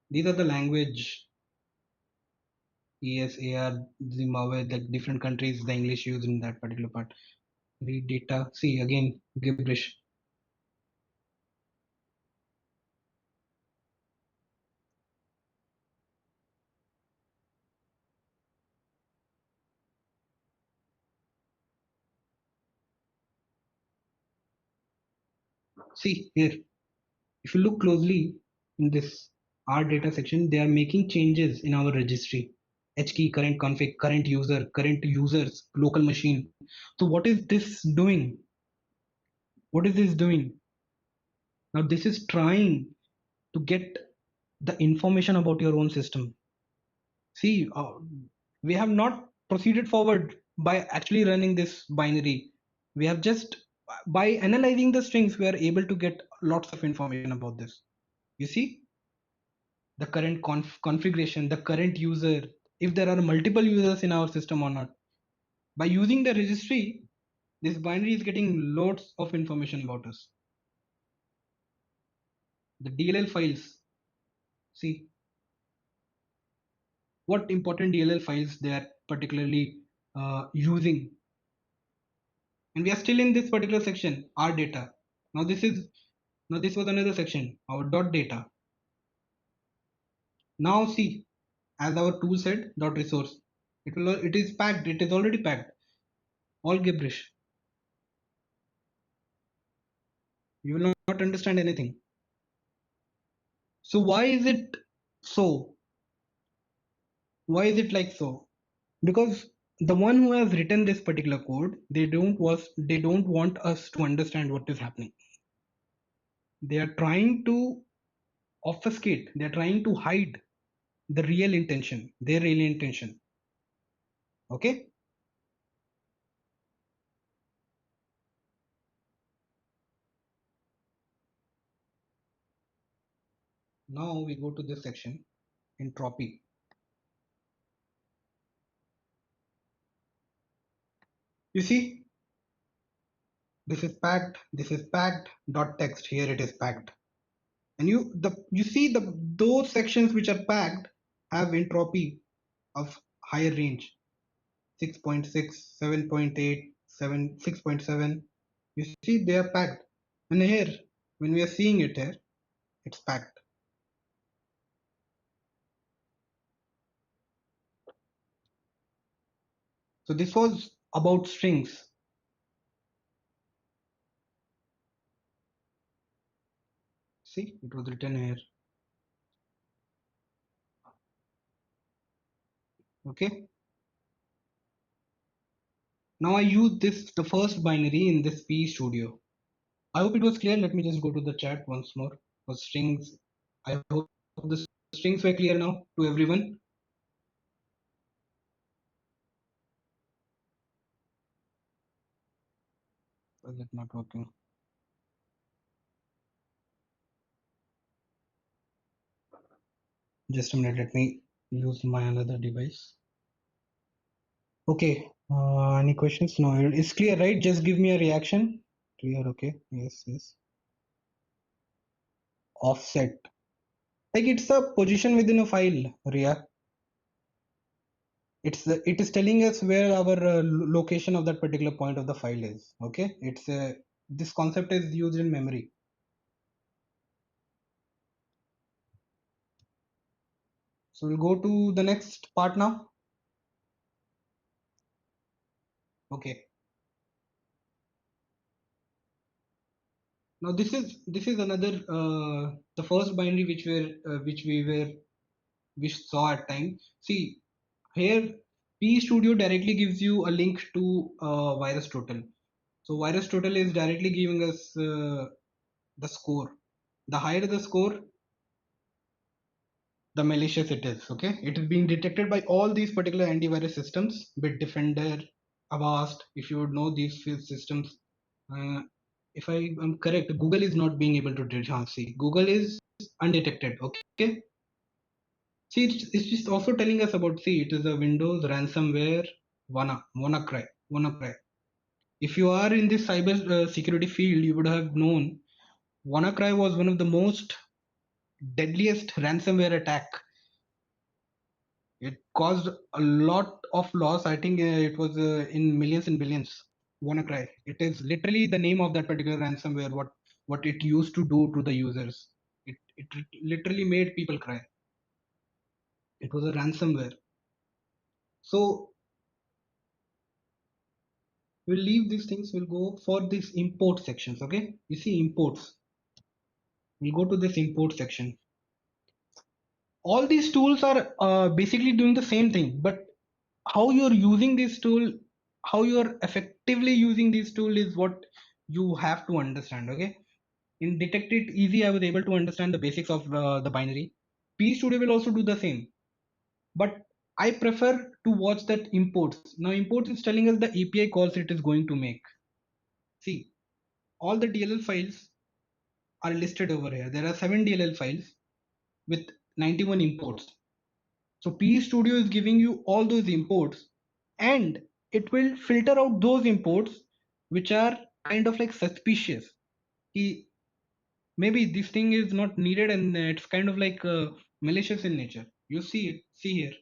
These are the language ESAR, Zimbabwe, the different countries the English used in that particular part. Read data. See again gibberish. See here, if you look closely in this our data section, they are making changes in our registry. H key, current config, current user, current users, local machine. So what is this doing? What is this doing? Now this is trying to get the information about your own system. See, we have not proceeded forward by actually running this binary. We have just, by analyzing the strings, we are able to get lots of information about this. You see, the current configuration, the current user, if there are multiple users in our system or not. By using the registry, this binary is getting lots of information about us. The DLL files, see what important DLL files they are particularly using. And we are still in this particular section, our data. Now this was another section, our dot data. Now see, as our tool said, dot resource. It is packed. It is already packed. All gibberish. You will not understand anything. So why is it so? Why is it like so? Because the one who has written this particular code, they don't want us to understand what is happening. They are trying to obfuscate. They are trying to hide the real intention, their real intention. Okay. Now we go to this section, entropy. You see, this is packed, dot text, here it is packed. And you see those sections which are packed have entropy of higher range, 6.6, 7.8, 6.7. You see they are packed. And here, when we are seeing it here, it's packed. So this was about strings. See, it was written here. Okay. Now I use the first binary in this P Studio. I hope it was clear. Let me just go to the chat once more for strings. I hope the strings were clear now to everyone. Is it not working? Just a minute. Let me use my another device. Okay. Any questions? No, it's clear, right? Just give me a reaction. Clear. Okay. Yes. Yes. Offset. Like it's a position within a file, Ria. It is telling us where our location of that particular point of the file is. Okay. This concept is used in memory. So we'll go to the next part now. Okay. Now this is another the first binary we saw at time. See here, P Studio directly gives you a link to virus total. So virus total is directly giving us the score. The higher the score, the malicious it is. Okay, it is being detected by all these particular antivirus systems, Bitdefender, Avast. If you would know these systems, uh, if I am correct, Google is not being able to detect. See, Google is undetected. Okay. See, it's just also telling us about. See, it is a Windows ransomware WannaCry. If you are in this cyber security field, you would have known WannaCry was one of the most deadliest ransomware attack. It caused a lot of loss. I think it was in millions and billions. WannaCry. It is literally the name of that particular ransomware. What it used to do to the users. It literally made people cry. It was a ransomware. So we'll leave these things. We'll go for these import sections. Okay. You see imports. We'll go to this import section. All these tools are basically doing the same thing, but how you're using this tool, how you're effectively using this tool is what you have to understand. Okay, in Detect It Easy, I was able to understand the basics of the binary. P Studio will also do the same, but I prefer to watch that imports. Now imports is telling us the API calls it is going to make. See, all the DLL files are listed over here. There are 7 DLL files with 91 imports. So P Studio is giving you all those imports, and it will filter out those imports which are kind of like suspicious. Maybe this thing is not needed and it's kind of like malicious in nature. You see it, see here.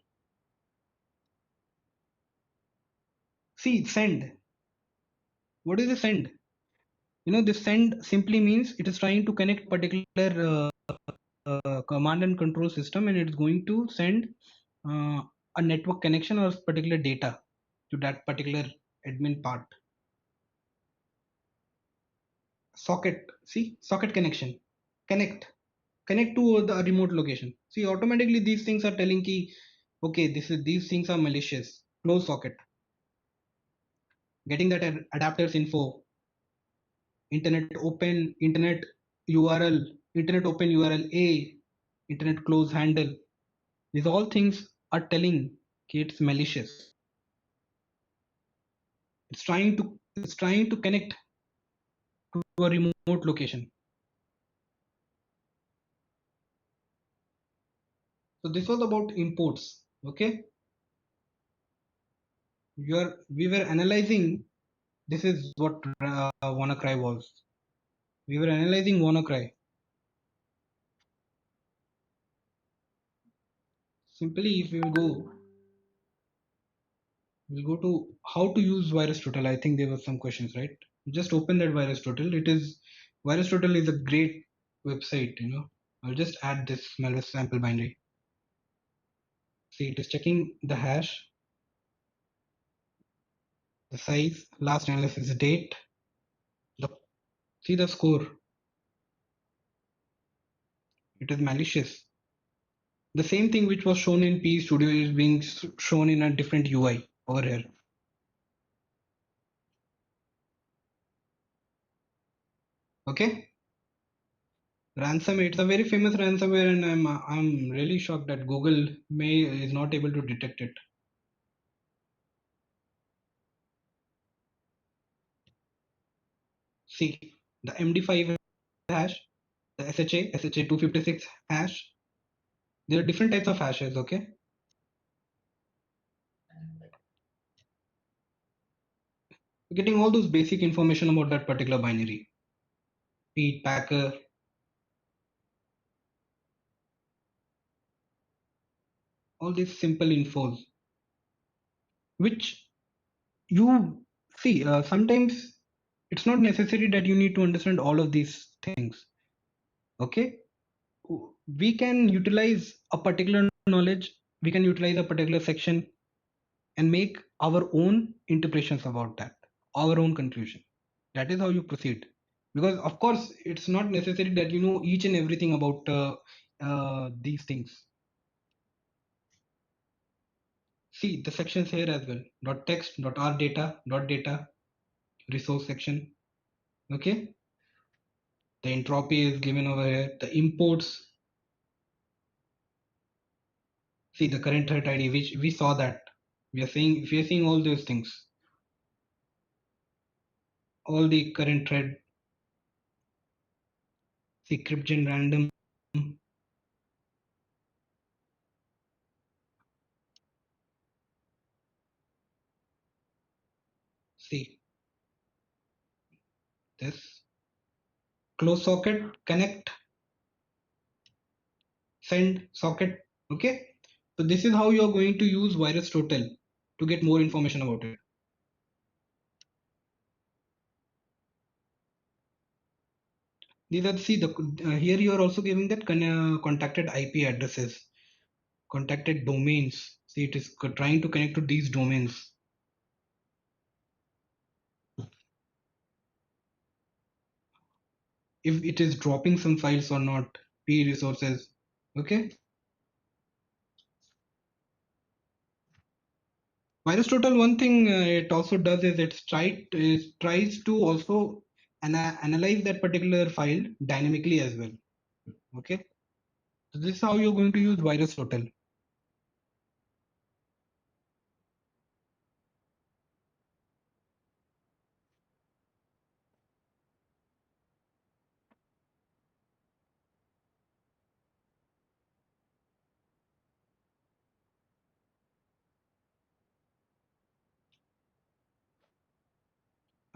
See, send. What is the send? You know, this send simply means it is trying to connect particular command and control system, and it's going to send uh, a network connection or particular data to that particular admin part. Socket, see, socket connection, connect to the remote location. See, automatically these things are telling key, okay, these things are malicious. Close socket, getting that adapters info, internet open, internet URL, internet open URL A, internet close handle. These all things are telling it's malicious. It's trying to connect to a remote location. So this was about imports. Okay, we were analyzing. This is what WannaCry was. We were analyzing WannaCry. Simply, if we will we'll go to how to use VirusTotal. I think there were some questions, right? Just open that VirusTotal. VirusTotal is a great website. You know, I'll just add this malware sample binary. See, it is checking the hash, the size, last analysis date. The, see the score. It is malicious. The same thing which was shown in P Studio is being shown in a different UI over here. Okay. Ransom, it's a very famous ransomware, and I'm really shocked that Google may is not able to detect it. See, the MD5 hash, the SHA256 hash. There are different types of hashes. Okay. You're getting all those basic information about that particular binary. Pete Packer. All these simple infos, which you see. Sometimes it's not necessary that you need to understand all of these things. Okay, we can utilize a particular knowledge, we can utilize a particular section and make our own interpretations about that, our own conclusion. That is how you proceed, because of course it's not necessary that you know each and everything about these things. See the sections here as well. Dot text, dot r data, dot data, resource section. Okay, the entropy is given over here, the imports. See the current thread id, which we saw that we are seeing all those things, all the current thread. See cryptgen random. See this close socket, connect, send socket. Okay, so this is how you are going to use VirusTotal to get more information about it. These are, see the here you are also giving that contacted IP addresses, contacted domains. See it is trying to connect to these domains. if it is dropping some files or not, p resources. Okay. VirusTotal, one thing it also does is it tries to also analyze that particular file dynamically as well. Okay, so this is how you're going to use VirusTotal.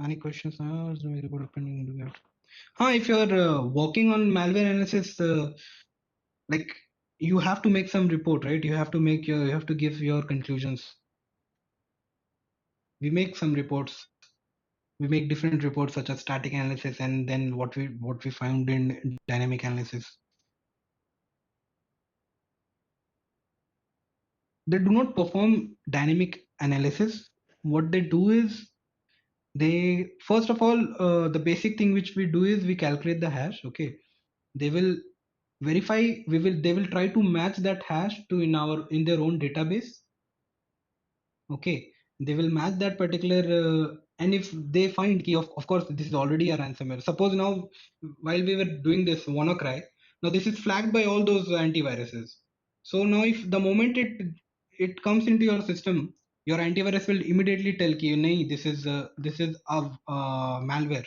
Any questions? If you're working on malware analysis, like you have to make some report, right? You have to give your conclusions. We make some reports. We make different reports such as static analysis and then what we found in dynamic analysis. They do not perform dynamic analysis. What they do is they first of all the basic thing which we do is we calculate the hash. Okay, they will verify. They will try to match that hash to in their own database. Okay, they will match that particular and if they find key of course this is already a ransomware. Suppose now while we were doing this WannaCry, now this is flagged by all those antiviruses. So now if the moment it comes into your system, your antivirus will immediately tell you, nahi, this is a malware,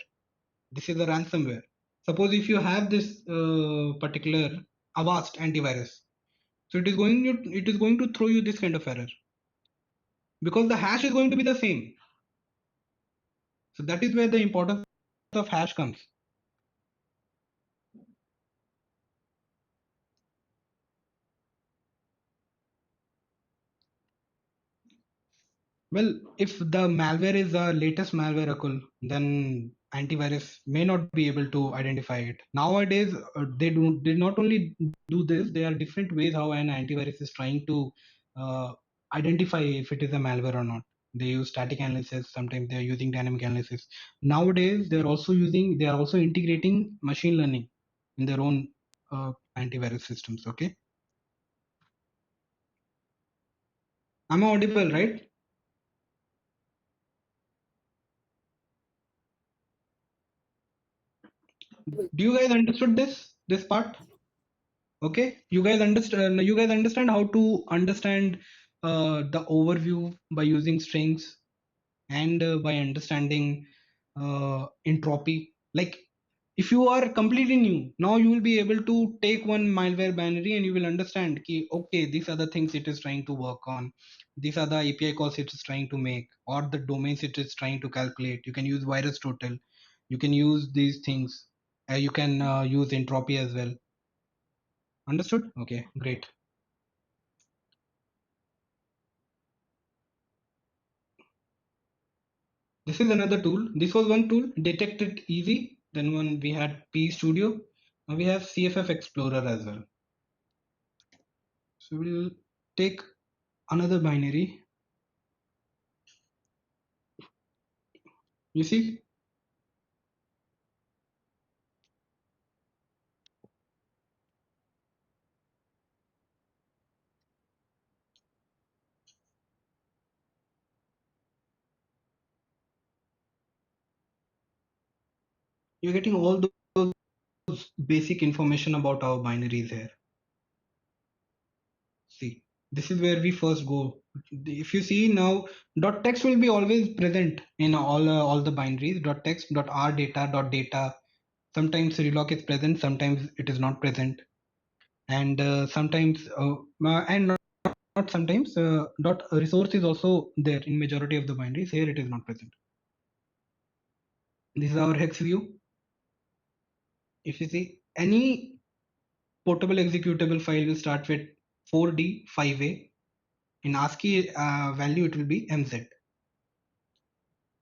this is a ransomware. Suppose if you have this particular Avast antivirus, so it is going to throw you this kind of error because the hash is going to be the same. So that is where the importance of hash comes. Well, if the malware is the latest malware, Akul, then antivirus may not be able to identify it. Nowadays, they not only do this, there are different ways how an antivirus is trying to uh, identify if it is a malware or not. They use static analysis. Sometimes they are using dynamic analysis. Nowadays, they are also integrating machine learning in their own antivirus systems. Okay, I'm audible, right? Do you guys understood this part? Okay, you guys understand how to understand the overview by using strings and by understanding entropy. Like if you are completely new, now you will be able to take one malware binary and you will understand ki, okay, these are the things it is trying to work on, these are the API calls it is trying to make, or the domains it is trying to calculate. You can use virus total, you can use these things, you can use entropy as well. Understood? Okay, great. This is another tool. This was one tool, Detect It Easy. Then one we had P Studio. Now we have CFF Explorer as well. So we'll take another binary. You see, you're getting all those basic information about our binaries here. See, this is where we first go. If you see now, dot text will be always present in all the binaries. Dot text, dot r data, dot data. Sometimes reloc is present, sometimes it is not present, and sometimes and not sometimes dot resource is also there in majority of the binaries. Here it is not present. This is our hex view. If you see any portable executable file will start with 4D 5A. In ASCII value it will be MZ.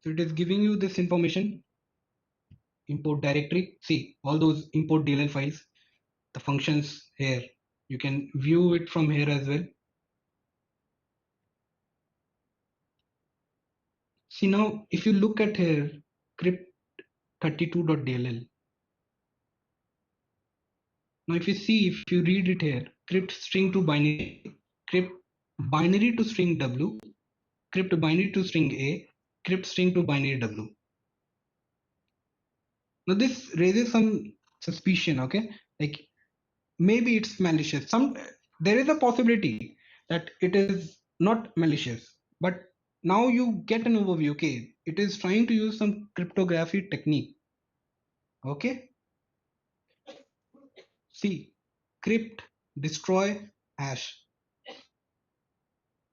So it is giving you this information. Import directory. See all those import DLL files, the functions here. You can view it from here as well. See now if you look at here crypt32.dll, Now if you see, if you read it here, crypt string to binary, crypt binary to string W, crypt binary to string A, crypt string to binary W. Now this raises some suspicion, okay? Like maybe it's malicious. There is a possibility that it is not malicious, but now you get an overview. Okay, it is trying to use some cryptography technique. Okay, see, crypt destroy hash,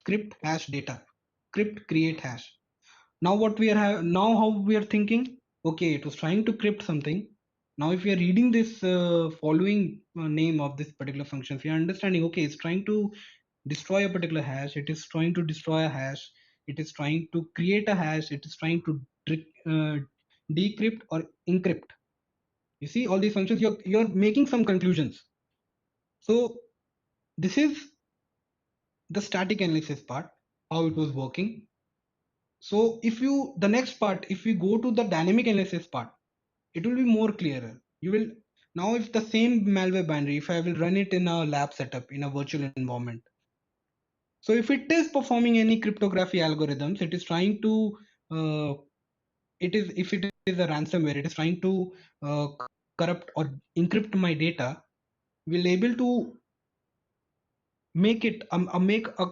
crypt hash data, crypt create hash. Now what we are now how we are thinking, okay, it was trying to crypt something. Now if we are reading this following name of this particular function, we are understanding, okay, it's trying to destroy a particular hash, it is trying to destroy a hash, it is trying to create a hash, it is trying to decrypt or encrypt. You see all these functions, you're making some conclusions. So this is the static analysis part, how it was working. So if you, the next part, if we go to the dynamic analysis part, it will be more clearer. You will, now if the same malware binary, if I will run it in a lab setup in a virtual environment, so if it is performing any cryptography algorithms, it is trying to it is, if it is a ransomware, it is trying to corrupt or encrypt my data, we'll able to make it make a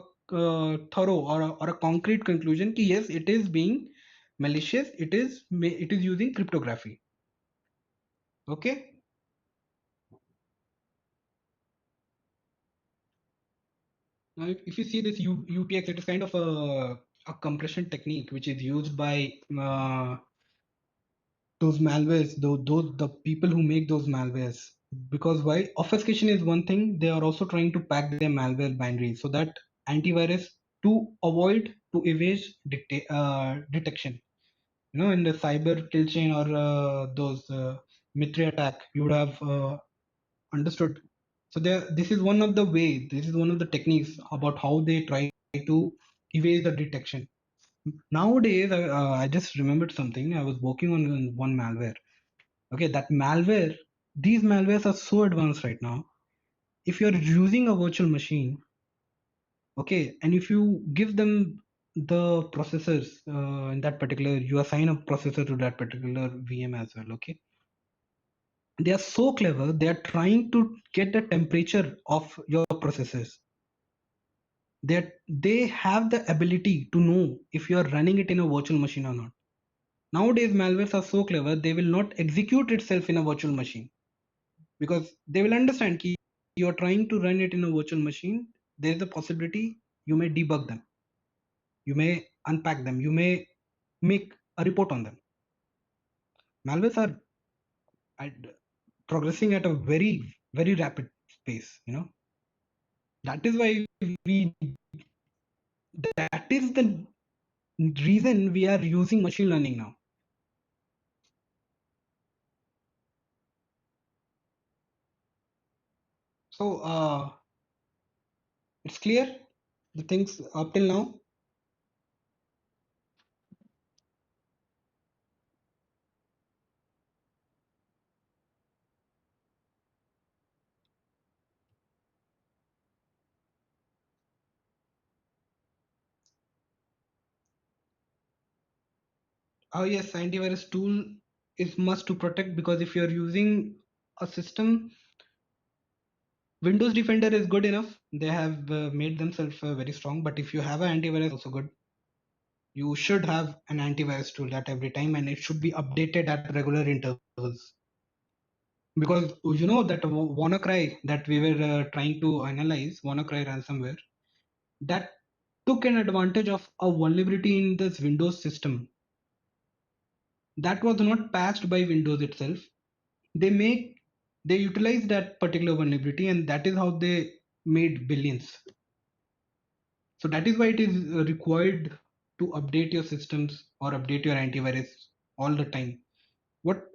thorough or a concrete conclusion ki yes, it is being malicious, it is using cryptography. Okay, now if you see this UTX, it is kind of a compression technique which is used by those malwares, those the people who make those malwares. Because why? Obfuscation is one thing, they are also trying to pack their malware binary so that antivirus to avoid, to evade detection. You know, in the cyber kill chain or those Mitre attack, you would have understood. So there, this is one of the way, this is one of the techniques about how they try to evade the detection. Nowadays, I just remembered something. I was working on one malware. Okay, that malware, these malwares are so advanced right now. If you're using a virtual machine, okay, and if you give them the processors in that particular, you assign a processor to that particular VM as well. Okay, they are so clever, they are trying to get the temperature of your processors. They have the ability to know if you are running it in a virtual machine or not. Nowadays malwares are so clever, they will not execute itself in a virtual machine, because they will understand ki you are trying to run it in a virtual machine. There is a possibility you may debug them, you may unpack them, you may make a report on them. Malwares are progressing at a very rapid pace, you know. That is why we, that is the reason we are using machine learning now. So it's clear, the things up till now. Oh yes, antivirus tool is must to protect, because if you're using a system, Windows Defender is good enough. They have made themselves very strong. But if you have an antivirus, also good. You should have an antivirus tool at every time, and it should be updated at regular intervals. Because you know that WannaCry that we were trying to analyze, WannaCry ransomware, that took an advantage of a vulnerability in this Windows system that was not patched by Windows itself. They make, they utilize that particular vulnerability, and that is how they made billions. So that is why it is required to update your systems or update your antivirus all the time. What,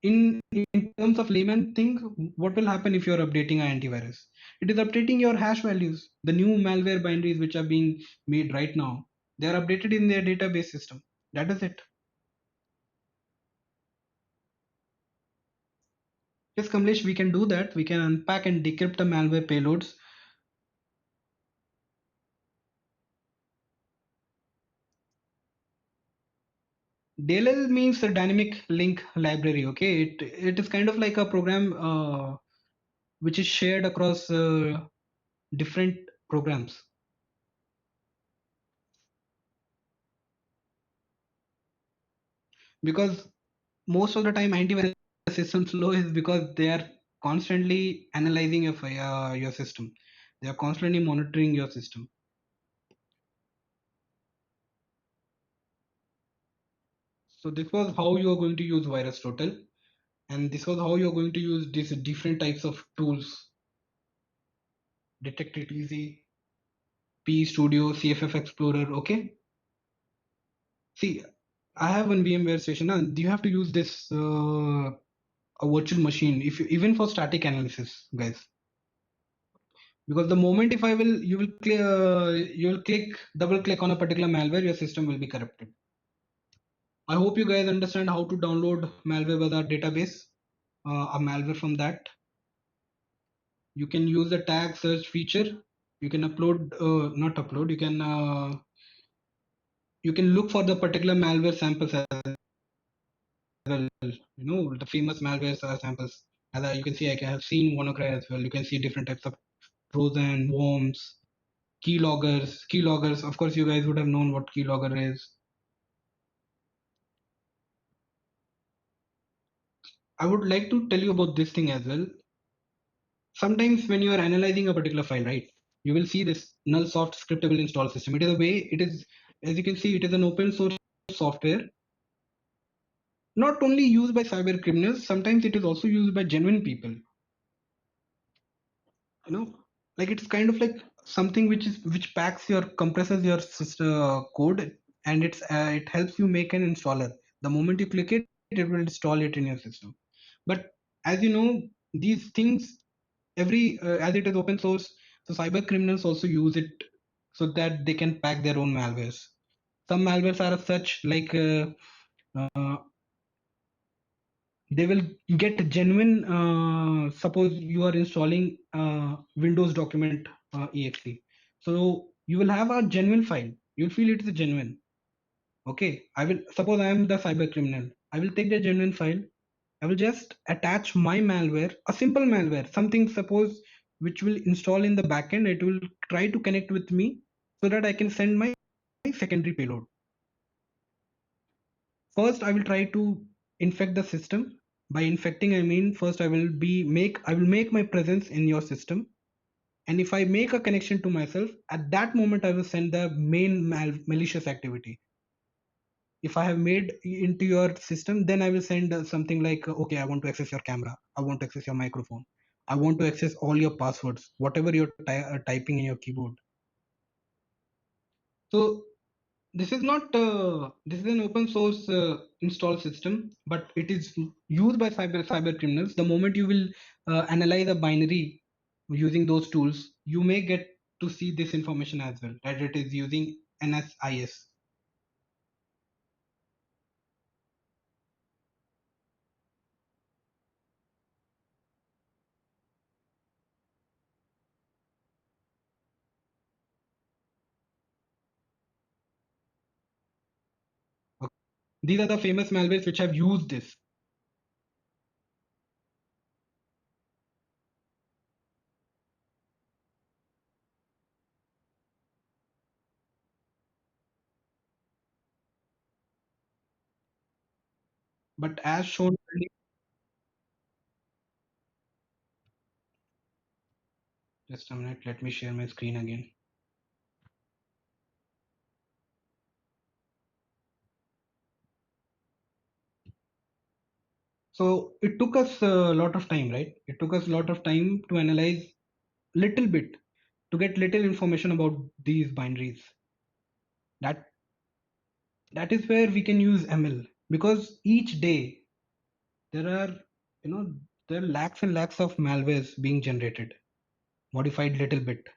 in terms of layman thing, what will happen if you are updating an antivirus? It is updating your hash values. The new malware binaries which are being made right now, they are updated in their database system. That is it. Yes, Kamlesh, we can do that. We can unpack and decrypt the malware payloads. DLL means a dynamic link library. Okay, it is kind of like a program which is shared across different programs. Because most of the time antivirus system slow is because they are constantly analyzing your system. They are constantly monitoring your system. So this was how you are going to use virus total, and this was how you are going to use these different types of tools: detect it easy, P Studio, CFF Explorer. Okay, see, I have one VMware station, and you have to use this a virtual machine if you, even for static analysis, guys. Because the moment if I will you will click double click on a particular malware, your system will be corrupted. I hope you guys understand how to download malware with our database, a malware from that. You can use the tag search feature. You can upload not upload you can look for the particular malware samples as well. You know, the famous malware samples, as you can see, I have seen WannaCry as well. You can see different types of Trojan, worms, keyloggers. Of course, you guys would have known what keylogger is. I would like to tell you about this thing as well. Sometimes when you are analyzing a particular file, right, you will see this null soft scriptable install system. It is a way, it is, as you can see, it is an open source software, not only used by cyber criminals, sometimes it is also used by genuine people. You know, like it's kind of like something which packs your compresses your code, and it helps you make an installer. The moment you click it, it will install it in your system. But as you know, these things, every as it is open source, so cyber criminals also use it so that they can pack their own malwares. Some malwares are such like uh, they will get genuine, suppose you are installing Windows document exe, so you will have a genuine file, you'll feel it is genuine. Okay, I will suppose I am the cyber criminal, I will take the genuine file, I will just attach my malware, a simple malware, something suppose which will install in the backend. It will try to connect with me so that I can send my secondary payload. First, I will try to infect the system. By infecting, I mean first I will make my presence in your system. And if I make a connection to myself, at that moment I will send the main malicious activity. If I have made into your system, then I will send something like, okay, I want to access your camera, I want to access your microphone, I want to access all your passwords, whatever you're typing in your keyboard. So this is not this is an open source install system, but it is used by cyber criminals. The moment you will analyze a binary using those tools, you may get to see this information as well, that it is using NSIS. Okay. These are the famous malwares which have used this. But as shown earlier, just a minute, let me share my screen again. So it took us a lot of time, right? It took us a lot of time to analyze little bit, to get little information about these binaries. That that is where we can use ML, because each day there are, you know, there are lakhs and lakhs of malwares being generated, modified little bit.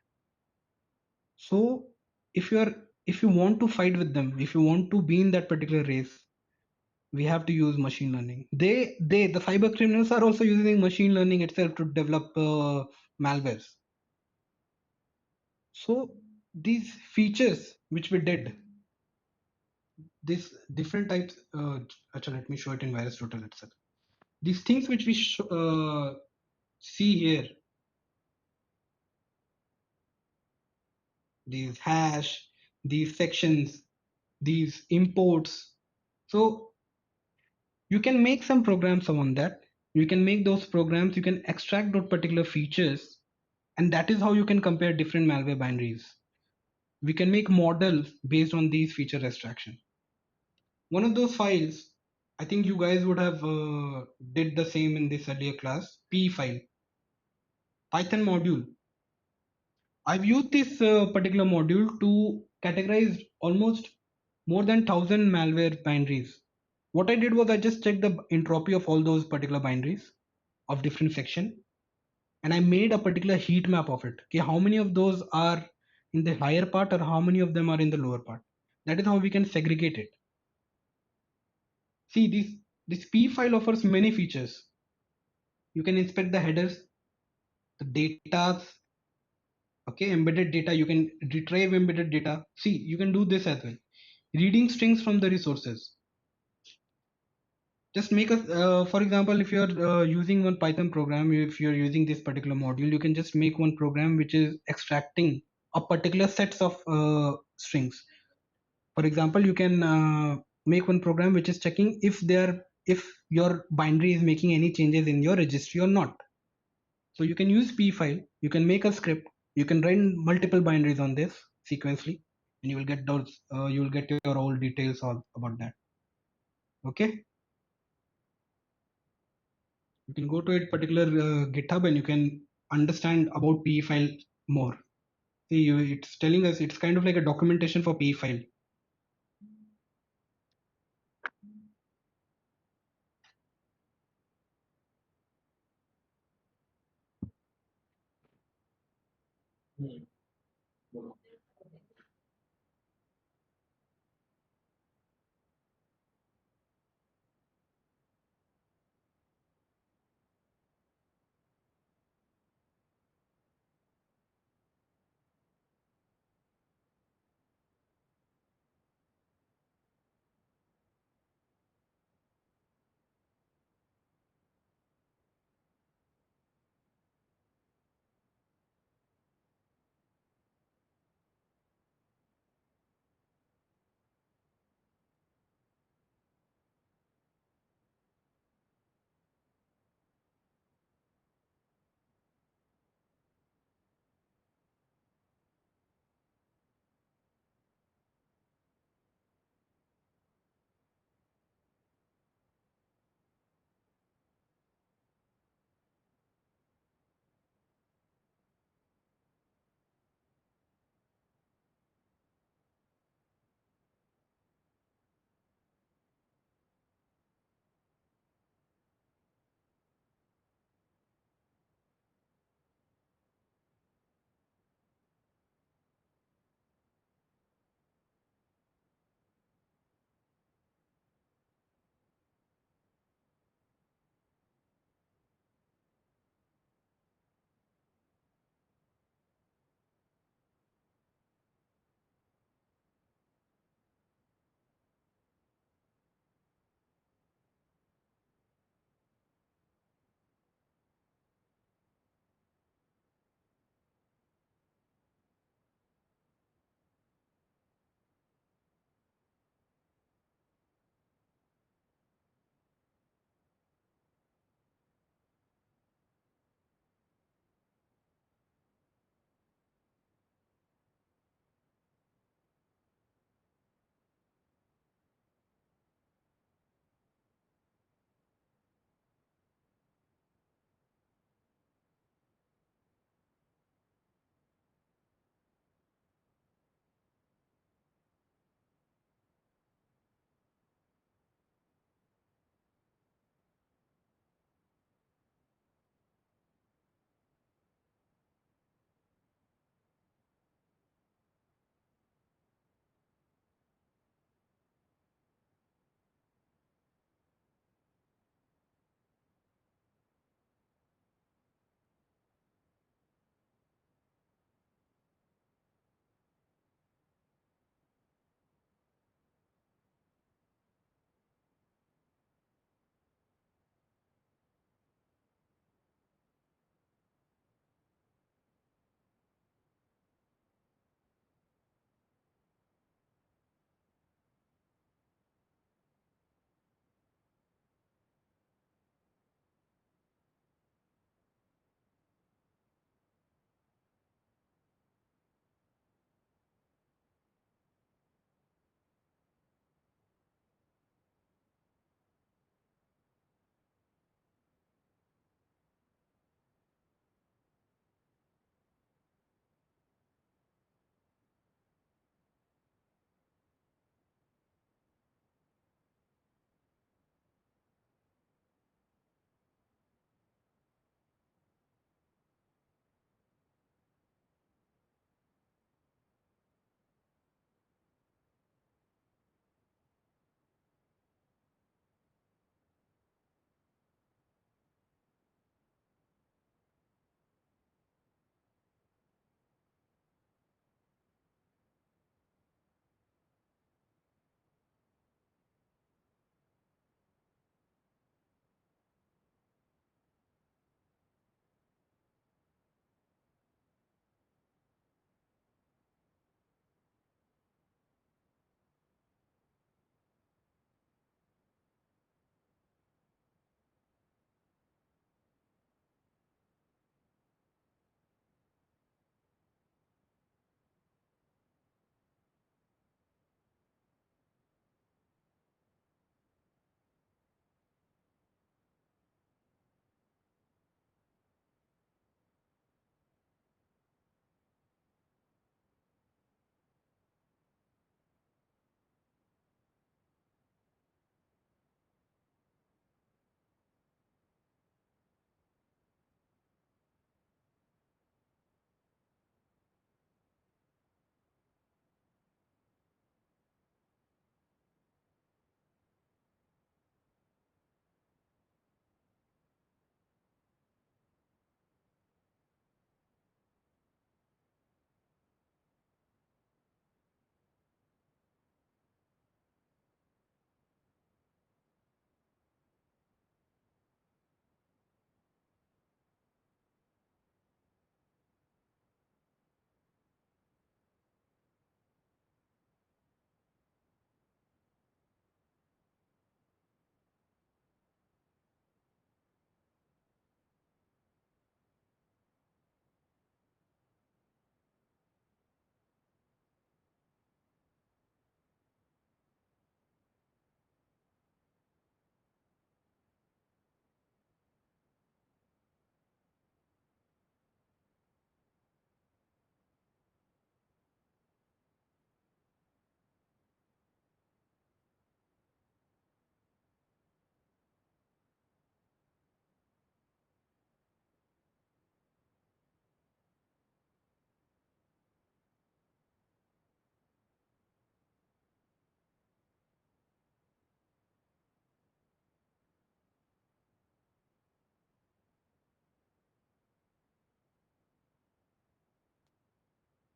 So if you are, if you want to fight with them, if you want to be in that particular race, we have to use machine learning. The cyber criminals are also using machine learning itself to develop malwares. So these features which we did, these different types, actually let me show it in virus total itself. These things which we see here, these hash, these sections, these imports. So you can make some programs on that. You can make those programs, you can extract those particular features, and that is how you can compare different malware binaries. We can make models based on these feature extraction. One of those files, I think you guys would have did the same in this earlier class, P file, Python module. I've used this particular module to categorize almost more than 1000 malware binaries. What I did was I just checked the entropy of all those particular binaries of different section, and I made a particular heat map of it. Okay, how many of those are in the higher part or how many of them are in the lower part? That is how we can segregate it. See, this P file offers many features. You can inspect the headers, the data, okay, embedded data. You can retrieve embedded data. See, you can do this as well. Reading strings from the resources. Just make a, for example, if you're using one Python program, if you're using this particular module, you can just make one program which is extracting a particular sets of strings. For example, you can make one program which is checking if your binary is making any changes in your registry or not. So you can use P file, you can make a script, you can run multiple binaries on this sequentially, and you will get those, you will get your whole details all about that. Okay, you can go to a particular GitHub and you can understand about P file more. See, it's telling us it's kind of like a documentation for P file.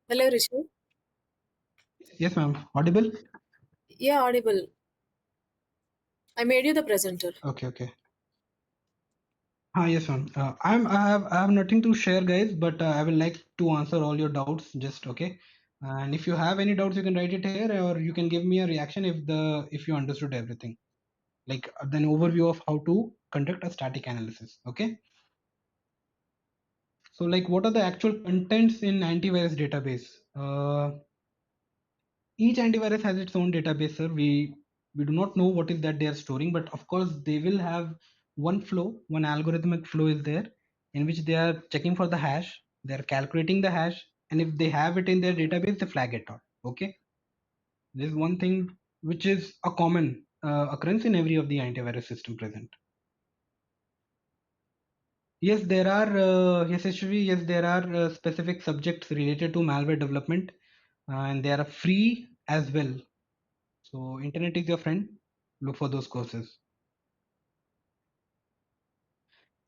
Hello, Rishi. Yes, ma'am. Audible? Yeah, audible. I made you the presenter. Okay, okay. Yes, ma'am. I have nothing to share, guys, but I will like to answer all your doubts. Just okay. And if you have any doubts, you can write it here, or you can give me a reaction if you understood everything, like an overview of how to conduct a static analysis. Okay. So, like, what are the actual contents in antivirus database? Each antivirus has its own database, sir. We do not know what is that they are storing, but of course they will have one flow, one algorithmic flow is there, in which they are checking for the hash, they are calculating the hash, and if they have it in their database, they flag it out. Okay. This is one thing which is a common occurrence in every of the antivirus system present. Yes, there are yes, HV, yes, there are specific subjects related to malware development, and they are free as well. So internet is your friend. Look for those courses.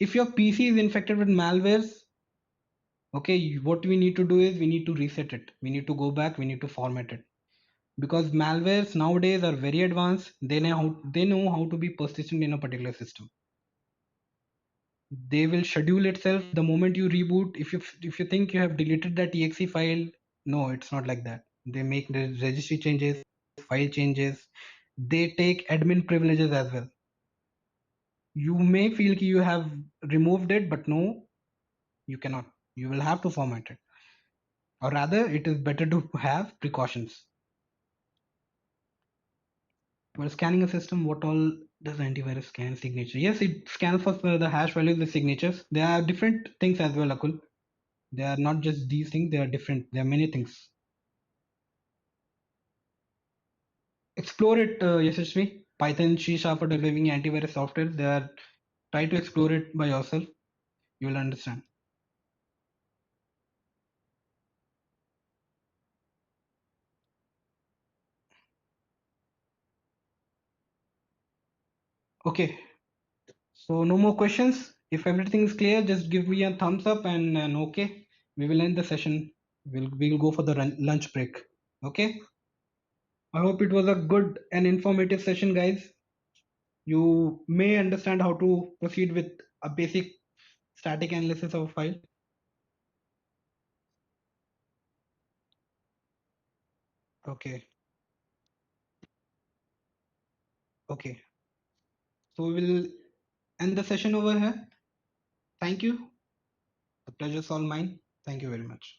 If your PC is infected with malwares, okay, what we need to do is we need to reset it. We need to go back. We need to format it, because malwares nowadays are very advanced. They know how to be persistent in a particular system. They will schedule itself the moment you reboot. If you think you have deleted that exe file, no, it's not like that. They make the registry changes, file changes. They take admin privileges as well. You may feel you have removed it, but no, you cannot. You will have to format it, or rather it is better to have precautions. While scanning a system, what all does antivirus scan? Signature, yes, it scans for the hash values, the signatures. There are different things as well, Akul. They are not just these things, they are different. There are many things. Explore it, Yashasvi. Python, C Sharp for developing antivirus software. They are, try to explore it by yourself. You will understand. Okay, so no more questions. If everything is clear, just give me a thumbs up and an okay. We will end the session. We'll go for the lunch break. Okay. I hope it was a good and informative session, guys. You may understand how to proceed with a basic static analysis of a file. Okay. Okay. So we'll end the session over here. Thank you. The pleasure's all mine. Thank you very much.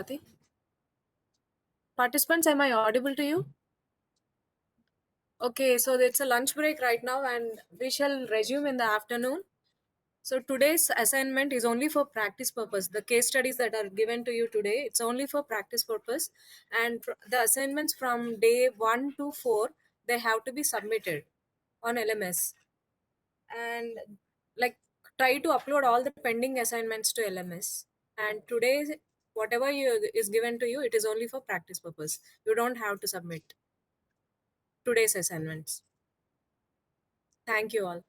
Swati. Participants, am I audible to you? Okay, so it's a lunch break right now and we shall resume in the afternoon. So today's assignment is only for practice purpose. The case studies that are given to you today, it's only for practice purpose. And the assignments from day 1 to 4, they have to be submitted on LMS. And like try to upload all the pending assignments to LMS. And today, whatever is given to you, it is only for practice purpose. You don't have to submit today's assignments. Thank you all.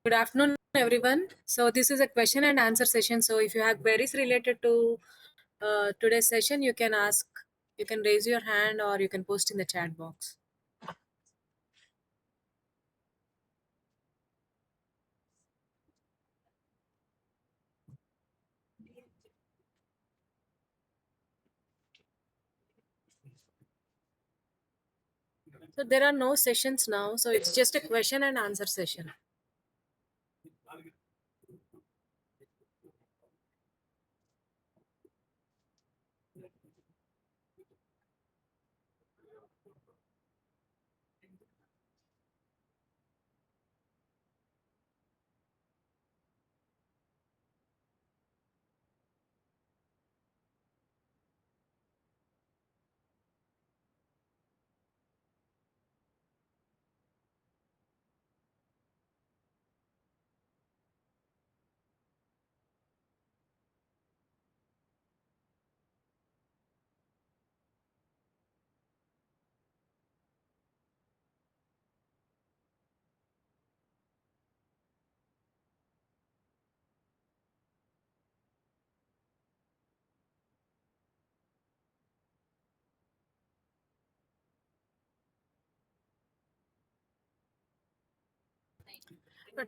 Good afternoon, everyone. So this is a question and answer session. So if you have queries related to today's session, you can ask, you can raise your hand or you can post in the chat box. So there are no sessions now. So it's just a question and answer session.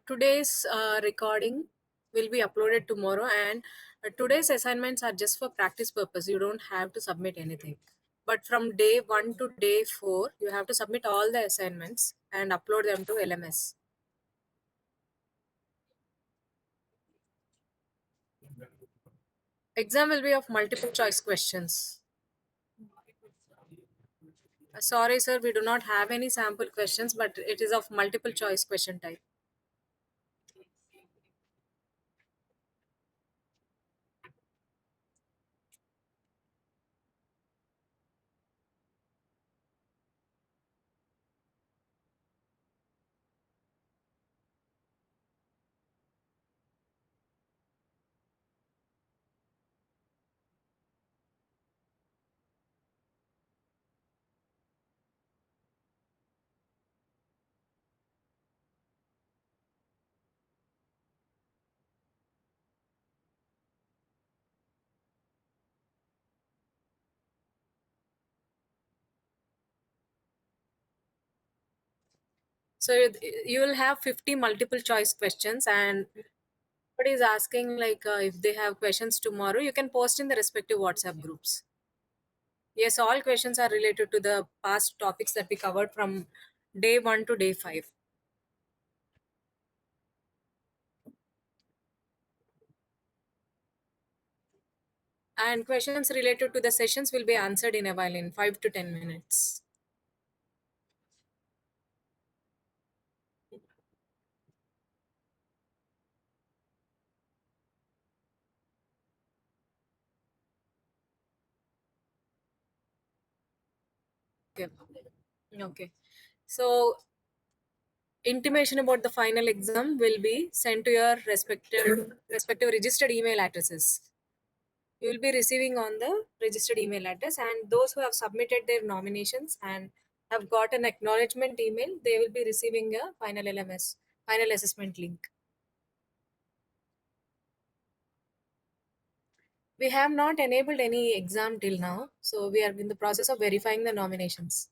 Today's recording will be uploaded tomorrow, and today's assignments are just for practice purpose. You don't have to submit anything. But from day 1 to day 4, you have to submit all the assignments and upload them to LMS. Exam will be of multiple choice questions. Sorry, sir, we do not have any sample questions, but it is of multiple choice question type. So you will have 50 multiple choice questions, and somebody is asking like if they have questions tomorrow, you can post in the respective WhatsApp groups. Yes, all questions are related to the past topics that we covered from day 1 to day 5. And questions related to the sessions will be answered in a while, in 5 to 10 minutes. Okay. Okay. So intimation about the final exam will be sent to your respective registered email addresses. You will be receiving on the registered email address, and those who have submitted their nominations and have got an acknowledgement email, they will be receiving a final LMS, final assessment link. We have not enabled any exam till now, so we are in the process of verifying the nominations.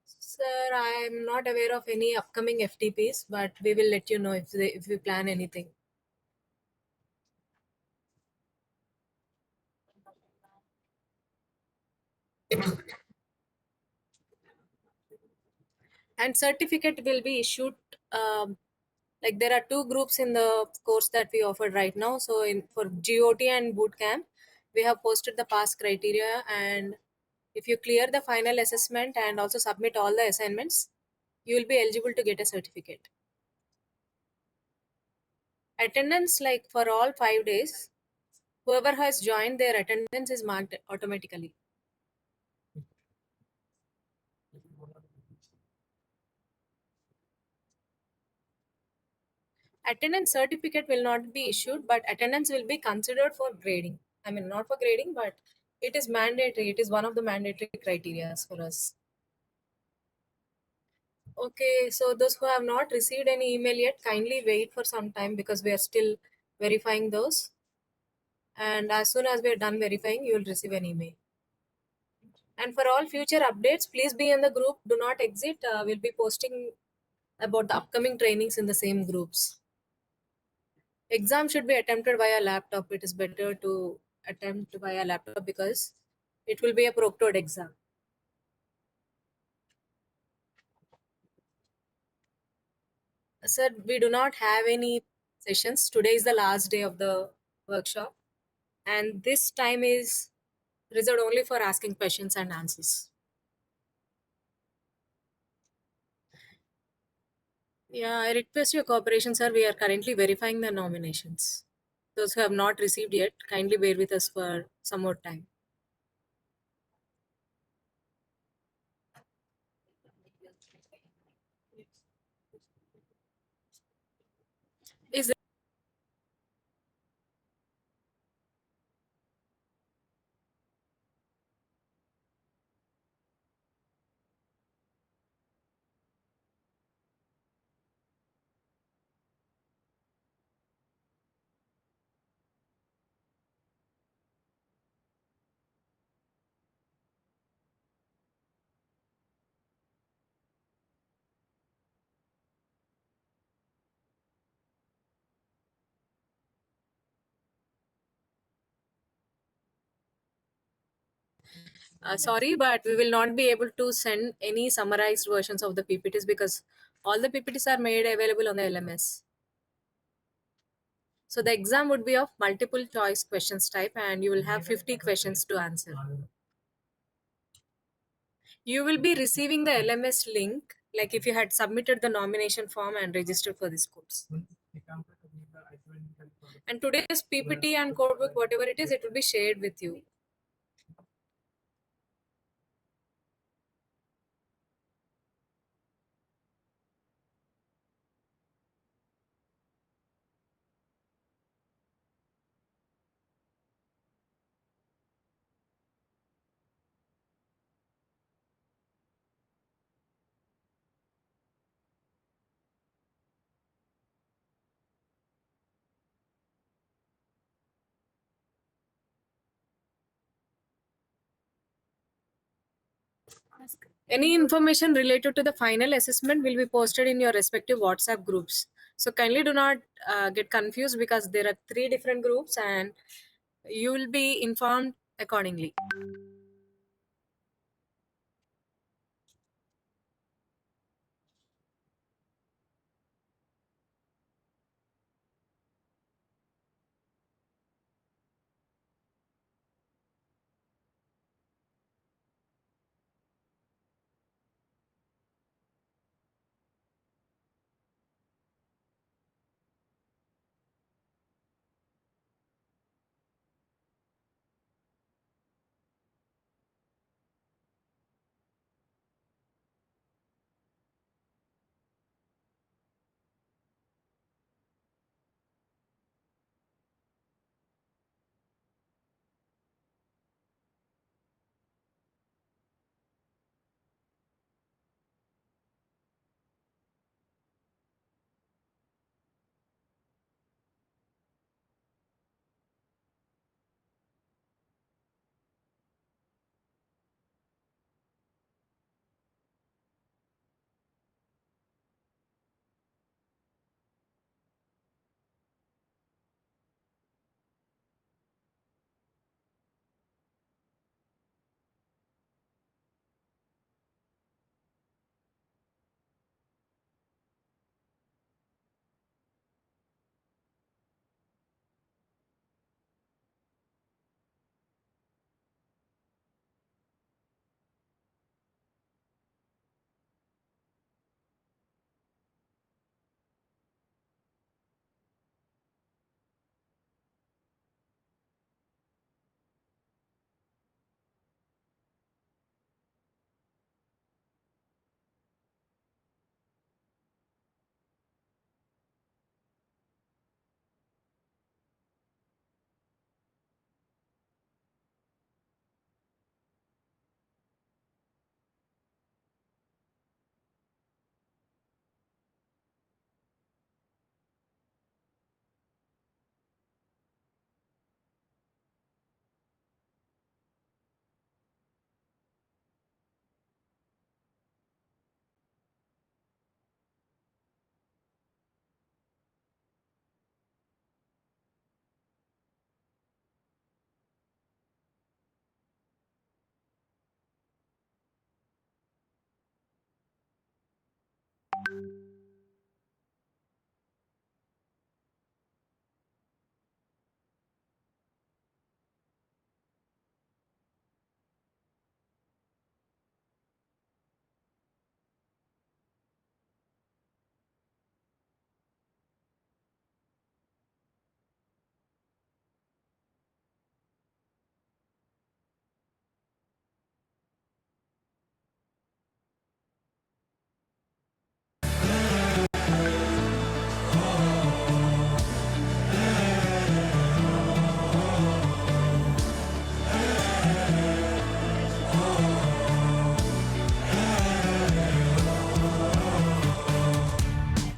Sir, I am not aware of any upcoming FTPs, but we will let you know if we plan anything. And certificate will be issued. Like there are two groups in the course that we offer right now. So in for GOT and bootcamp, we have posted the pass criteria, and if you clear the final assessment and also submit all the assignments, you will be eligible to get a certificate. Attendance, like for all 5 days, whoever has joined, their attendance is marked automatically. Attendance certificate will not be issued, but attendance will be considered for grading. I mean, not for grading, but it is mandatory. It is one of the mandatory criteria for us. Okay, so those who have not received any email yet, kindly wait for some time because we are still verifying those. And as soon as we are done verifying, you will receive an email. And for all future updates, please be in the group. Do not exit. We'll be posting about the upcoming trainings in the same groups. Exam should be attempted via laptop. It is better to attempt via laptop because it will be a proctored exam. Sir, we do not have any sessions. Today is the last day of the workshop, and this time is reserved only for asking questions and answers. Yeah, I request your cooperation, sir. We are currently verifying the nominations. Those who have not received yet, kindly bear with us for some more time. Is sorry, but we will not be able to send any summarized versions of the PPTs because all the PPTs are made available on the LMS. So the exam would be of multiple choice questions type, and you will have 50 questions to answer. You will be receiving the LMS link, like if you had submitted the nomination form and registered for this course. And today's PPT and codebook, whatever it is, it will be shared with you. Any information related to the final assessment will be posted in your respective WhatsApp groups. So kindly do not get confused because there are three different groups and you will be informed accordingly.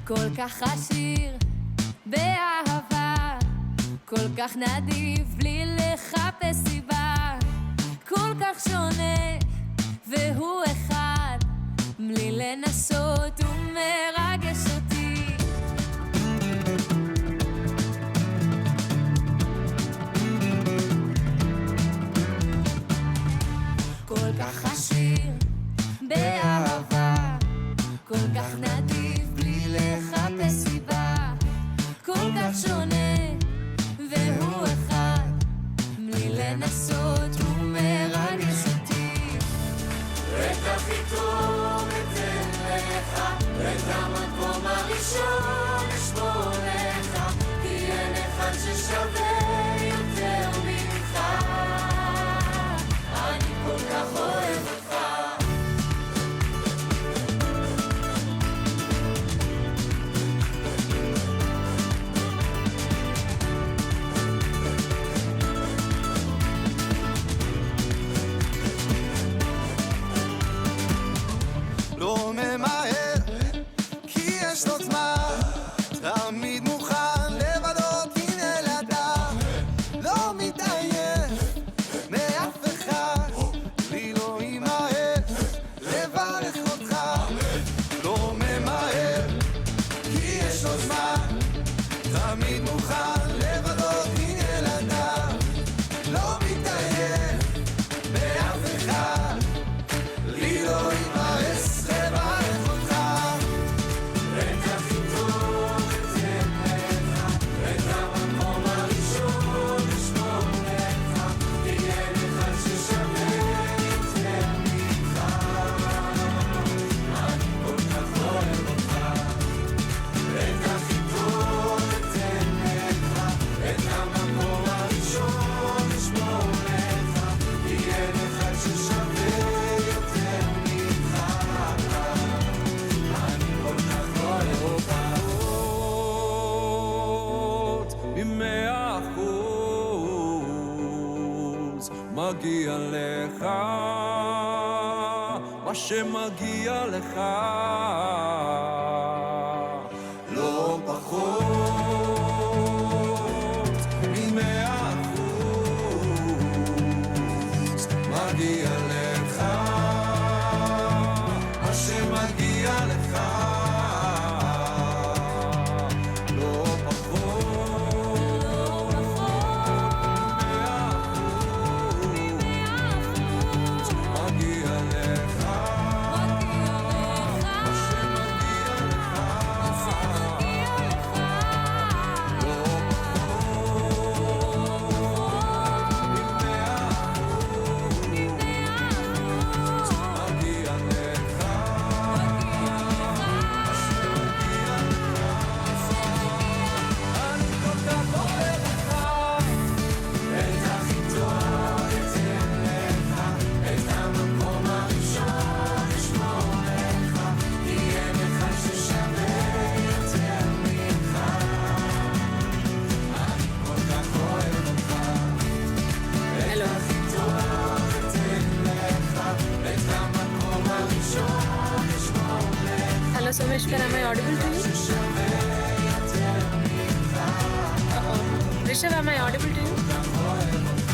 כל כך עשיר באהבה, כל כך נדיב בלי לחפש סיבה, כל כך שונה והוא אחד, בלי לנסות הוא מרגש אותי. כל כך עשיר באהבה, כל כך נדיב בלי לחפש סיבה, כל כך שונה והוא אחד, בלי לנסות הוא מרגש אותי. את הכי טוב אתן לך, את המקום הראשון אשמור לך, כי אין אחד ששווה יותר ממך, אני כל כך אוהב אותך. לא ממהר, כי יש לו זמן, תמיד מוכן לבדות עם ילדיו, לא מתעייף מאף אחד, לי לא ימהר לברך אותך. לא ממהר, כי יש לו זמן, תמיד מוכן לבדות עם ילדיו, לא מתעייף מאף אחד, לי לא ימאס לברך אותך. את הכי טוב אתן לך, את המקום הראשון אשמור לך, כי אין אחד ששווה יותר ממך, אני כל כך אוהב אותך. את הכי טוב אתן לך, את המקום הראשון אשמור לך, כי אין אחד ששווה יותר ממך, אני כל כך אוהב אותך. ב100% מגיע לך מה שמגיע לך, לא פחות מ100%. מגיע לך מה שמגיע לך, לא פחות מ100%. מגיע לך מה שמגיע לך, לא פחות מ100%. מגיע לך מה שמגיע לך, אני כל כך אוהב אותך. את הכי טוב אתן לך, את המקום הראשון אשמור לך, כי אין אחד ששווה יותר ממך, אני כל כך אוהב אותך. את הכי טוב אתן לך, את המקום הראשון אשמור לך, Hello, Someshwar, am I audible to you? ששווה יותר ממך, Rishabh, am I audible to you? אוהב אותך.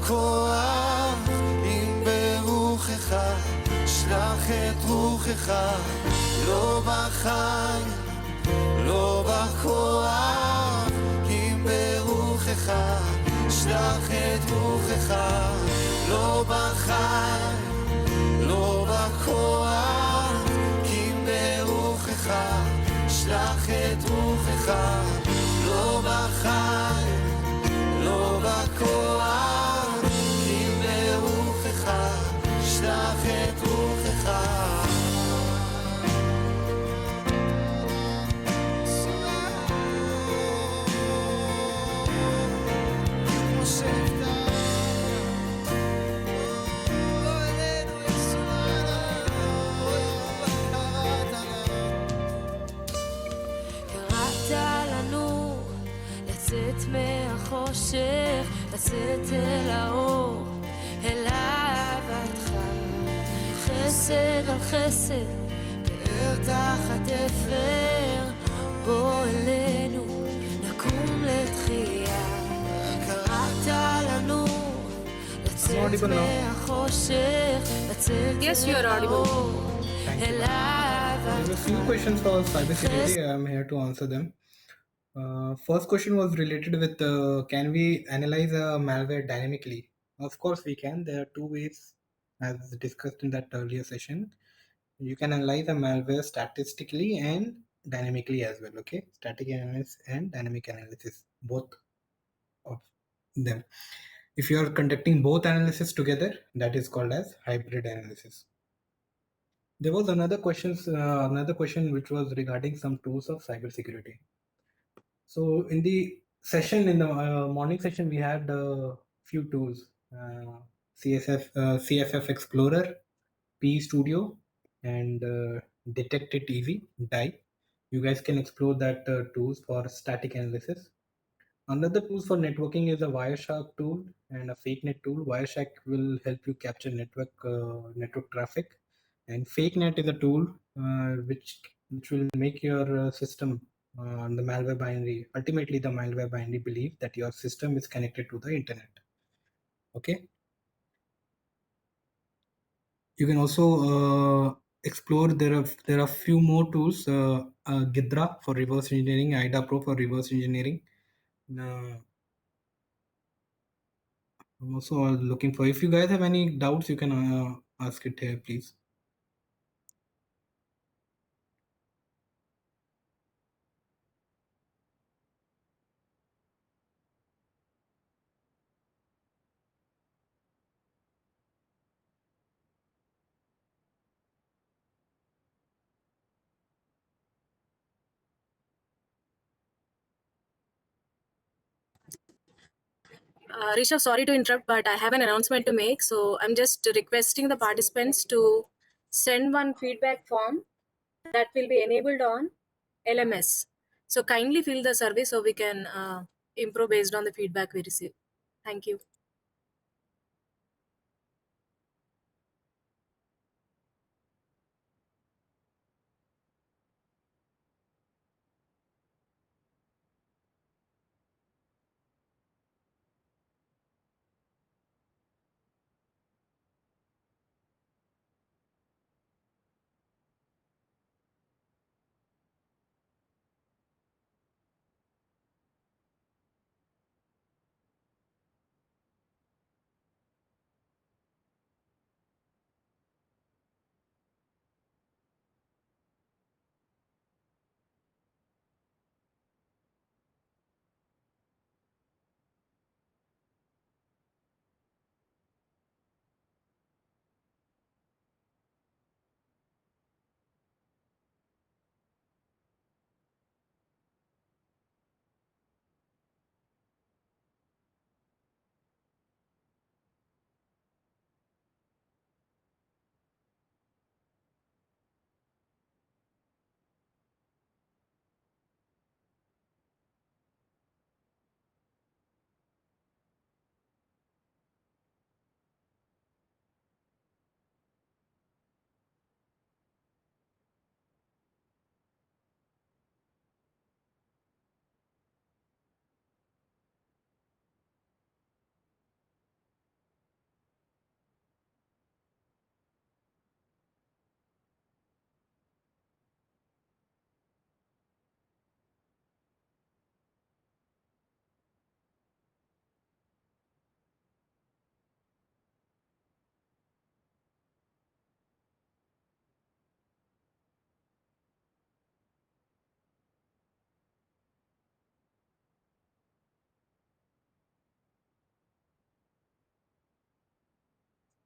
בכוח, אם ברוחך, שלח את רוחך, לא בחיים, לא בכוח, אם ברוחך, שלח את רוחך, לא בחיים, לא בכוח, אם ברוחך, שלח את רוחך, לא בחיים, לא בכוח, אם ברוחך, שלח את רוחך. קראת לנו לצאת מהחושך, לצאת אל האור, אל אהבתך. חסד על חסד, פאר תחת אפר, בוא אלינו, נקום לתחייה. קראת לנו לצאת audible now. מהחושך, לצאת Yes, you are אל audible. האור, Thank you. אל There are a אהבתך. few questions for cybersecurity. I am here to answer them. First question was related with can we analyze a malware dynamically? Of course we can. There are two ways, as discussed in that earlier session. You can analyze a malware statistically and dynamically as well. Okay, static analysis and dynamic analysis, both of them. If you are conducting both analysis together, that is called as hybrid analysis. There was another question which was regarding some tools of cybersecurity. So in the session, in the morning session, we had a few tools: CFF Explorer, P Studio, and Detect It Easy (DIE). You guys can explore that tools for static analysis. Another tool for networking is a Wireshark tool and a FakeNet tool. Wireshark will help you capture network traffic, and FakeNet is a tool which will make your system, the malware binary. Ultimately, the malware binary believe that your system is connected to the internet. Okay. You can also explore. There are few more tools. Gidra for reverse engineering, IDA Pro for reverse engineering. I'm also looking for. If you guys have any doubts, you can ask it here, please. Rishabh, sorry to interrupt, but I have an announcement to make. So I'm just requesting the participants to send one feedback form that will be enabled on LMS. So kindly fill the survey so we can improve based on the feedback we receive. Thank you.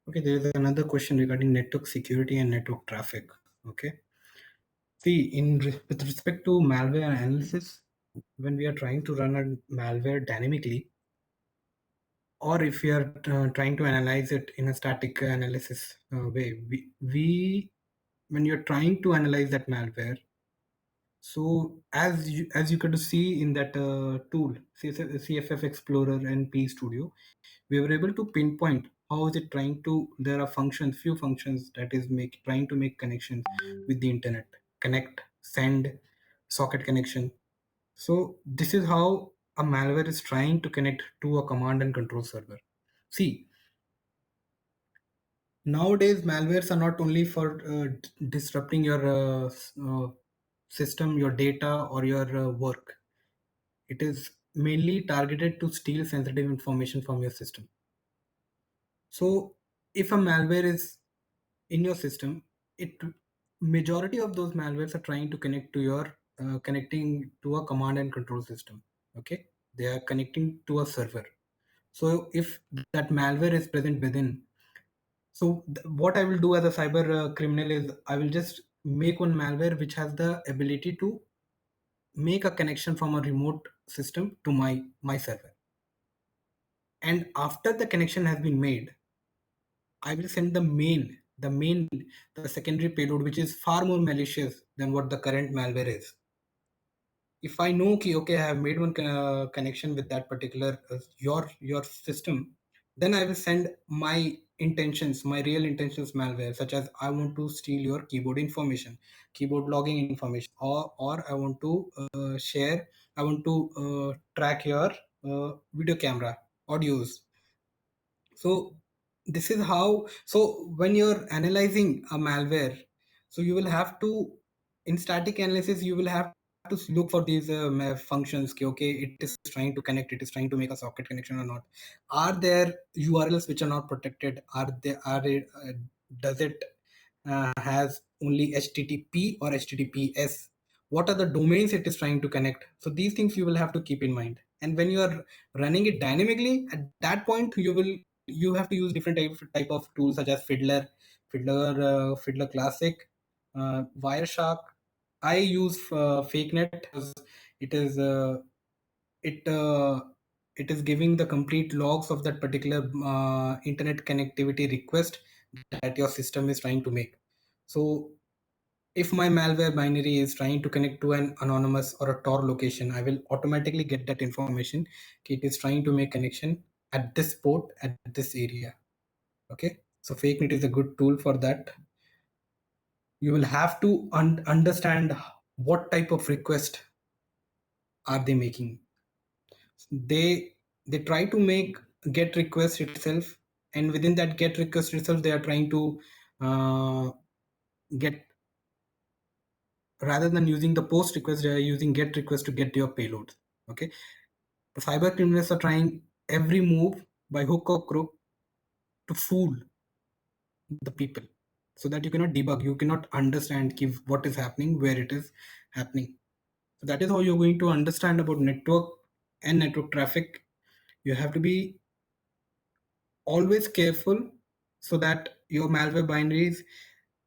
Okay, there is another question regarding network security and network traffic. Okay. See, with respect to malware analysis, when we are trying to run a malware dynamically, or if we are trying to analyze it in a static analysis way, we when you're trying to analyze that malware, so as you could see in that tool, CFF Explorer and P Studio, we were able to pinpoint how is it trying to. There are few functions that is trying to make connections with the internet, connect, send, socket connection. So this is how a malware is trying to connect to a command and control server. See, nowadays malwares are not only for disrupting your system, your data, or your work. It is mainly targeted to steal sensitive information from your system. So if a malware is in your system, it majority of those malwares are trying to connect to your connecting to a command and control system. Okay, they are connecting to a server. So if that malware is present within, so what I will do as a cyber criminal is I will just make one malware which has the ability to make a connection from a remote system to my server. And after the connection has been made, I will send the secondary payload, which is far more malicious than what the current malware is. If I know, okay, I have made one connection with that particular your system, then I will send my intentions, my real intentions malware, such as I want to steal your keyboard information, keyboard logging information, or I want to I want to track your video camera audios. So this is how. So when you're analyzing a malware, so you will have to, in static analysis, you will have to look for these functions. Okay, it is trying to connect, it is trying to make a socket connection or not. Are there URLs which are not protected? Does it has only HTTP or HTTPS? What are the domains it is trying to connect? So these things you will have to keep in mind. And when you are running it dynamically, at that point you have to use different type of tools such as Fiddler Classic, Wireshark. I use FakeNet because it is it uh, it is giving the complete logs of that particular internet connectivity request that your system is trying to make. So if my malware binary is trying to connect to an anonymous or a Tor location, I will automatically get that information. Okay, it is trying to make connection at this port at this area. Okay, so FakeNet is a good tool for that. You will have to understand what type of request are they making. They try to make get request itself, and within that get request itself, they are trying to get, rather than using the post request, they are using get request to get your payload. Okay, the cyber criminals are trying every move by hook or crook to fool the people, so that you cannot debug, you cannot understand give what is happening, where it is happening. So that is how you're going to understand about network and network traffic. You have to be always careful so that your malware binaries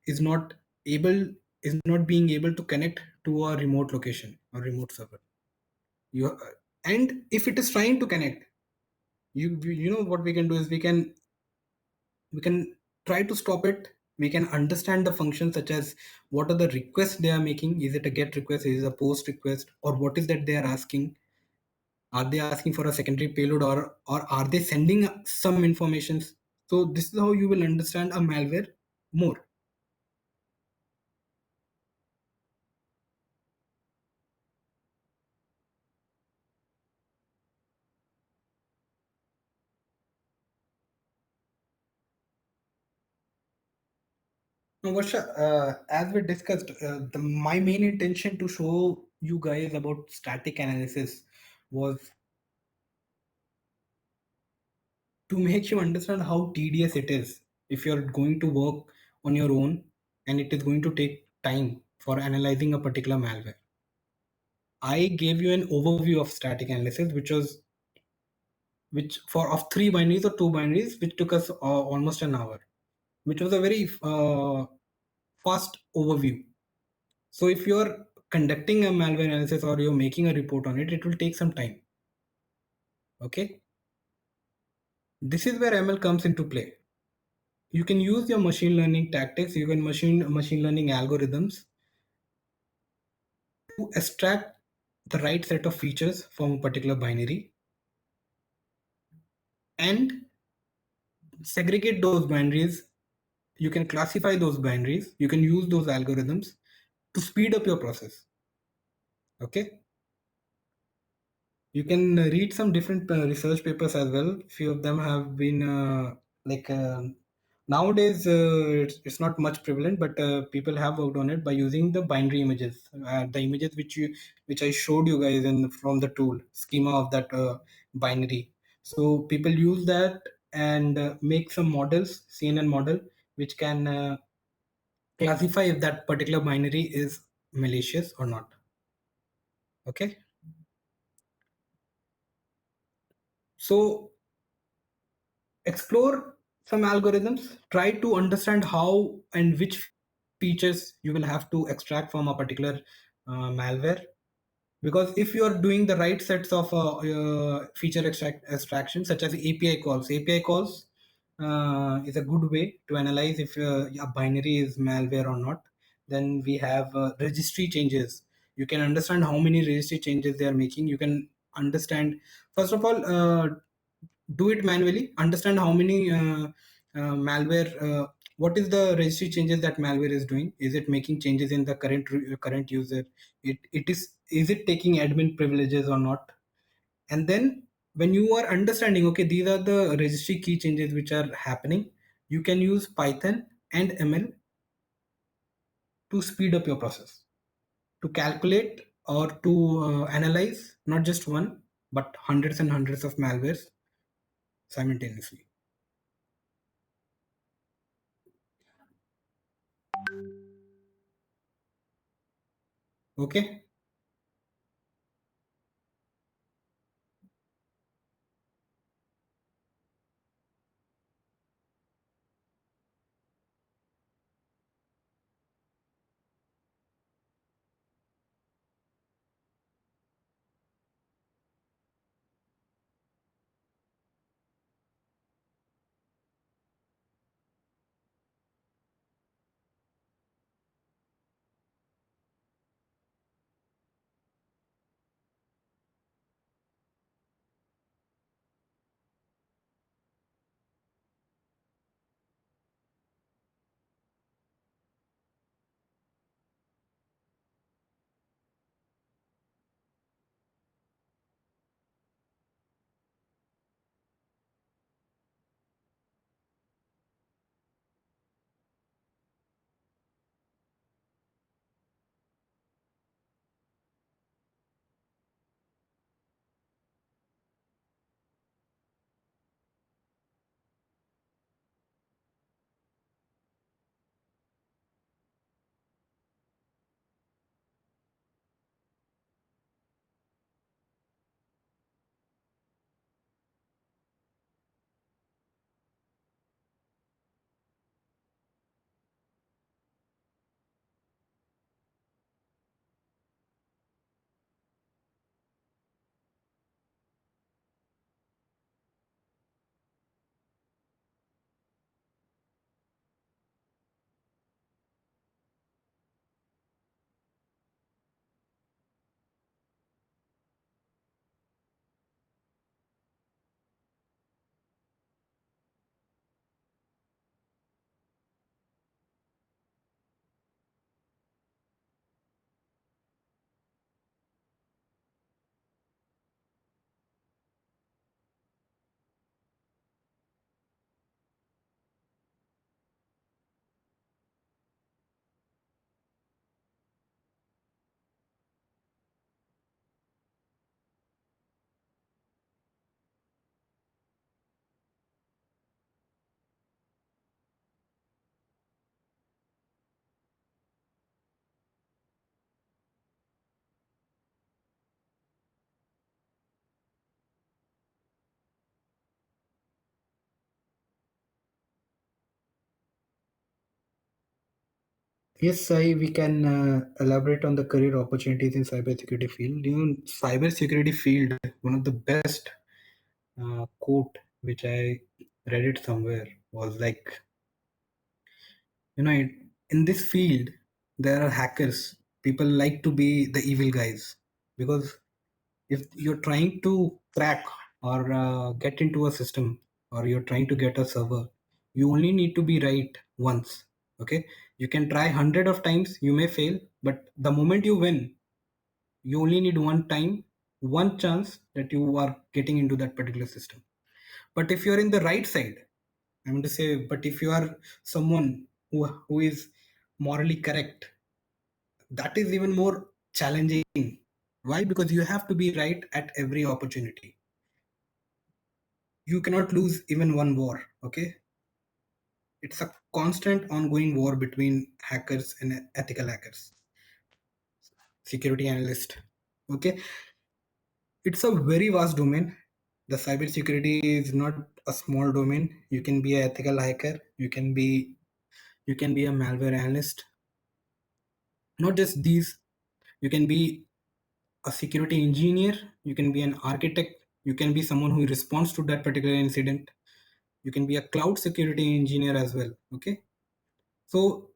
is not able is not being able to connect to a remote location or remote server. You and if it is trying to connect, you know what we can do is we can try to stop it. We can understand the functions such as what are the requests they are making. Is it a get request, is it a post request, or what is that they are asking? Are they asking for a secondary payload, or are they sending some informations? So this is how you will understand a malware more. Now, Varsha, as we discussed, my main intention to show you guys about static analysis was to make you understand how tedious it is if you're going to work on your own and it is going to take time for analyzing a particular malware. I gave you an overview of static analysis, which for of 3 binaries or 2 binaries, which took us almost an hour. which was a very fast overview. So if you're conducting a malware analysis or you're making a report on it, it will take some time. Okay. This is where ML comes into play. You can use your machine learning tactics, you can machine learning algorithms to extract the right set of features from a particular binary and segregate those binaries. You can classify those binaries, you can use those algorithms to speed up your process. Okay. You can read some different research papers as well. Few of them have been like nowadays it's not much prevalent, but people have worked on it by using the binary images, the images which I showed you guys in from the tool schema of that binary. So people use that and make some models, CNN model, which can classify if that particular binary is malicious or not. Okay. So explore some algorithms, try to understand how and which features you will have to extract from a particular malware. Because if you are doing the right sets of feature extraction, such as API calls is a good way to analyze if a binary is malware or not. Then we have registry changes. You can understand how many registry changes they are making. You can understand, first of all, do it manually, understand how many malware, what is the registry changes that malware is doing. Is it making changes in the current user? Is it taking admin privileges or not? And then when you are understanding, okay, these are the registry key changes which are happening, you can use Python and ML to speed up your process, to calculate or to analyze not just one but hundreds and hundreds of malwares simultaneously. Okay. Yes, Sai, we can elaborate on the career opportunities in cybersecurity field. Cybersecurity field, one of the best quote which I read it somewhere was like, in this field, there are hackers. People like to be the evil guys because if you're trying to crack or get into a system or you're trying to get a server, you only need to be right once. Okay, you can try 100 of times, you may fail, but the moment you win, you only need one time, one chance that you are getting into that particular system. But if you're in the right side, I'm going to say, but if you are someone who is morally correct, that is even more challenging. Why? Because you have to be right at every opportunity. You cannot lose even one war. Okay, it's a constant ongoing war between hackers and ethical hackers, security analyst. Okay, it's a very vast domain. The cybersecurity is not a small domain. You can be an ethical hacker, you can be a malware analyst. Not just these, you can be a security engineer, you can be an architect, you can be someone who responds to that particular incident, you can be a cloud security engineer as well. Okay, so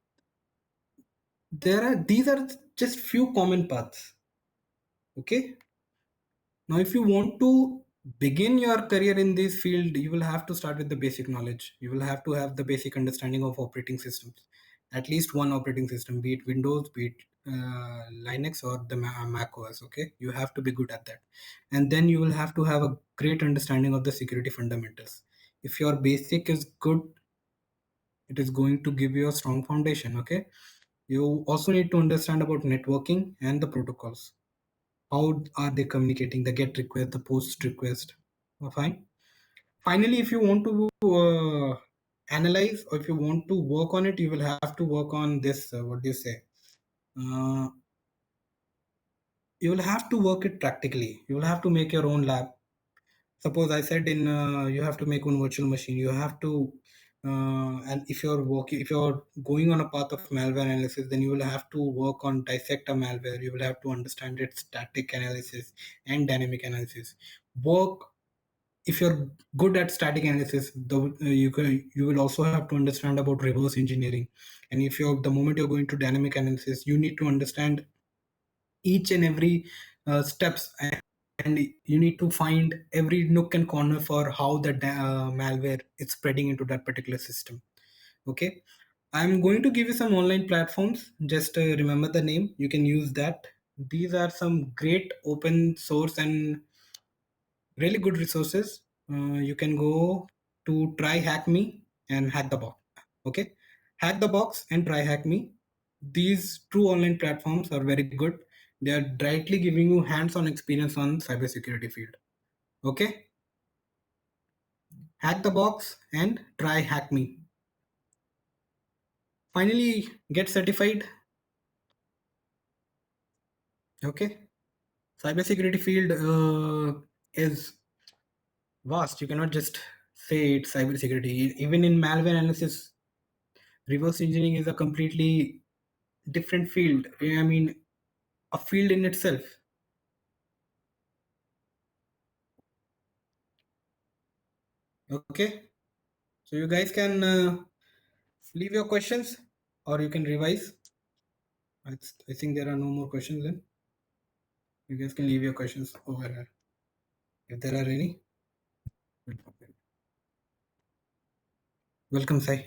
these are just few common paths. Okay, now if you want to begin your career in this field, you will have to start with the basic knowledge. You will have to have the basic understanding of operating systems, at least one operating system, be it Windows, be it Linux or the Mac OS. Okay, you have to be good at that, and then you will have to have a great understanding of the security fundamentals. If your basic is good, it is going to give you a strong foundation. Okay, you also need to understand about networking and the protocols. How are they communicating? The get request, the post request. Fine. Finally, if you want to analyze or if you want to work on it, you will have to work on this. What do you say? Uh, you will have to work it practically. You will have to make your own lab. Suppose I said in you have to make one virtual machine. You have to and if you're going on a path of malware analysis, then you will have to work on dissect a malware. You will have to understand its static analysis and dynamic analysis. Work if you're good at static analysis, you will also have to understand about reverse engineering. And if you're the moment you're going to dynamic analysis, you need to understand each and every steps, and you need to find every nook and corner for how the malware is spreading into that particular system. Okay, I'm going to give you some online platforms. Just remember the name, you can use that. These are some great open source and really good resources. You can go to try hack me and hack the box. Okay, hack the box and try hack me. These two online platforms are very good. They are directly giving you hands-on experience on cybersecurity field. Okay, hack the box and try hack me. Finally, get certified. Okay, cybersecurity field is vast. You cannot just say it's cybersecurity. Even in malware analysis, reverse engineering is a completely different field. I mean, a field in itself. Okay, so you guys can leave your questions or you can revise. I think there are no more questions then. You guys can leave your questions over here if there are any. Welcome, Sai.